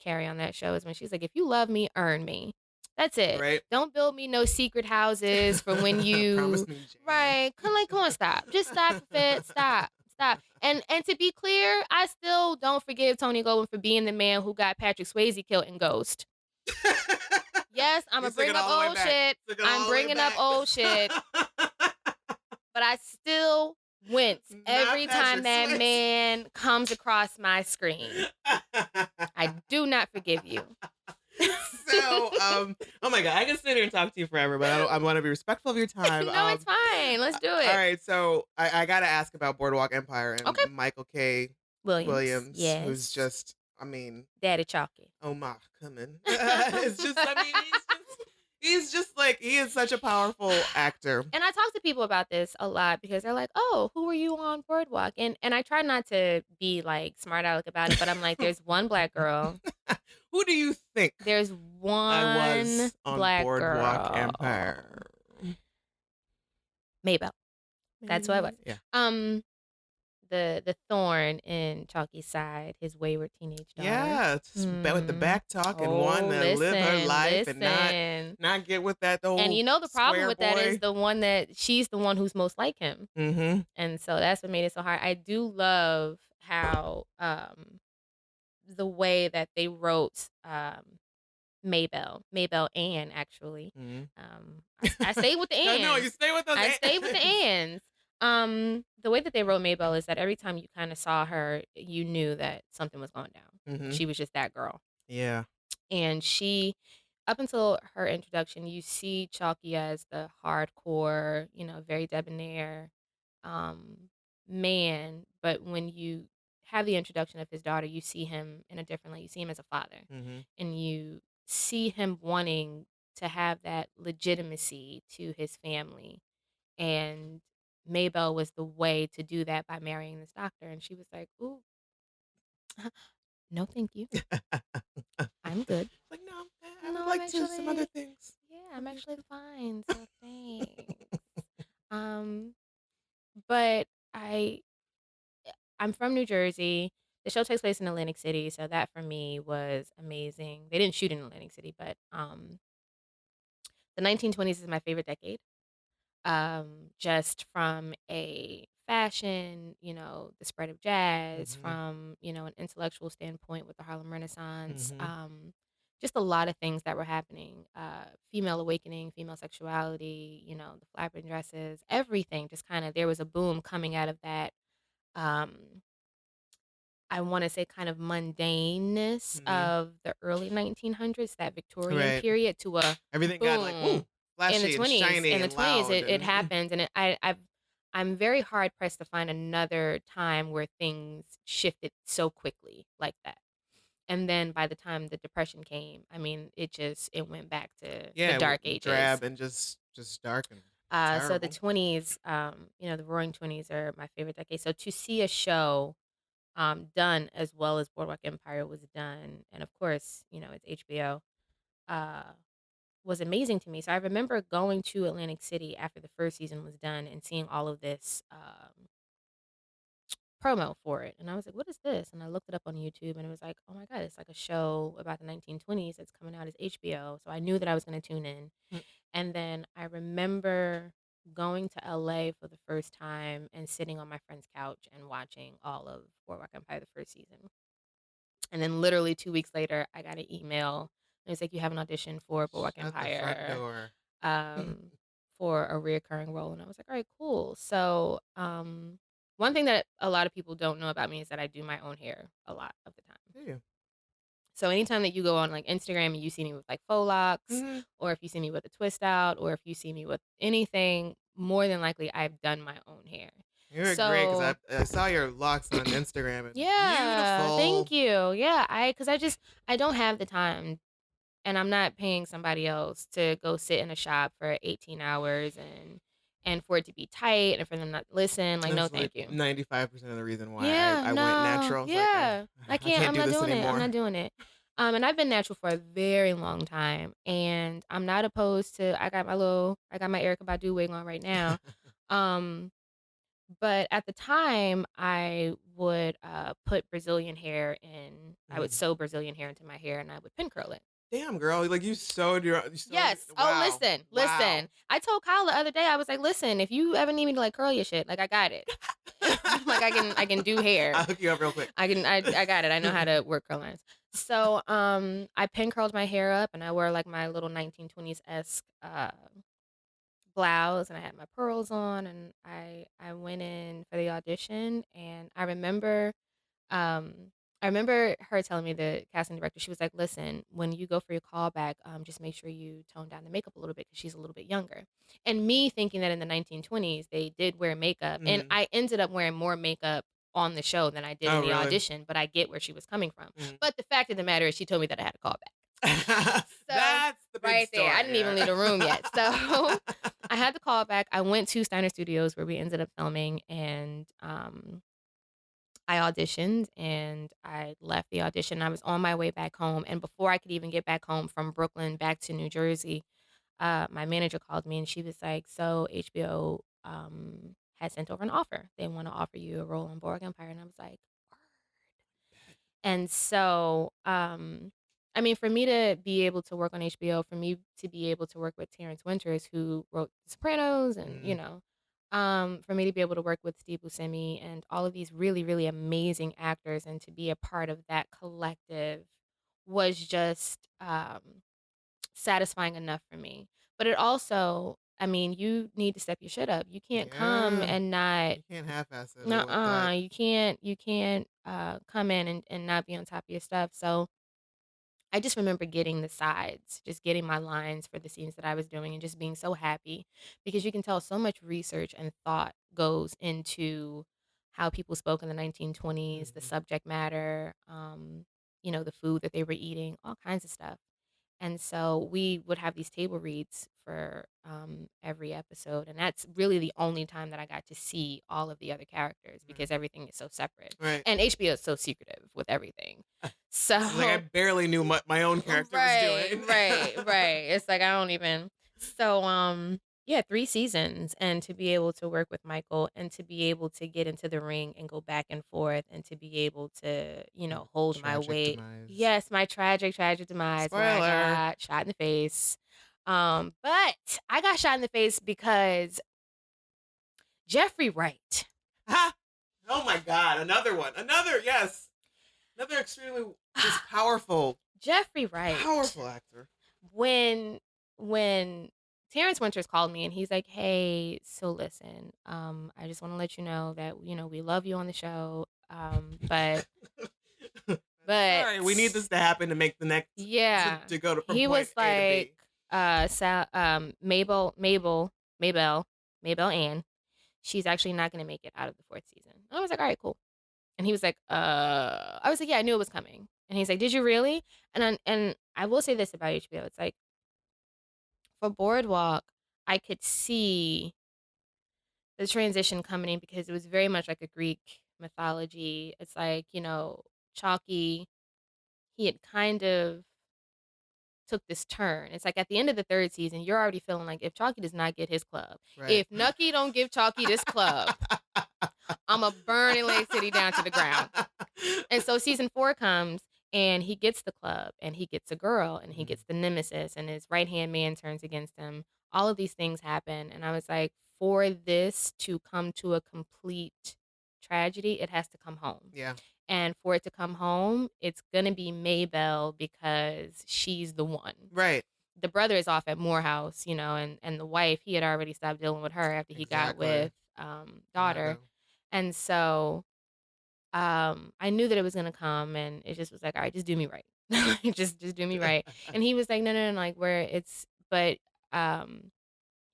Speaker 2: Carrie on that show is when she's like, "If you love me, earn me." That's it.
Speaker 1: Right?
Speaker 2: Don't build me no secret houses for when
Speaker 1: Promise
Speaker 2: you
Speaker 1: me, Jane.
Speaker 2: right. Come on, stop. Just stop, Fitz. Stop. Stop. And to be clear, I still don't forgive Tony Goldwyn for being the man who got Patrick Swayze killed in Ghost. Yes, I'm
Speaker 1: You
Speaker 2: gonna
Speaker 1: took
Speaker 2: bring
Speaker 1: it
Speaker 2: up
Speaker 1: all the way
Speaker 2: old
Speaker 1: back.
Speaker 2: shit.
Speaker 1: Took it
Speaker 2: I'm
Speaker 1: all the way
Speaker 2: bringing up
Speaker 1: back.
Speaker 2: old shit, but I still wince
Speaker 1: Not
Speaker 2: every time
Speaker 1: Patrick
Speaker 2: that
Speaker 1: Swayze.
Speaker 2: man comes across my screen. I do not forgive you.
Speaker 1: So, oh my God, I can sit here and talk to you forever, but I want to be respectful of your time.
Speaker 2: No, it's fine. Let's do
Speaker 1: All
Speaker 2: it.
Speaker 1: right, so I got to ask about Boardwalk Empire and
Speaker 2: Okay.
Speaker 1: Michael K.
Speaker 2: Williams. Yes.
Speaker 1: Who's just, I mean,
Speaker 2: Daddy Chalky.
Speaker 1: oh my, coming. It's just, I mean, he's just like, he is such a powerful actor.
Speaker 2: And I talk to people about this a lot because they're like, "Oh, who were you on Boardwalk?" And I try not to be like smart aleck about it, but I'm like, there's one black girl.
Speaker 1: Who do you think
Speaker 2: There's
Speaker 1: I
Speaker 2: one
Speaker 1: was on
Speaker 2: black
Speaker 1: Boardwalk
Speaker 2: girl.
Speaker 1: Empire?
Speaker 2: Maybelle. That's who I was.
Speaker 1: Yeah.
Speaker 2: The thorn in Chalky's side, his wayward teenage daughter.
Speaker 1: Yeah, just with the back talk and one to live her life and not get with that old.
Speaker 2: And you know the problem
Speaker 1: square
Speaker 2: with that is
Speaker 1: boy.
Speaker 2: she's the one who's most like him.
Speaker 1: Mm-hmm.
Speaker 2: And so that's what made it so hard. I do love how the way that they wrote Maybelle Ann actually.
Speaker 1: Mm-hmm.
Speaker 2: I stayed with the Anns.
Speaker 1: No, you stay with us.
Speaker 2: I stayed with the Anns. The way that they wrote Maybelle is that every time you kind of saw her, you knew that something was going down.
Speaker 1: Mm-hmm.
Speaker 2: She was just that girl.
Speaker 1: Yeah.
Speaker 2: And she, up until her introduction, you see Chalky as the hardcore, very debonair man. But when you have the introduction of his daughter, you see him in a different light. You see him as a father.
Speaker 1: Mm-hmm.
Speaker 2: And you see him wanting to have that legitimacy to his family. And Maybelle was the way to do that by marrying this doctor. And she was like, "Ooh, no, thank you. I'm good."
Speaker 1: Like, no, I
Speaker 2: No,
Speaker 1: would like to some other things.
Speaker 2: Yeah, I'm actually fine. So thanks. But I'm from New Jersey. The show takes place in Atlantic City, so that for me was amazing. They didn't shoot in Atlantic City, but the 1920s is my favorite decade. Just from a fashion, the spread of jazz,
Speaker 1: Mhm.
Speaker 2: from, an intellectual standpoint with the Harlem Renaissance,
Speaker 1: Mhm.
Speaker 2: just a lot of things that were happening. Female awakening, female sexuality, the flapping dresses, everything just kind of, there was a boom coming out of that. Um, I want to say kind of mundaneness
Speaker 1: Mhm.
Speaker 2: of the early 1900s, that Victorian
Speaker 1: Right.
Speaker 2: period, to a
Speaker 1: Everything got like,
Speaker 2: boom
Speaker 1: ooh, flashy and shiny
Speaker 2: in the
Speaker 1: and
Speaker 2: 20s.
Speaker 1: loud
Speaker 2: It
Speaker 1: and
Speaker 2: happens, and I'm very hard pressed to find another time where things shifted so quickly like that. And then by the time the depression came, I mean, it went back to the
Speaker 1: yeah,
Speaker 2: dark ages.
Speaker 1: drab and just dark and
Speaker 2: So the
Speaker 1: terrible.
Speaker 2: 20s, the Roaring 20s are my favorite decade. So to see a show done as well as Boardwalk Empire was done, and of course, it's HBO, uh, was amazing to me. So I remember going to Atlantic City after the first season was done and seeing all of this promo for it, and I was like, "What is this?" And I looked it up on YouTube, and it was like, "Oh my god, it's like a show about the 1920s that's coming out as HBO." So I knew that I was going to tune in,
Speaker 1: Mm.
Speaker 2: and then I remember going to LA for the first time and sitting on my friend's couch and watching all of Boardwalk Empire the first season. And then literally 2 weeks later, I got an email, and it's like, "You have an audition for Boardwalk
Speaker 1: Shut the front
Speaker 2: Empire,
Speaker 1: door.
Speaker 2: um, for a reoccurring role," and I was like, "Alright, cool." So, one thing that a lot of people don't know about me is that I do my own hair a lot of the time.
Speaker 1: Yeah.
Speaker 2: So anytime that you go on, like, Instagram and you see me with, like, faux locks,
Speaker 1: Mhm.
Speaker 2: or if you see me with a twist out, or if you see me with anything, more than likely, I've done my own hair.
Speaker 1: You were great because
Speaker 2: So
Speaker 1: I saw your locks on Instagram and
Speaker 2: yeah, thank
Speaker 1: beautiful.
Speaker 2: you. Yeah, I don't have the time. And I'm not paying somebody else to go sit in a shop for 18 hours and for it to be tight and for them not to listen. Like, no,
Speaker 1: That's like
Speaker 2: thank you.
Speaker 1: 95% of the reason why
Speaker 2: Yeah,
Speaker 1: I went
Speaker 2: no,
Speaker 1: natural. It's like
Speaker 2: yeah. I
Speaker 1: I
Speaker 2: can't,
Speaker 1: can't
Speaker 2: I'm
Speaker 1: do
Speaker 2: not
Speaker 1: this
Speaker 2: doing it. I'm
Speaker 1: anymore.
Speaker 2: not doing it. And I've been natural for a very long time. And I'm not opposed to, I got my Erica Badu wig on right now. Um, but at the time, I would put Brazilian hair in, I would
Speaker 1: Mm.
Speaker 2: sew Brazilian hair into my hair and I would pin curl it.
Speaker 1: Damn, girl, like you sewed
Speaker 2: Yes. Oh,
Speaker 1: wow.
Speaker 2: listen,
Speaker 1: Wow.
Speaker 2: listen. I told Kyle the other day, I was like, "Listen, if you ever need me to like curl your shit, like I got it. Like I can do hair.
Speaker 1: I'll hook you up real quick.
Speaker 2: I got it. I know how to work curl lines." So, I pin curled my hair up and I wore like my little 1920s-esque blouse and I had my pearls on and I went in for the audition and um, I remember her telling me, the casting director, she was like, "Listen, when you go for your callback, just make sure you tone down the makeup a little bit because she's a little bit younger." And me thinking that in the 1920s they did wear makeup, and
Speaker 1: Mhm.
Speaker 2: I ended up wearing more makeup on the show than I did in
Speaker 1: Oh,
Speaker 2: the
Speaker 1: really?
Speaker 2: audition, but I get where she was coming from.
Speaker 1: Mhm.
Speaker 2: But the fact of the matter is, she told me that I had a callback. So
Speaker 1: That's the big
Speaker 2: right there, I
Speaker 1: story,
Speaker 2: didn't even
Speaker 1: yeah.
Speaker 2: leave the room yet. So I had the callback. I went to Steiner Studios where we ended up filming, and I auditioned and I left the audition. I was on my way back home. And before I could even get back home from Brooklyn back to New Jersey, my manager called me and she was like, "So HBO has sent over an offer. They want to offer you a role on Boardwalk Empire." And I was like, and so, I mean, for me to be able to work on HBO, for me to be able to work with Terrence Winters, who wrote The Sopranos, and
Speaker 1: Mhm.
Speaker 2: for me to be able to work with Steve Buscemi and all of these really, really amazing actors, and to be a part of that collective was just satisfying enough for me. But it also, I mean, you need to step your shit up. You can't come
Speaker 1: Yeah.
Speaker 2: and not
Speaker 1: You can't half-ass it with
Speaker 2: nuh-uh,
Speaker 1: that.
Speaker 2: you can't come in and not be on top of your stuff. So I just remember getting the sides, just getting my lines for the scenes that I was doing and just being so happy because you can tell so much research and thought goes into how people spoke in the 1920s, the
Speaker 1: Mhm.
Speaker 2: subject matter, the food that they were eating, all kinds of stuff. And so we would have these table reads for every episode. And that's really the only time that I got to see all of the other characters
Speaker 1: Right.
Speaker 2: because everything is so separate.
Speaker 1: Right.
Speaker 2: And HBO is so secretive with everything.
Speaker 1: It's like I
Speaker 2: So,
Speaker 1: barely knew what my own character was
Speaker 2: right,
Speaker 1: doing.
Speaker 2: right, right. It's like I don't even. So, yeah, 3 seasons. And to be able to work with Michael and to be able to get into the ring and go back and forth and to be able to,
Speaker 1: Your
Speaker 2: hold my
Speaker 1: tragic
Speaker 2: weight.
Speaker 1: demise.
Speaker 2: Yes, my tragic, tragic demise where I
Speaker 1: Spoiler.
Speaker 2: got shot in the face. But I got shot in the face because Jeffrey Wright.
Speaker 1: Oh my God! Another one. Yes. Another extremely just powerful,
Speaker 2: Jeffrey Wright.
Speaker 1: powerful actor.
Speaker 2: When Terrence Winters called me and he's like, "Hey, so listen, I just want to let you know that we love you on the show, but
Speaker 1: Sorry, we need this to happen to make the next
Speaker 2: yeah."
Speaker 1: to go from
Speaker 2: He
Speaker 1: point
Speaker 2: was
Speaker 1: A to
Speaker 2: like,
Speaker 1: B.
Speaker 2: Mabel Ann, she's actually not going to make it out of the fourth season. And I was like, all right, cool. And he was like, I was like, yeah, I knew it was coming. And he's like, did you really? And I will say this about HBO. It's like, for Boardwalk, I could see the transition coming in because it was very much like a Greek mythology. It's like, Chalky, he had kind of took this turn. It's like at the end of the third season, you're already feeling like if Chalky does not get his club,
Speaker 1: Right.
Speaker 2: if Nucky don't give Chalky this club, I'm a burning Lake City down to the ground. And so season 4 comes and he gets the club and he gets a girl and he gets the nemesis and his right-hand man turns against him. All of these things happen. And I was like, for this to come to a complete tragedy, it has to come home.
Speaker 1: Yeah.
Speaker 2: And for it to come home, it's going to be Maybelle because she's the one.
Speaker 1: Right.
Speaker 2: The brother is off at Morehouse, and the wife, he had already stopped dealing with her after he got with daughter. And so I knew that it was going to come and it just was like, all right, just do me right. just do me right. And he was like, no, like but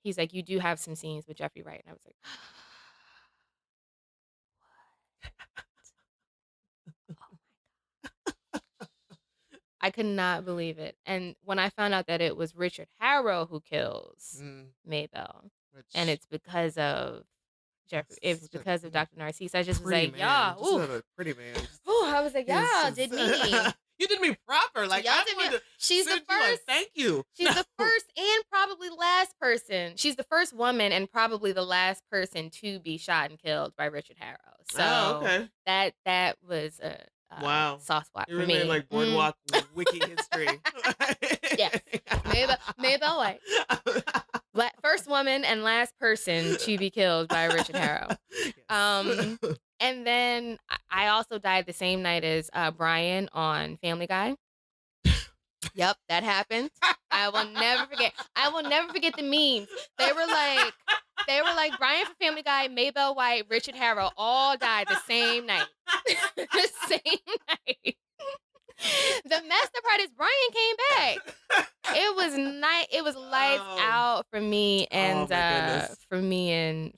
Speaker 2: he's like, you do have some scenes with Jeffrey Wright. And I was like, I could not believe it. And when I found out that it was Richard Harrow who kills Maybelle, and it's because of Jeffrey, it's because of Dr. Narcisse, I just was like, yeah, ooh,
Speaker 1: a pretty man.
Speaker 2: Ooh, I was like, y'all did me.
Speaker 1: You did me proper. Like,
Speaker 2: y'all did me. She's the first.
Speaker 1: Thank you.
Speaker 2: She's the first and probably last person. She's the first woman and probably the last person to be shot and killed by Richard Harrow. So that was a
Speaker 1: wow
Speaker 2: soft spot
Speaker 1: you
Speaker 2: for me.
Speaker 1: Like Boardwalk wiki history.
Speaker 2: Yes, Maybelle White, first woman and last person to be killed by Richard Harrow. Yes. And then I also died the same night as Brian on Family Guy. Yep, that happened. I will never forget the memes. They were like Brian from Family Guy, Maybelle White, Richard Harrow all died the same night. The same night. The messed up part is Brian came back. It was lights out for me and for me and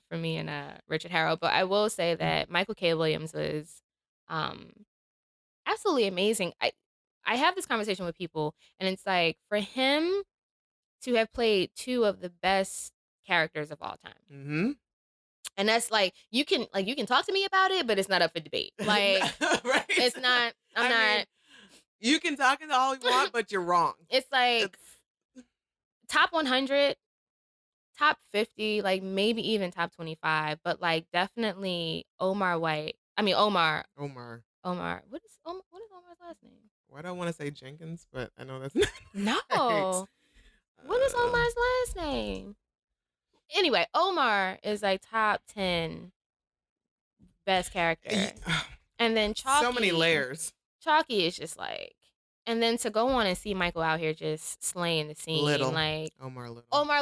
Speaker 2: Richard Harrow. But I will say that Michael K. Williams was absolutely amazing. I have this conversation with people and it's like for him to have played 2 of the best characters of all time. Mm-hmm. And that's like you can talk to me about it, but it's not up for debate. Like right. It's not. I mean,
Speaker 1: you can talk it all you want, but you're wrong.
Speaker 2: It's like top 100, top 50, like maybe even top 25, but like definitely Omar White. I mean Omar. What is Omar's last name?
Speaker 1: Well, I don't want to say Jenkins, but I know that's not
Speaker 2: no.
Speaker 1: Right.
Speaker 2: What is Omar's last name? Anyway, Omar is like top 10 best character. And then Chalky.
Speaker 1: So many layers.
Speaker 2: Chalky is just like, and then to go on and see Michael out here just slaying the scene. Like Omar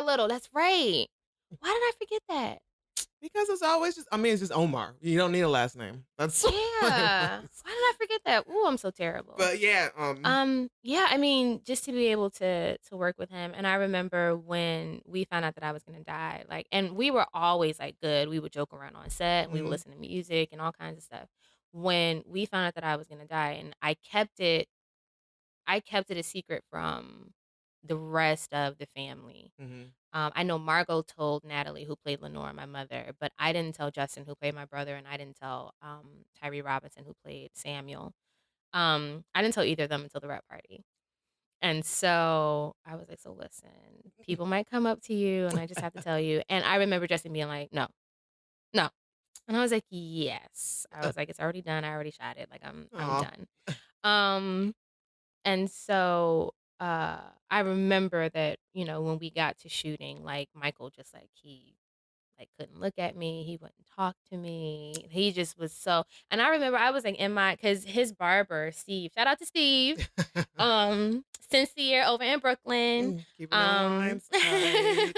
Speaker 2: Little, that's right. Why did I forget that?
Speaker 1: Because it's always it's just Omar. You don't need a last name. That's
Speaker 2: yeah. Why did I forget that? Ooh, I'm so terrible.
Speaker 1: But yeah,
Speaker 2: yeah, I mean, just to be able to work with him. And I remember when we found out that I was gonna die, like, and we were always like good. We would joke around on set and we would listen to music and all kinds of stuff. When we found out that I was gonna die, and I kept it a secret from the rest of the family. Mm-hmm. I know Margot told Natalie, who played Lenore, my mother, but I didn't tell Justin, who played my brother, and I didn't tell Tyree Robinson, who played Samuel. I didn't tell either of them until the rap party. And so I was like, so listen, people might come up to you, and I just have to tell you. And I remember Justin being like, no. And I was like, yes. I was like, it's already done. I already shot it. Like, I'm done. And so I remember that, when we got to shooting, like Michael just like he like couldn't look at me. He wouldn't talk to me. He just was so. And I remember I was like in my because his barber Steve. Shout out to Steve. Sincere over in Brooklyn.
Speaker 1: Keeping those lines tight.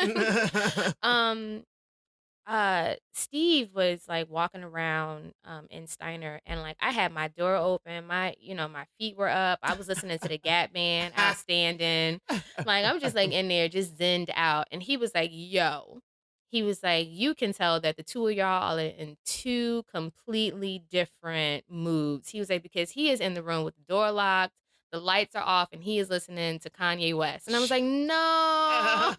Speaker 2: Steve was like walking around in Steiner, and like I had my door open, my feet were up. I was listening to the Gap Band, outstanding. Like I'm just like in there, just zenned out. And he was like, "Yo," he was like, "You can tell that the two of y'all are in two completely different moods." He was like, because he is in the room with the door locked, the lights are off, and he is listening to Kanye West. And I was like, "No,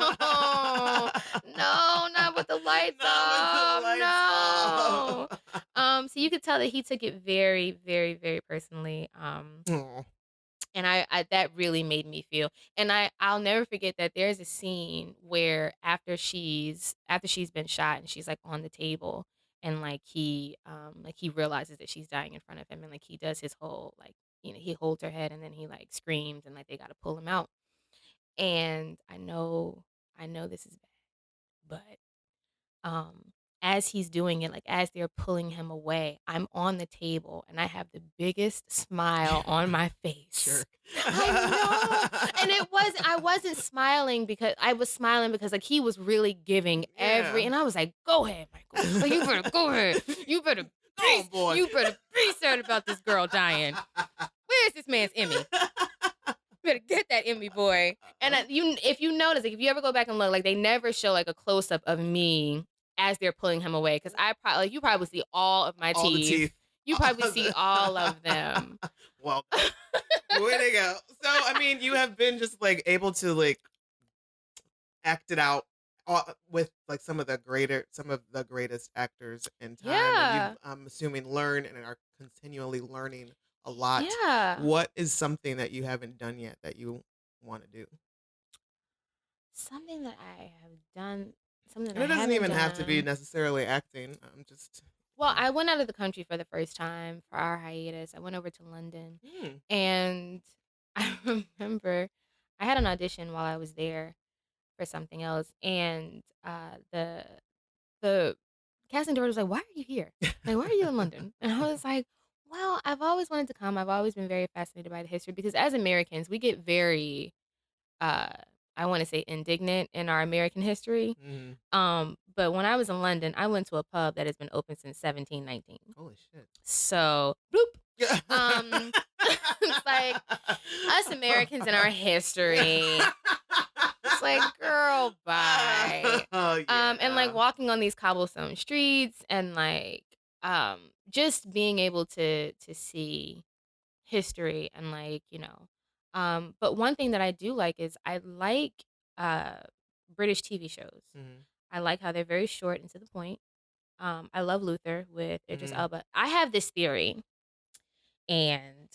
Speaker 2: no, not with the lights off, no." So you could tell that he took it very, very, very personally.
Speaker 1: Aw.
Speaker 2: And I that really made me feel. And I'll never forget that there's a scene where after she's been shot and she's like on the table, and like he realizes that she's dying in front of him, and like he does his whole like he holds her head and then he like screams and like they got to pull him out. And I know this is bad, but as he's doing it, like as they're pulling him away, I'm on the table and I have the biggest smile on my face.
Speaker 1: Jerk.
Speaker 2: I know. And I wasn't smiling because I was smiling because like he was really giving
Speaker 1: Yeah.
Speaker 2: and I was like, "Go ahead, Michael. Like, you better go ahead. You better
Speaker 1: Oh, boy.
Speaker 2: you better be sad about this girl dying. Where's this man's Emmy? Better get that Emmy, boy." And if you notice, like if you ever go back and look, like they never show like a close up of me as they're pulling him away, because I probably you probably see all of my
Speaker 1: All the teeth.
Speaker 2: You probably see all of them.
Speaker 1: Well, way to go. So, I mean, you have been just like able to like act it out with like some of the greatest actors in time, and
Speaker 2: Yeah.
Speaker 1: you've, I'm assuming, learn and are continually learning a lot.
Speaker 2: Yeah.
Speaker 1: What is something that you haven't done yet that you want to do?
Speaker 2: Something that I have done, something
Speaker 1: And
Speaker 2: I
Speaker 1: it doesn't
Speaker 2: haven't
Speaker 1: even have to be
Speaker 2: done.
Speaker 1: necessarily acting. I'm just.
Speaker 2: Well, I went out of the country for the first time for our hiatus. I went over to London,
Speaker 1: Hmm.
Speaker 2: and I remember I had an audition while I was there for something else, and the casting director was like, "Why are you here? Like, why are you in London?" And I was like, "Well, I've always wanted to come. I've always been very fascinated by the history because as Americans, we get very, uh, I want to say, indignant in our American history.
Speaker 1: Mhm.
Speaker 2: But when I was in London, I went to a pub that has been open since 1719.
Speaker 1: Holy shit.
Speaker 2: So, bloop. It's like us Americans in our history. It's like, girl, bye.
Speaker 1: Oh,
Speaker 2: And like
Speaker 1: yeah.
Speaker 2: walking on these cobblestone streets and like just being able to see history and like, but one thing that I do like is I like uh British TV shows.
Speaker 1: Mhm.
Speaker 2: I like how they're very short and to the point. I love Luther with Idris
Speaker 1: Mhm.
Speaker 2: Elba. I have this theory, and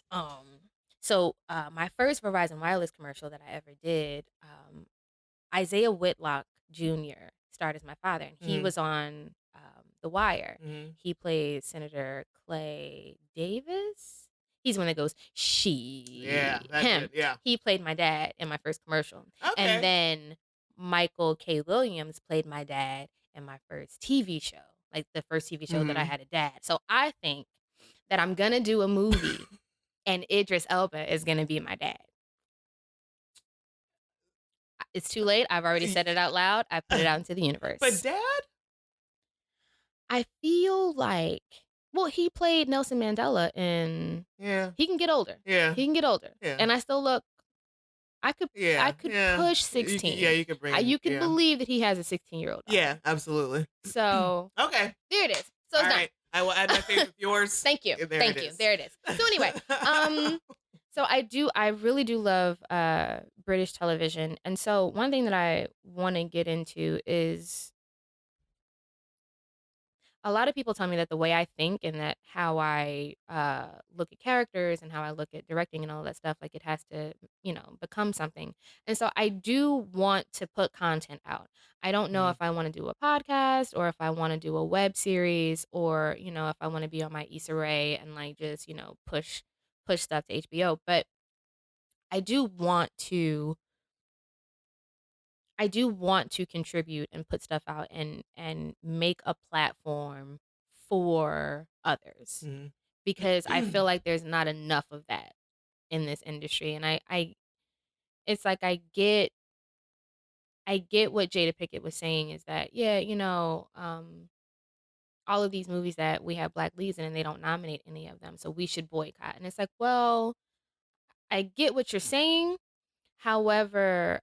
Speaker 2: so my first Verizon Wireless commercial that I ever did, Isaiah Whitlock Jr. starred as my father, and he
Speaker 1: Mhm.
Speaker 2: was on The Wire.
Speaker 1: Mhm.
Speaker 2: He plays Senator Clay Davis. He's the one that goes,
Speaker 1: Yeah,
Speaker 2: she,
Speaker 1: that
Speaker 2: him.
Speaker 1: did. Yeah.
Speaker 2: He played my dad in my first commercial. And
Speaker 1: Okay.
Speaker 2: then Michael K. Williams played my dad in my first TV show, like the first TV show that I
Speaker 1: Mhm.
Speaker 2: had a dad. So I think that I'm going to do a movie and Idris Elba is going to be my dad. It's too late. I've already said it out loud. I put it out into the universe.
Speaker 1: But dad?
Speaker 2: I feel like, well, he played Nelson Mandela and
Speaker 1: Yeah.
Speaker 2: he can get older.
Speaker 1: Yeah.
Speaker 2: He can get older.
Speaker 1: Yeah.
Speaker 2: And I still look, I could
Speaker 1: Yeah.
Speaker 2: push
Speaker 1: You
Speaker 2: 16.
Speaker 1: you could bring
Speaker 2: You could
Speaker 1: yeah.
Speaker 2: believe that he has a 16-year-old daughter.
Speaker 1: Yeah, absolutely.
Speaker 2: So
Speaker 1: Okay.
Speaker 2: there it is. So
Speaker 1: All
Speaker 2: it's done.
Speaker 1: right. I will add my face with yours.
Speaker 2: Thank you.
Speaker 1: There
Speaker 2: Thank
Speaker 1: it
Speaker 2: you.
Speaker 1: is.
Speaker 2: There it is. So anyway, so I really do love British television. And so one thing that I want to get into is a lot of people tell me that the way I think and that how I look at characters and how I look at directing and all that stuff, like it has to, become something. And so I do want to put content out. I don't know
Speaker 1: Mhm.
Speaker 2: if I want to do a podcast or if I want to do a web series or, if I want to be on my Issa Rae and like just, push stuff to HBO. But I do want to I do want to contribute and put stuff out and make a platform for others because I feel like there's not enough of that in this industry. And I it's like I get what Jada Pickett was saying is that, yeah, all of these movies that we have black leads in and they don't nominate any of them, so we should boycott. And it's like, well, I get what you're saying. However,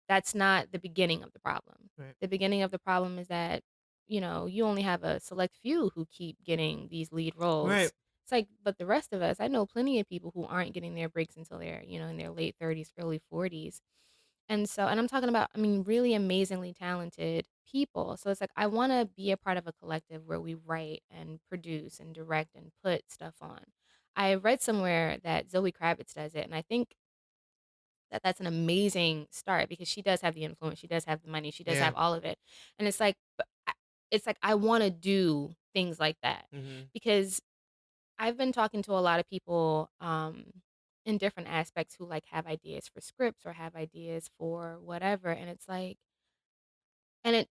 Speaker 2: that's not the beginning of the problem.
Speaker 1: Right.
Speaker 2: The beginning of the problem is that, you only have a select few who keep getting these lead roles.
Speaker 1: Right.
Speaker 2: It's like, but the rest of us, I know plenty of people who aren't getting their breaks until they're, in their late 30s, early 40s. And I'm talking about, I mean, really amazingly talented people. So it's like, I want to be a part of a collective where we write and produce and direct and put stuff on. I read somewhere that Zoe Kravitz does it. And I think that that's an amazing start because she does have the influence, she does have the money, she does
Speaker 1: Yeah.
Speaker 2: have all of it. And it's like, it's like I want to do things like that because I've been talking to a lot of people in different aspects who like have ideas for scripts or have ideas for whatever, and it's like, and it.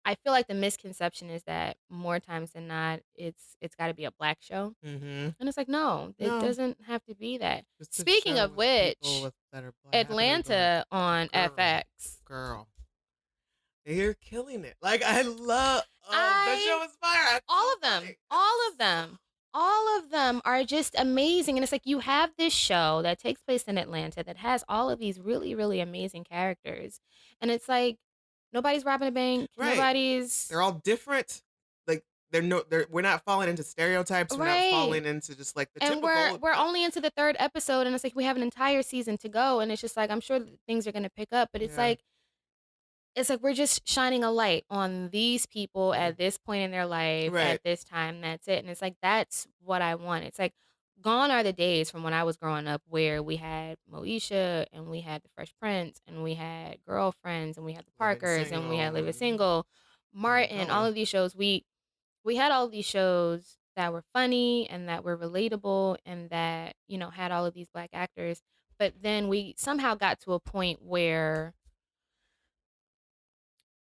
Speaker 2: I feel like the misconception is that more times than not, it's got to be a black show, and it's like, no, it
Speaker 1: No.
Speaker 2: doesn't have to be that.
Speaker 1: Just to
Speaker 2: Speaking
Speaker 1: show
Speaker 2: of
Speaker 1: with people
Speaker 2: which,
Speaker 1: that are black happening to be like,
Speaker 2: Atlanta on
Speaker 1: girl,
Speaker 2: FX.
Speaker 1: girl, you're killing it. Like I love that show is fire.
Speaker 2: All of them, all of them, all of them are just amazing. And it's like you have this show that takes place in Atlanta that has all of these really, really amazing characters. And it's like nobody's robbing a bank.
Speaker 1: Right.
Speaker 2: Nobody's
Speaker 1: They're all different. Like we're not falling into stereotypes. We're not falling into just like the
Speaker 2: and
Speaker 1: typical.
Speaker 2: we're only into the 3rd episode, and it's like we have an entire season to go, and it's just like I'm sure that things are gonna pick up, but it's like we're just shining a light on these people at this point in their life at this time. That's it. And it's like that's what I want. It's like gone are the days from when I was growing up where we had Moesha and we had the Fresh Prince and we had Girlfriends and we had the Parkers and we had Living Single, Martin, all of these shows. We had all of these shows that were funny and that were relatable and that, had all of these black actors. But then we somehow got to a point where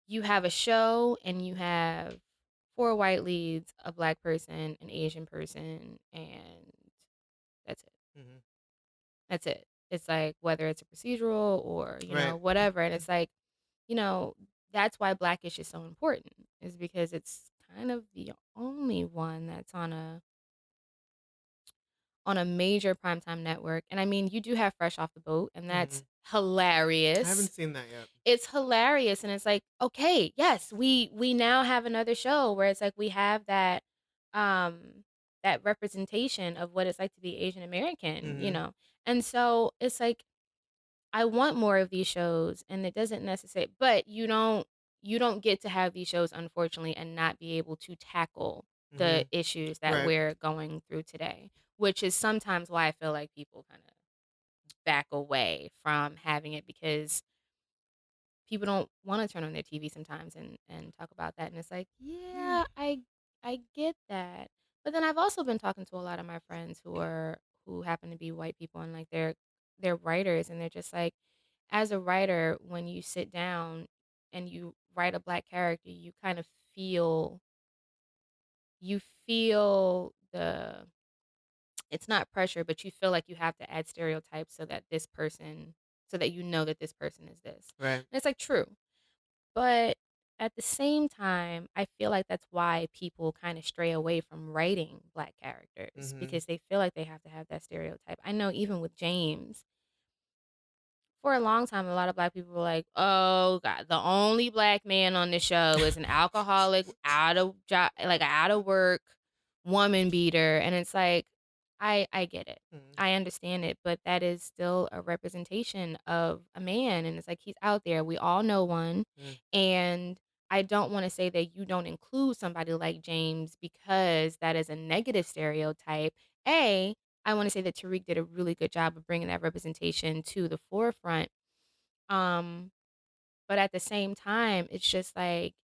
Speaker 2: you have a show and you have 4 white leads, a black person, an Asian person, and that's it. That's it. It's like whether it's a procedural or, whatever. And it's like, that's why Blackish is so important, is because it's kind of the only one that's on a major primetime network. And I mean, you do have Fresh Off the Boat, and that's hilarious.
Speaker 1: I haven't seen that yet.
Speaker 2: It's hilarious, and it's like, okay, yes, we now have another show where it's like we have that that representation of what it's like to be Asian American. And so it's like I want more of these shows, and it doesn't necessarily, but you don't get to have these shows, unfortunately, and not be able to tackle the issues that we're going through today, which is sometimes why I feel like people kind of back away from having it because people don't want to turn on their TV sometimes and talk about that. And it's like, yeah, I get that. But then I've also been talking to a lot of my friends who happen to be white people, and like they're writers, and they're just like, as a writer, when you sit down and you write a black character, you kind of feel the, it's not pressure, but you feel like you have to add stereotypes so that this person is this.
Speaker 1: Right.
Speaker 2: And it's like true. But at the same time, I feel like that's why people kind of stray away from writing black characters because they feel like they have to have that stereotype. I know even with James, for a long time, a lot of black people were like, "Oh God, the only black man on the show is an alcoholic, out of job, like out of work, woman beater." And it's like, I get it, I understand it, but that is still a representation of a man, and it's like he's out there. We all know one, and I don't want to say that you don't include somebody like James because that is a negative stereotype. I want to say that Tariq did a really good job of bringing that representation to the forefront. Um, but at the same time, it's just like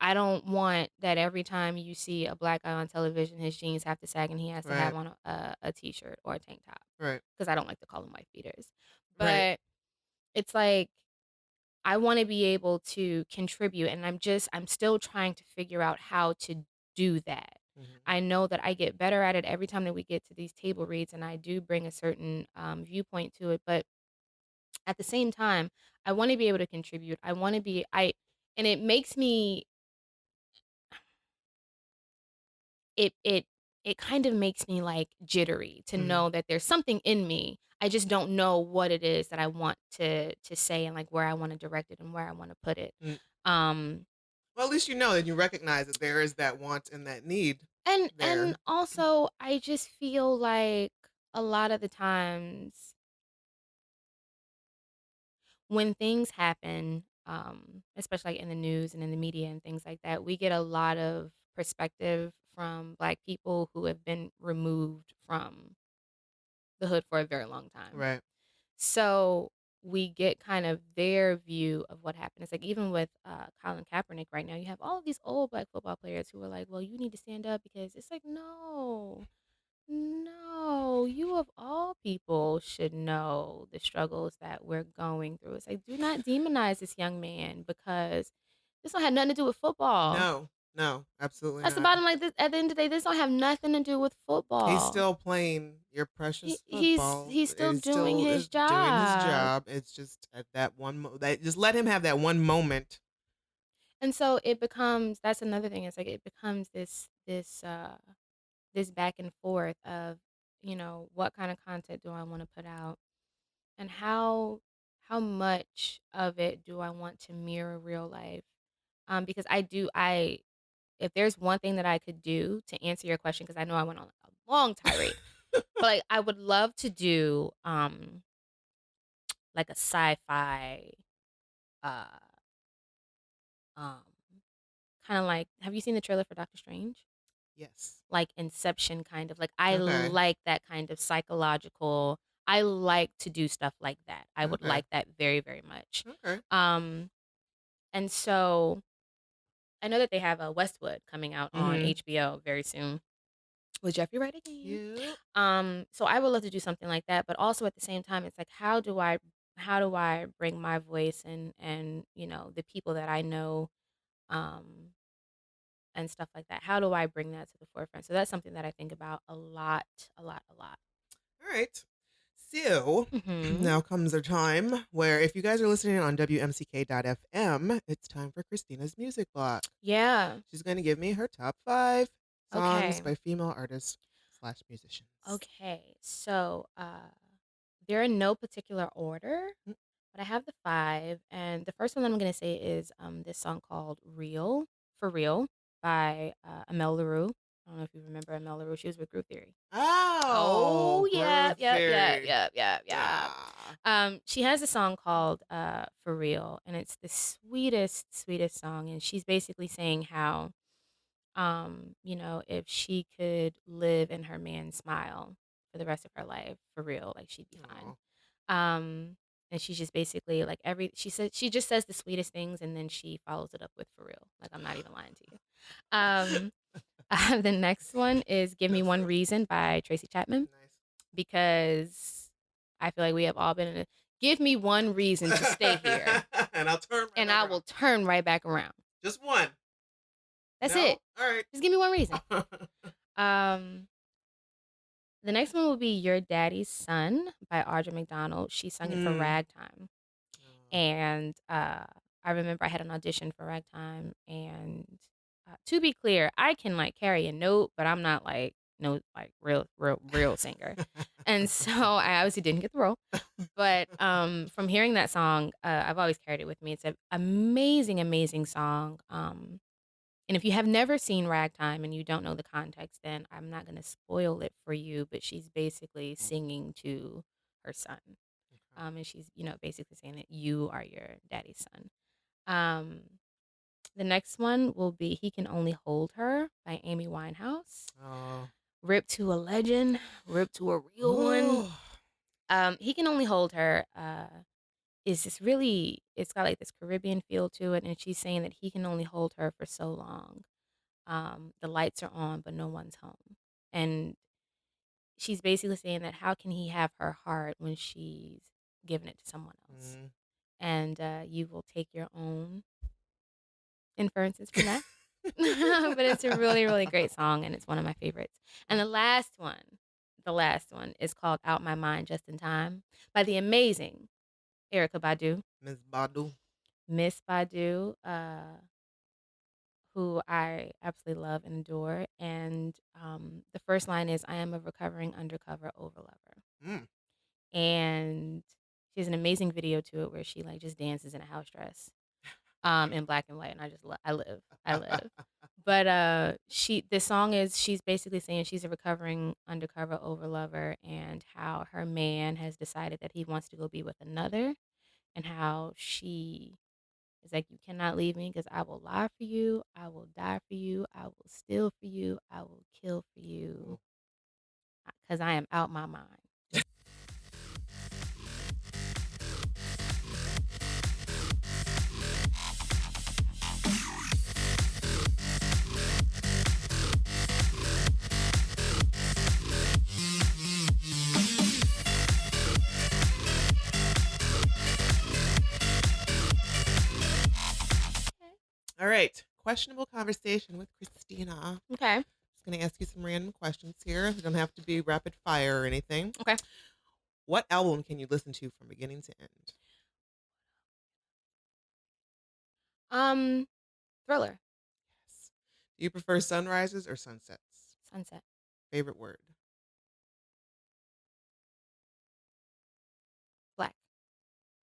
Speaker 2: I don't want that every time you see a black guy on television, his jeans have to sag and he has to have on a t-shirt or a tank top.
Speaker 1: Right.
Speaker 2: Because I don't like to call them wife beaters.
Speaker 1: Right.
Speaker 2: But it's like I want to be able to contribute, and I'm still trying to figure out how to do that.
Speaker 1: Mhm.
Speaker 2: I know that I get better at it every time that we get to these table reads, and I do bring a certain viewpoint to it. But at the same time, I want to be able to contribute. I want to be I, and it makes me it it it kind of makes me like jittery to
Speaker 1: Mhm.
Speaker 2: know that there's something in me. I just don't know what it is that I want to say, and like where I want to direct it and where I want to put it.
Speaker 1: Mm.
Speaker 2: Um
Speaker 1: Well, at least you know that you recognize that there is that want and that need
Speaker 2: and
Speaker 1: there.
Speaker 2: also I just feel like a lot of the times when things happen, especially like in the news and in the media and things like that, we get a lot of perspective from Black people who have been removed from the hood for a very long time.
Speaker 1: Right.
Speaker 2: So we get kind of their view of what happened. It's like even with Colin Kaepernick right now, you have all of these old Black football players who are like, well, you need to stand up because it's like, no, no, you of all people should know the struggles that we're going through. It's like, do not demonize this young man because this don't have nothing to do with football.
Speaker 1: No. No. Absolutely
Speaker 2: That's the
Speaker 1: not.
Speaker 2: bottom. Like this, at the end of the day, this don't have nothing to do with
Speaker 1: He's
Speaker 2: football.
Speaker 1: still playing your precious
Speaker 2: He's
Speaker 1: football.
Speaker 2: he's still
Speaker 1: He
Speaker 2: doing
Speaker 1: still
Speaker 2: his
Speaker 1: is doing his
Speaker 2: job.
Speaker 1: job. It's just at that one that just let him have that one moment.
Speaker 2: And so it becomes that's another thing. It's like it becomes this back and forth of, what kind of content do I want to put out and how much of it do I want to mirror real life? Because I if there's one thing that I could do to answer your question, because I know I went on a long tirade, but like I would love to do like a sci-fi uh um kind of like, have you seen the trailer for Doctor Strange?
Speaker 1: Yes.
Speaker 2: Like Inception kind of, like, I
Speaker 1: Okay.
Speaker 2: like that kind of psychological. I like to do stuff like that. I would
Speaker 1: Okay.
Speaker 2: like that very, very much.
Speaker 1: Okay.
Speaker 2: Um, and so I know that they have a Westwood coming out on
Speaker 1: Mhm.
Speaker 2: HBO very soon with Jeffrey Wright again.
Speaker 1: Yep.
Speaker 2: So I would love to do something like that, but also at the same time, it's like, how do I bring my voice and the people that I know, um, and stuff like that? How do I bring that to the forefront? So that's something that I think about a lot, a lot, a lot.
Speaker 1: All right. So
Speaker 2: Mhm.
Speaker 1: now comes a time where if you guys are listening on WMCK.FM, it's time for Christina's music block.
Speaker 2: Yeah.
Speaker 1: She's going to give me her top 5 songs
Speaker 2: Okay.
Speaker 1: by female artists slash musicians.
Speaker 2: Okay. So, they're in no particular order,
Speaker 1: Mm.
Speaker 2: but I have the 5, and the first one that I'm gonna say is, this song called "Real" for Real by, Amel Larue. I don't know if you remember Amel Larue, she was with Group Theory.
Speaker 1: Oh,
Speaker 2: Oh, yeah,
Speaker 1: Groove
Speaker 2: yep, yep,
Speaker 1: Theory.
Speaker 2: yep, yep, yep.
Speaker 1: Ah.
Speaker 2: She has a song called, "For Real," and it's the sweetest, sweetest song, and she's basically saying how if she could live in her man's smile for the rest of her life, for real, like she'd be fine.
Speaker 1: Oh.
Speaker 2: Um, and she's just basically like she just says the sweetest things and then she follows it up with for real. Like I'm not even lying to you. Um, the next one is "Give Me
Speaker 1: That's
Speaker 2: One
Speaker 1: so
Speaker 2: Reason" by Tracy Chapman because I feel like we have all been in a give me one reason to stay here
Speaker 1: nice. And I'll turn right
Speaker 2: and
Speaker 1: back
Speaker 2: I
Speaker 1: around.
Speaker 2: will turn right back around.
Speaker 1: Just one.
Speaker 2: That's
Speaker 1: No?
Speaker 2: it.
Speaker 1: All right.
Speaker 2: Just give me one reason. Um, The next one will be "Your Daddy's Son" by Audra McDonald. She sung it for
Speaker 1: Hmm.
Speaker 2: Ragtime. And I remember I had an audition for Ragtime. And to be clear, I can like carry a note, but I'm not like no like real, real, real singer. And so I obviously didn't get the role. But from hearing that song, I've always carried it with me. It's an amazing, amazing song. And if you have never seen Ragtime and you don't know the context, then I'm not going to spoil it for you, but she's basically singing to her son. And she's, basically saying that you are your daddy's son. Um, the next one will be "He Can Only Hold Her" by Amy Winehouse.
Speaker 1: Oh.
Speaker 2: Rip to a legend, rip to a real one.
Speaker 1: Oh.
Speaker 2: "He Can Only Hold Her" is this really, it's got like this Caribbean feel to it. And she's saying that he can only hold her for so long. The lights are on, but no one's home. And she's basically saying that how can he have her heart when she's giving it to someone else?
Speaker 1: Mm.
Speaker 2: and you will take your own inferences from that. But it's a really, really great song, and it's one of my favorites. And the last one is called Out My Mind Just in Time by the amazing Erica Badu.
Speaker 1: Miss Badu.
Speaker 2: Miss Badu, who I absolutely love and adore. And the first line is, I am a recovering undercover overlover.
Speaker 1: Mm.
Speaker 2: And she has an amazing video to it where she like just dances in a house dress in black and white. And I just I live. But the song is, she's basically saying she's a recovering undercover overlover, and how her man has decided that he wants to go be with another, and how she is like, you cannot leave me, because I will lie for you, I will die for you, I will steal for you, I will kill for you, because I am out my mind.
Speaker 1: All right. Questionable conversation with Christina.
Speaker 2: Okay.
Speaker 1: Just going to ask you some random questions here. They don't have to be rapid fire or anything.
Speaker 2: Okay.
Speaker 1: What album can you listen to from beginning to end?
Speaker 2: Thriller.
Speaker 1: Yes. Do you prefer sunrises or sunsets?
Speaker 2: Sunset.
Speaker 1: Favorite word?
Speaker 2: Black.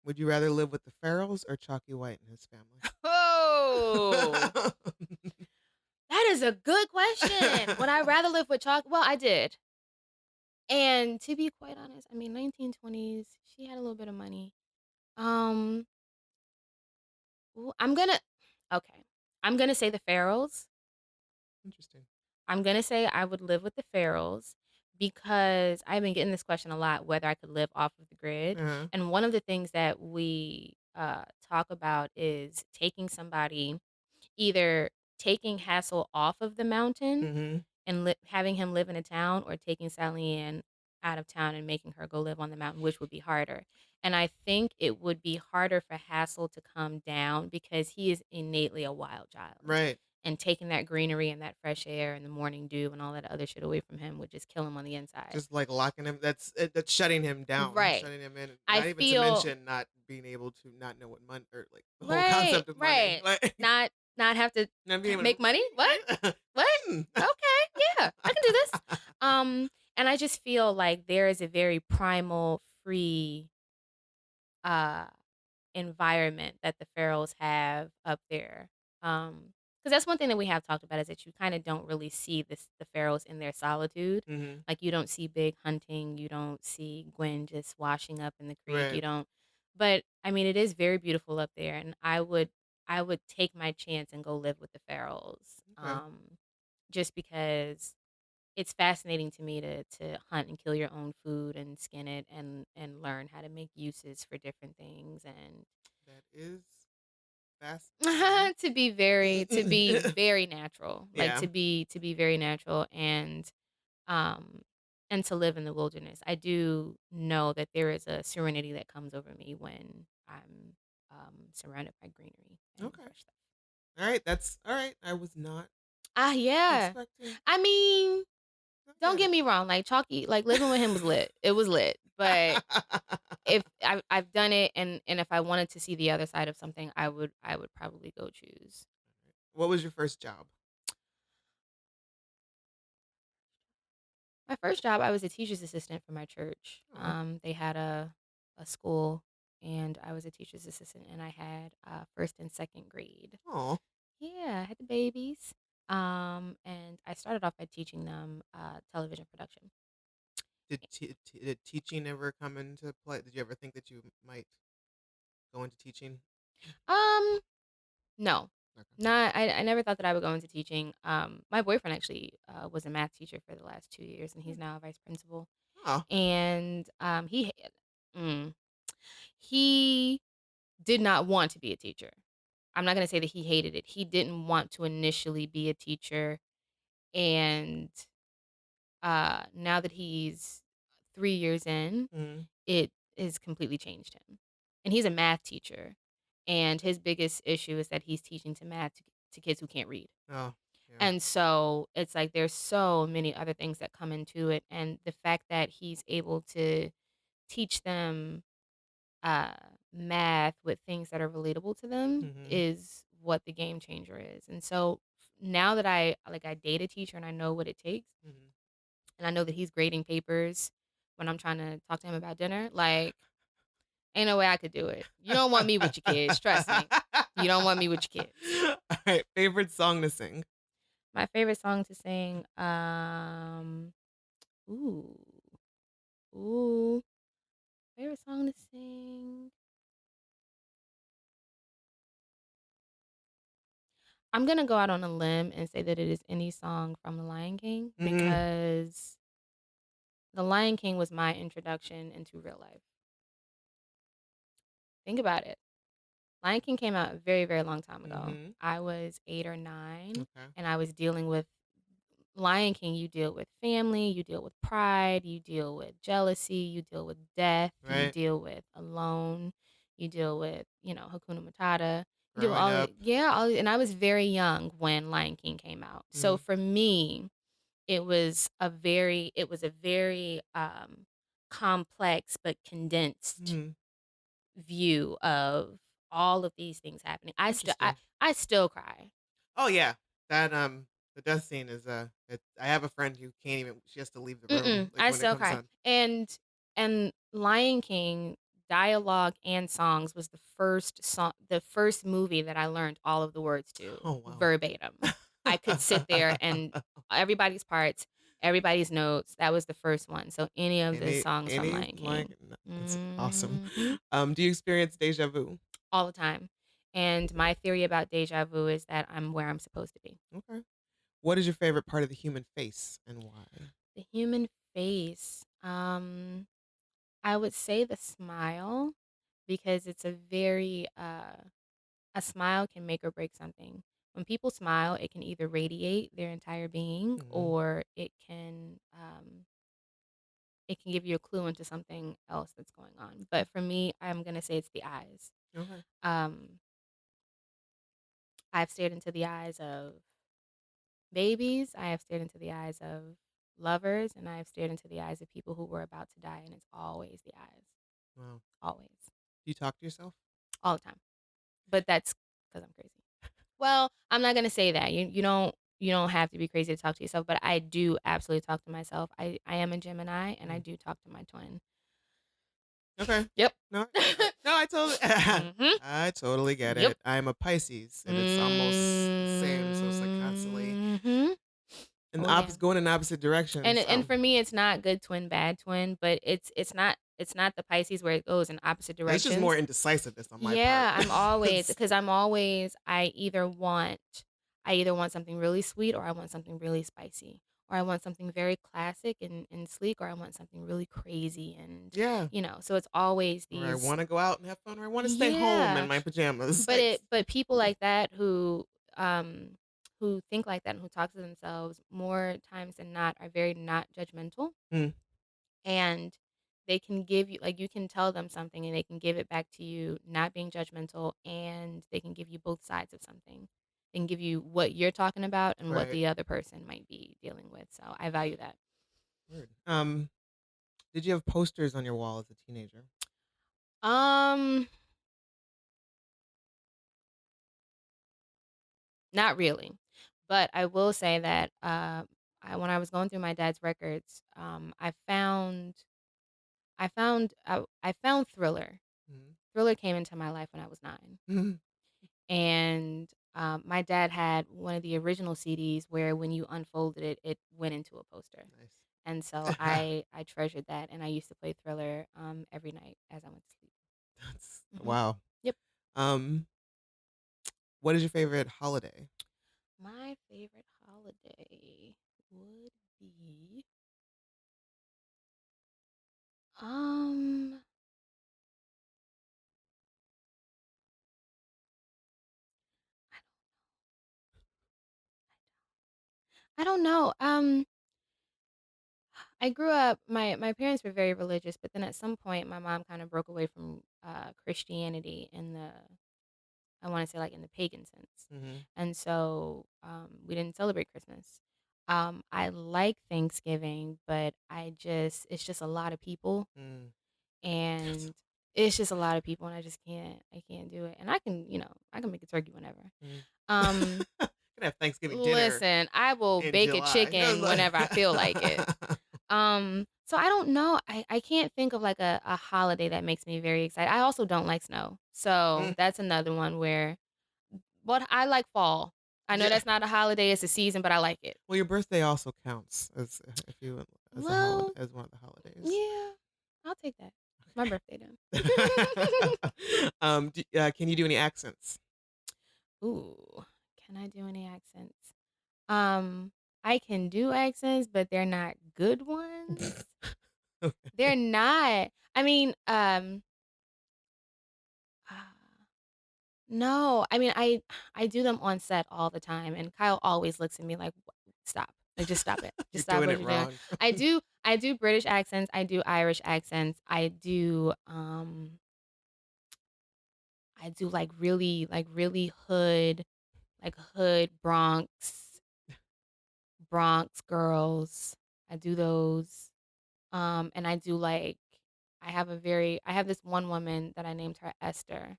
Speaker 1: Would you rather live with the Farrells or Chalky White and his family?
Speaker 2: Oh, that is a good question. Would I rather live with Chalk? Well, I did. And to be quite honest, I mean, 1920s, she had a little bit of money. Ooh, I'm gonna say the Farrells.
Speaker 1: Interesting.
Speaker 2: I'm gonna say I would live with the Farrells, because I've been getting this question a lot, whether I could live off of the grid.
Speaker 1: Uh-huh.
Speaker 2: And one of the things that we talk about is taking somebody, either taking Hassel off of the mountain
Speaker 1: Mm-hmm.
Speaker 2: and having him live in a town, or taking Sally Ann out of town and making her go live on the mountain, which would be harder. And I think it would be harder for Hassel to come down, because he is innately a wild child.
Speaker 1: Right.
Speaker 2: And taking that greenery and that fresh air and the morning dew and all that other shit away from him would just kill him on the inside.
Speaker 1: Just like locking him. That's shutting him down.
Speaker 2: Right.
Speaker 1: Shutting him in.
Speaker 2: I
Speaker 1: Not even
Speaker 2: feel-
Speaker 1: to mention not being able to not know what money, or like the whole
Speaker 2: Right,
Speaker 1: concept of money.
Speaker 2: right.
Speaker 1: Like,
Speaker 2: Not have to
Speaker 1: not being able
Speaker 2: make
Speaker 1: to,
Speaker 2: money? What? What? Okay, yeah, I can do this. And I just feel like there is a very primal, free environment that the Pharaohs have up there. Because that's one thing that we have talked about, is that you kind of don't really see the Pharaohs in their solitude.
Speaker 1: Mm-hmm.
Speaker 2: Like, you don't see Big hunting, you don't see Gwen just washing up in the creek.
Speaker 1: Right.
Speaker 2: You don't. But I mean, it is very beautiful up there, and I would take my chance and go live with the Pharaohs.
Speaker 1: Okay.
Speaker 2: Just because it's fascinating to me to hunt and kill your own food and skin it, and learn how to make uses for different things, and
Speaker 1: That is fascinating.
Speaker 2: to be very natural, like
Speaker 1: Yeah.
Speaker 2: to be very natural, and to live in the wilderness. I do know that there is a serenity that comes over me when I'm surrounded by greenery and
Speaker 1: Okay.
Speaker 2: fresh stuff.
Speaker 1: All right. That's all right. I was not
Speaker 2: Yeah.
Speaker 1: expecting.
Speaker 2: I mean, don't get me wrong, like Chalky, like living with him was lit. It was lit. But if I've done it, and if I wanted to see the other side of something, I would probably go choose.
Speaker 1: What was your first job?
Speaker 2: My first job, I was a teacher's assistant for my church.
Speaker 1: Oh.
Speaker 2: They had a school, and I was a teacher's assistant, and I had first and second grade.
Speaker 1: Oh.
Speaker 2: Yeah, I had the babies. And I started off by teaching them television production.
Speaker 1: Did teaching ever come into play? Did you ever think that you might go into teaching?
Speaker 2: No.
Speaker 1: Okay.
Speaker 2: Not I never thought that I would go into teaching. My boyfriend actually was a math teacher for the last 2 years, and he's now a vice principal.
Speaker 1: Oh.
Speaker 2: And he did not want to be a teacher. I'm not going to say that he hated it. He didn't want to initially be a teacher, and now that he's 3 years in,
Speaker 1: Mm-hmm.
Speaker 2: it has completely changed him. and he's a math teacher, and his biggest issue is that he's teaching to math to kids who can't read.
Speaker 1: Oh, yeah.
Speaker 2: And so it's like there's so many other things that come into it, and the fact that he's able to teach them uh, math with things that are relatable to them
Speaker 1: Mm-hmm.
Speaker 2: is what the game changer is. And so now that I date a teacher and I know what it takes,
Speaker 1: Mm-hmm.
Speaker 2: and I know that he's grading papers when I'm trying to talk to him about dinner, like ain't no way I could do it. You don't want me with your kids, trust me. You don't want me with your kids.
Speaker 1: All right. Favorite song to sing?
Speaker 2: My favorite song to sing, ooh, ooh, favorite song to sing. I'm gonna go out on a limb and say that it is any song from The Lion King
Speaker 1: Mm,
Speaker 2: because The Lion King was my introduction into real life. Think about it. Lion King came out a very, very long time ago.
Speaker 1: mm-hmm.
Speaker 2: I was 8 or 9,
Speaker 1: Okay.
Speaker 2: and I was dealing with Lion King. You deal with family, you deal with pride, you deal with jealousy, you deal with death, you
Speaker 1: Right.
Speaker 2: deal with alone, you deal with, Hakuna Matata. You do
Speaker 1: Growing
Speaker 2: all
Speaker 1: up.
Speaker 2: it, yeah, and I was very young when Lion King came out. So
Speaker 1: Mm-hmm.
Speaker 2: for me, it was a very complex but condensed
Speaker 1: Mm-hmm.
Speaker 2: view of all of these things happening.
Speaker 1: Interesting.
Speaker 2: I still cry.
Speaker 1: Oh yeah. That the death scene is I have a friend who can't even she has to leave the room like
Speaker 2: I
Speaker 1: when it
Speaker 2: still
Speaker 1: comes
Speaker 2: cry.
Speaker 1: on.
Speaker 2: And Lion King dialogue and songs was the first movie that I learned all of the words to
Speaker 1: Oh wow.
Speaker 2: verbatim. I could sit there and everybody's parts, everybody's notes. That was the first one. So any of the songs from
Speaker 1: Any
Speaker 2: Lion
Speaker 1: like
Speaker 2: King.
Speaker 1: that's awesome.
Speaker 2: Mhm.
Speaker 1: Do you experience deja vu?
Speaker 2: All the time. And my theory about deja vu is that I'm where I'm supposed to be.
Speaker 1: Okay. What is your favorite part of the human face and why?
Speaker 2: The human face. I would say the smile because it's a smile can make or break something. When people smile, it can either radiate their entire being
Speaker 1: Mm-hmm.
Speaker 2: or it can give you a clue into something else that's going on. But for me, I'm gonna say it's the eyes.
Speaker 1: Okay.
Speaker 2: Um, I've stared into the eyes of babies, I have stared into the eyes of lovers, and I have stared into the eyes of people who were about to die, and it's always the eyes.
Speaker 1: Wow.
Speaker 2: Always.
Speaker 1: Do you talk to yourself?
Speaker 2: All the time. But that's because I'm crazy. Well, I'm not gonna say that. You don't have to be crazy to talk to yourself, but I do absolutely talk to myself. I am a Gemini and I
Speaker 1: Mm.
Speaker 2: do talk to my twin.
Speaker 1: Okay.
Speaker 2: Yep.
Speaker 1: No, no, I totally,
Speaker 2: Mhm.
Speaker 1: I totally get
Speaker 2: Yep.
Speaker 1: it. I'm a Pisces, and it's almost the same. So it's like constantly
Speaker 2: Mhm.
Speaker 1: in the
Speaker 2: Oh yeah.
Speaker 1: opposite, going in opposite directions.
Speaker 2: And for me, it's not good twin, bad twin, but it's not the Pisces where it goes in opposite
Speaker 1: It's just more
Speaker 2: directions.
Speaker 1: indecisiveness on my part.
Speaker 2: Yeah, I either want something really sweet or I want something really spicy. Or I want something very classic and sleek, or I want something really crazy
Speaker 1: Yeah.
Speaker 2: so it's always
Speaker 1: Or I
Speaker 2: these
Speaker 1: want to go out and have fun, or I want to stay home in
Speaker 2: yeah.
Speaker 1: my pajamas.
Speaker 2: But people like that who think like that and who talk to themselves more times than not are very not judgmental,
Speaker 1: Mm,
Speaker 2: and they can give you like you can tell them something and they can give it back to you not being judgmental, and they can give you both sides of something. They can give you what you're talking about and what
Speaker 1: right.
Speaker 2: the other person might be dealing with. So I value that.
Speaker 1: Word. Did you have posters on your wall as a teenager?
Speaker 2: Um, Not really. But I will say that when I was going through my dad's records, I found Thriller.
Speaker 1: Mm-hmm.
Speaker 2: Thriller came into my life when I was 9.
Speaker 1: Mm-hmm.
Speaker 2: And my dad had one of the original CDs where when you unfolded it, it went into a poster. And so
Speaker 1: Nice.
Speaker 2: I treasured that, and I used to play Thriller every night as I went to sleep.
Speaker 1: That's
Speaker 2: Hmm.
Speaker 1: wow.
Speaker 2: Yep.
Speaker 1: Um, what is your favorite holiday?
Speaker 2: My favorite holiday would be um I don't know. I grew up. My parents were very religious, but then at some point, my mom kind of broke away from Christianity in the I want to say like in the pagan sense,
Speaker 1: Mm-hmm.
Speaker 2: and so we didn't celebrate Christmas. I like Thanksgiving, but it's just a lot of people,
Speaker 1: Mm. Yes.
Speaker 2: and it's just a lot of people, and I can't do it. And I can make a turkey whenever.
Speaker 1: Mm.
Speaker 2: Um,
Speaker 1: Gonna have Thanksgiving dinner
Speaker 2: Listen, I will
Speaker 1: in
Speaker 2: bake a
Speaker 1: July.
Speaker 2: chicken whenever I feel like it. So I don't know. I can't think of like a holiday that makes me very excited. I also don't like snow. So
Speaker 1: Mm.
Speaker 2: that's another one where but I like fall. I know
Speaker 1: Yeah.
Speaker 2: that's not a holiday, it's a season, but I like it.
Speaker 1: Well, your birthday also counts as if you as a holiday
Speaker 2: Well,
Speaker 1: as one of the holidays.
Speaker 2: yeah, I'll take that. It's my birthday then.
Speaker 1: Can you do any accents?
Speaker 2: Ooh, can I do any accents? Um, I can do accents, but they're not good ones. They're not. I mean, uh, no. I mean, I do them on set all the time, and Kyle always looks at me like, "Stop! Like, just stop it!
Speaker 1: You're
Speaker 2: Just stop
Speaker 1: doing
Speaker 2: what
Speaker 1: it
Speaker 2: you're doing."
Speaker 1: wrong.
Speaker 2: I do British accents. I do Irish accents. I do like really hood Bronx girls. I do those. And I have this one woman that I named her Esther.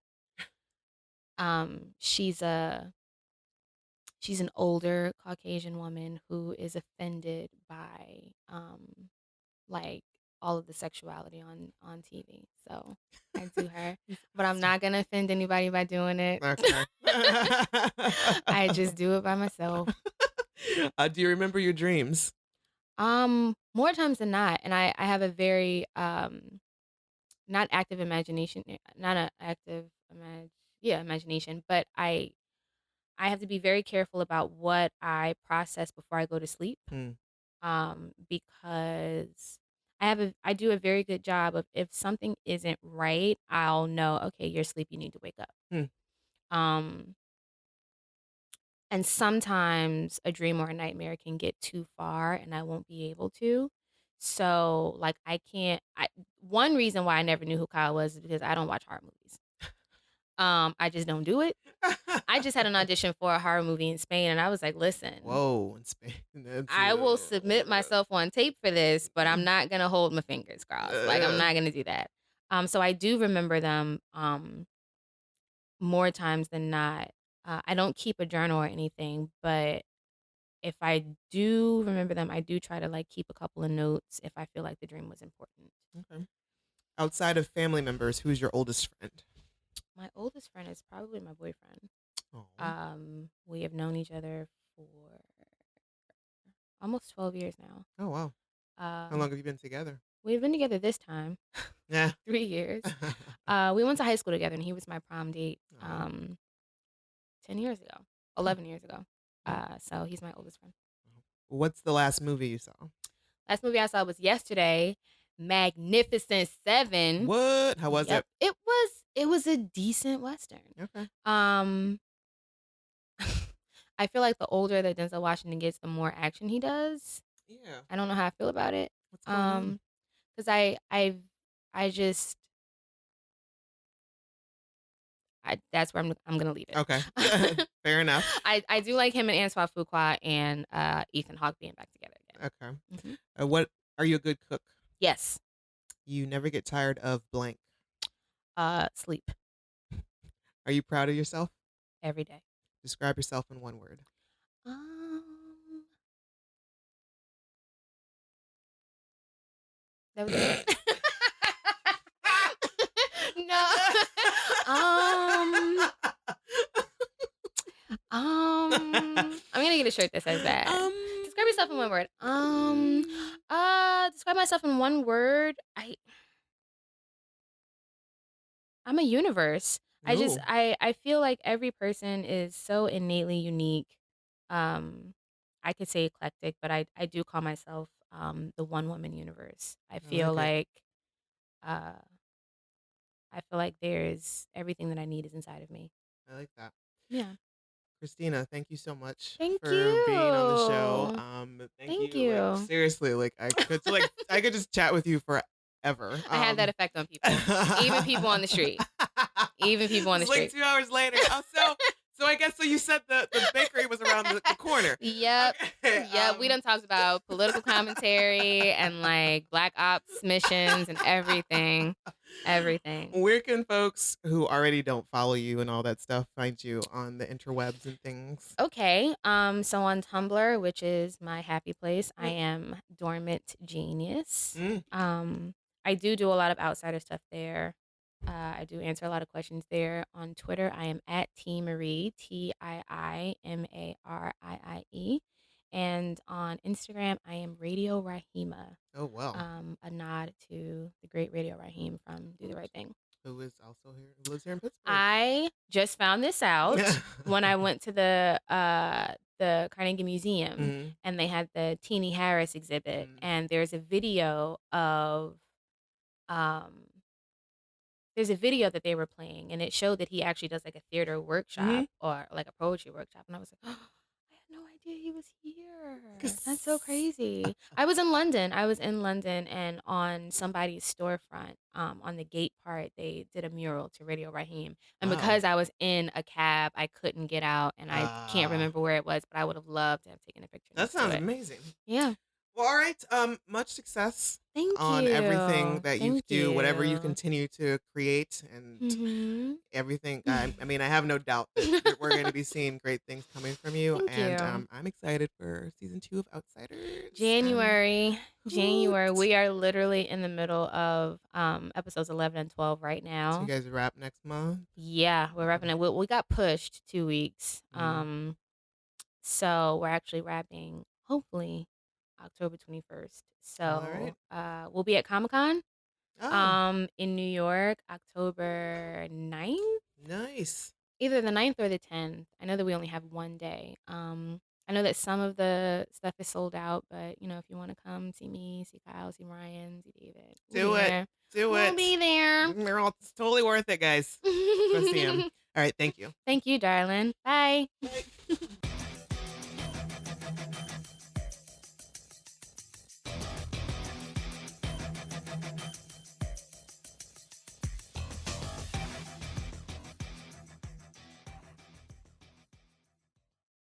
Speaker 2: She's an older Caucasian woman who is offended by like all of the sexuality on TV. So I do her, but I'm not gonna offend anybody by doing it.
Speaker 1: Okay.
Speaker 2: I just do it by myself.
Speaker 1: Do you remember your dreams?
Speaker 2: More times than not, and I have a very not active imagination, not an active imagination, but I have to be very careful about what I process before I go to sleep.
Speaker 1: Hmm.
Speaker 2: Because I do a very good job of if something isn't right, I'll know, okay, you're asleep, you need to wake up.
Speaker 1: Hmm.
Speaker 2: Um, and sometimes a dream or a nightmare can get too far and I won't be able to. So like one reason why I never knew who Kyle was is because I don't watch horror movies. I just don't do it. I just had an audition for a horror movie in Spain and I was like, listen,
Speaker 1: Whoa, in Spain. That's
Speaker 2: I will submit myself on tape for this, but I'm not gonna hold my fingers crossed. Like I'm
Speaker 1: uh,
Speaker 2: not gonna do that. So I do remember them more times than not. I don't keep a journal or anything, but if I do remember them, I do try to like keep a couple of notes if I feel like the dream was important.
Speaker 1: okay. Outside of family members, who's your oldest friend?
Speaker 2: My oldest friend is probably my boyfriend.
Speaker 1: Oh.
Speaker 2: We have known each other for almost 12 years now.
Speaker 1: Oh wow. How long
Speaker 2: Um,
Speaker 1: have you been together?
Speaker 2: we've been together this time
Speaker 1: Yeah.
Speaker 2: 3 years. We went to high school together, and he was my prom date
Speaker 1: Oh.
Speaker 2: 10 years ago,
Speaker 1: Huh.
Speaker 2: 11 years ago. So he's my oldest friend.
Speaker 1: What's the last movie you saw?
Speaker 2: Last movie I saw was yesterday, Magnificent Seven.
Speaker 1: What? How was
Speaker 2: Yep,
Speaker 1: it?
Speaker 2: it was a decent western.
Speaker 1: Okay.
Speaker 2: Um, I feel like the older that Denzel Washington gets, the more action he does.
Speaker 1: Yeah.
Speaker 2: I don't know how I feel about it.
Speaker 1: What's going on?
Speaker 2: Because I just that's where I'm gonna leave it.
Speaker 1: Okay. Fair enough.
Speaker 2: I do like him and Antoine Fuqua and Ethan Hawke being back together again.
Speaker 1: Okay.
Speaker 2: Hmm.
Speaker 1: What are you a good cook?
Speaker 2: Yes.
Speaker 1: You never get tired of blank.
Speaker 2: Sleep
Speaker 1: Are you proud of yourself?
Speaker 2: every day.
Speaker 1: Describe yourself in one word.
Speaker 2: Um, that was it. No. um, I'm gonna get a shirt that says that.
Speaker 1: um.
Speaker 2: Describe yourself in one word. Describe myself in one word. I'm a universe.
Speaker 1: Ooh.
Speaker 2: I feel like every person is so innately unique. Um, I could say eclectic, but I do call myself the one woman universe.
Speaker 1: I like it.
Speaker 2: Uh I feel like there's everything that I need is inside of me.
Speaker 1: I like that.
Speaker 2: Yeah.
Speaker 1: Christina, thank you so much
Speaker 2: Thank
Speaker 1: for being on the show.
Speaker 2: you.
Speaker 1: Thank
Speaker 2: Thank
Speaker 1: you. Like
Speaker 2: you.
Speaker 1: seriously, I could just chat with you forever.
Speaker 2: I had that effect on people, even people on the street. Even people on the
Speaker 1: It's like
Speaker 2: street.
Speaker 1: 2 hours later. Oh, so I guess so. You said the bakery was around the corner.
Speaker 2: Yep.
Speaker 1: Okay.
Speaker 2: Yep. We done talked about political commentary and like black ops missions and everything. Everything.
Speaker 1: Where can folks who already don't follow you and all that stuff find you on the interwebs and things?
Speaker 2: Okay. So on Tumblr, which is my happy place, I
Speaker 1: Mm.
Speaker 2: am Dormant Genius.
Speaker 1: Mm.
Speaker 2: I do a lot of outsider stuff there. I do answer a lot of questions there. On Twitter, I am at T Marie, TIIMARIIE. And on Instagram, I am Radio Rahima,
Speaker 1: Oh well.
Speaker 2: a nod to the great Radio Rahim from Do the Right Thing.
Speaker 1: Who is also here? Who lives here in Pittsburgh?
Speaker 2: I just found this out when I went to the Carnegie Museum
Speaker 1: Mhm.
Speaker 2: and they had the Teenie Harris exhibit,
Speaker 1: Mm.
Speaker 2: and um there's a video that they were playing, and it showed that he actually does like a theater workshop or like a poetry workshop, and I was like, oh, I had no idea he was here. That's so crazy. I was in London. And on somebody's storefront, on the gate part, they did a mural to Radio Raheem. And
Speaker 1: Wow.
Speaker 2: because I was in a cab, I couldn't get out, and I can't
Speaker 1: Ah.
Speaker 2: remember where it was, but I would have loved to have taken a picture
Speaker 1: That
Speaker 2: next to
Speaker 1: sounds
Speaker 2: it.
Speaker 1: amazing.
Speaker 2: Yeah.
Speaker 1: Well, all right. Much success
Speaker 2: Thank
Speaker 1: on everything
Speaker 2: you.
Speaker 1: that you
Speaker 2: Thank
Speaker 1: do, whatever you
Speaker 2: you.
Speaker 1: continue to create, and
Speaker 2: Mhm.
Speaker 1: everything. I mean, I have no doubt that we're going to be seeing great things coming from you,
Speaker 2: Thank
Speaker 1: and
Speaker 2: you.
Speaker 1: I'm excited for season 2 of Outsiders.
Speaker 2: January.
Speaker 1: Hoot.
Speaker 2: We are literally in the middle of episodes 11 and 12 right
Speaker 1: So
Speaker 2: now.
Speaker 1: you guys wrap next month.
Speaker 2: Yeah, we're wrapping it. We got pushed 2 weeks.
Speaker 1: Mhm.
Speaker 2: So we're actually wrapping hopefully October 21st.
Speaker 1: All right.
Speaker 2: So we'll be at Comic-Con
Speaker 1: Oh,
Speaker 2: in New York October 9th.
Speaker 1: nice.
Speaker 2: Either the 9th or the 10th. I know that we only have one day. I know that some of the stuff is sold out, but you know, if you want to come see me, see Kyle, see Ryan, see David, we'll
Speaker 1: Do
Speaker 2: be
Speaker 1: it.
Speaker 2: there.
Speaker 1: Do
Speaker 2: We'll
Speaker 1: it.
Speaker 2: be there.
Speaker 1: It's totally worth it, guys. Go see him. All right. Thank you.
Speaker 2: Thank you, darling. Bye.
Speaker 1: Bye.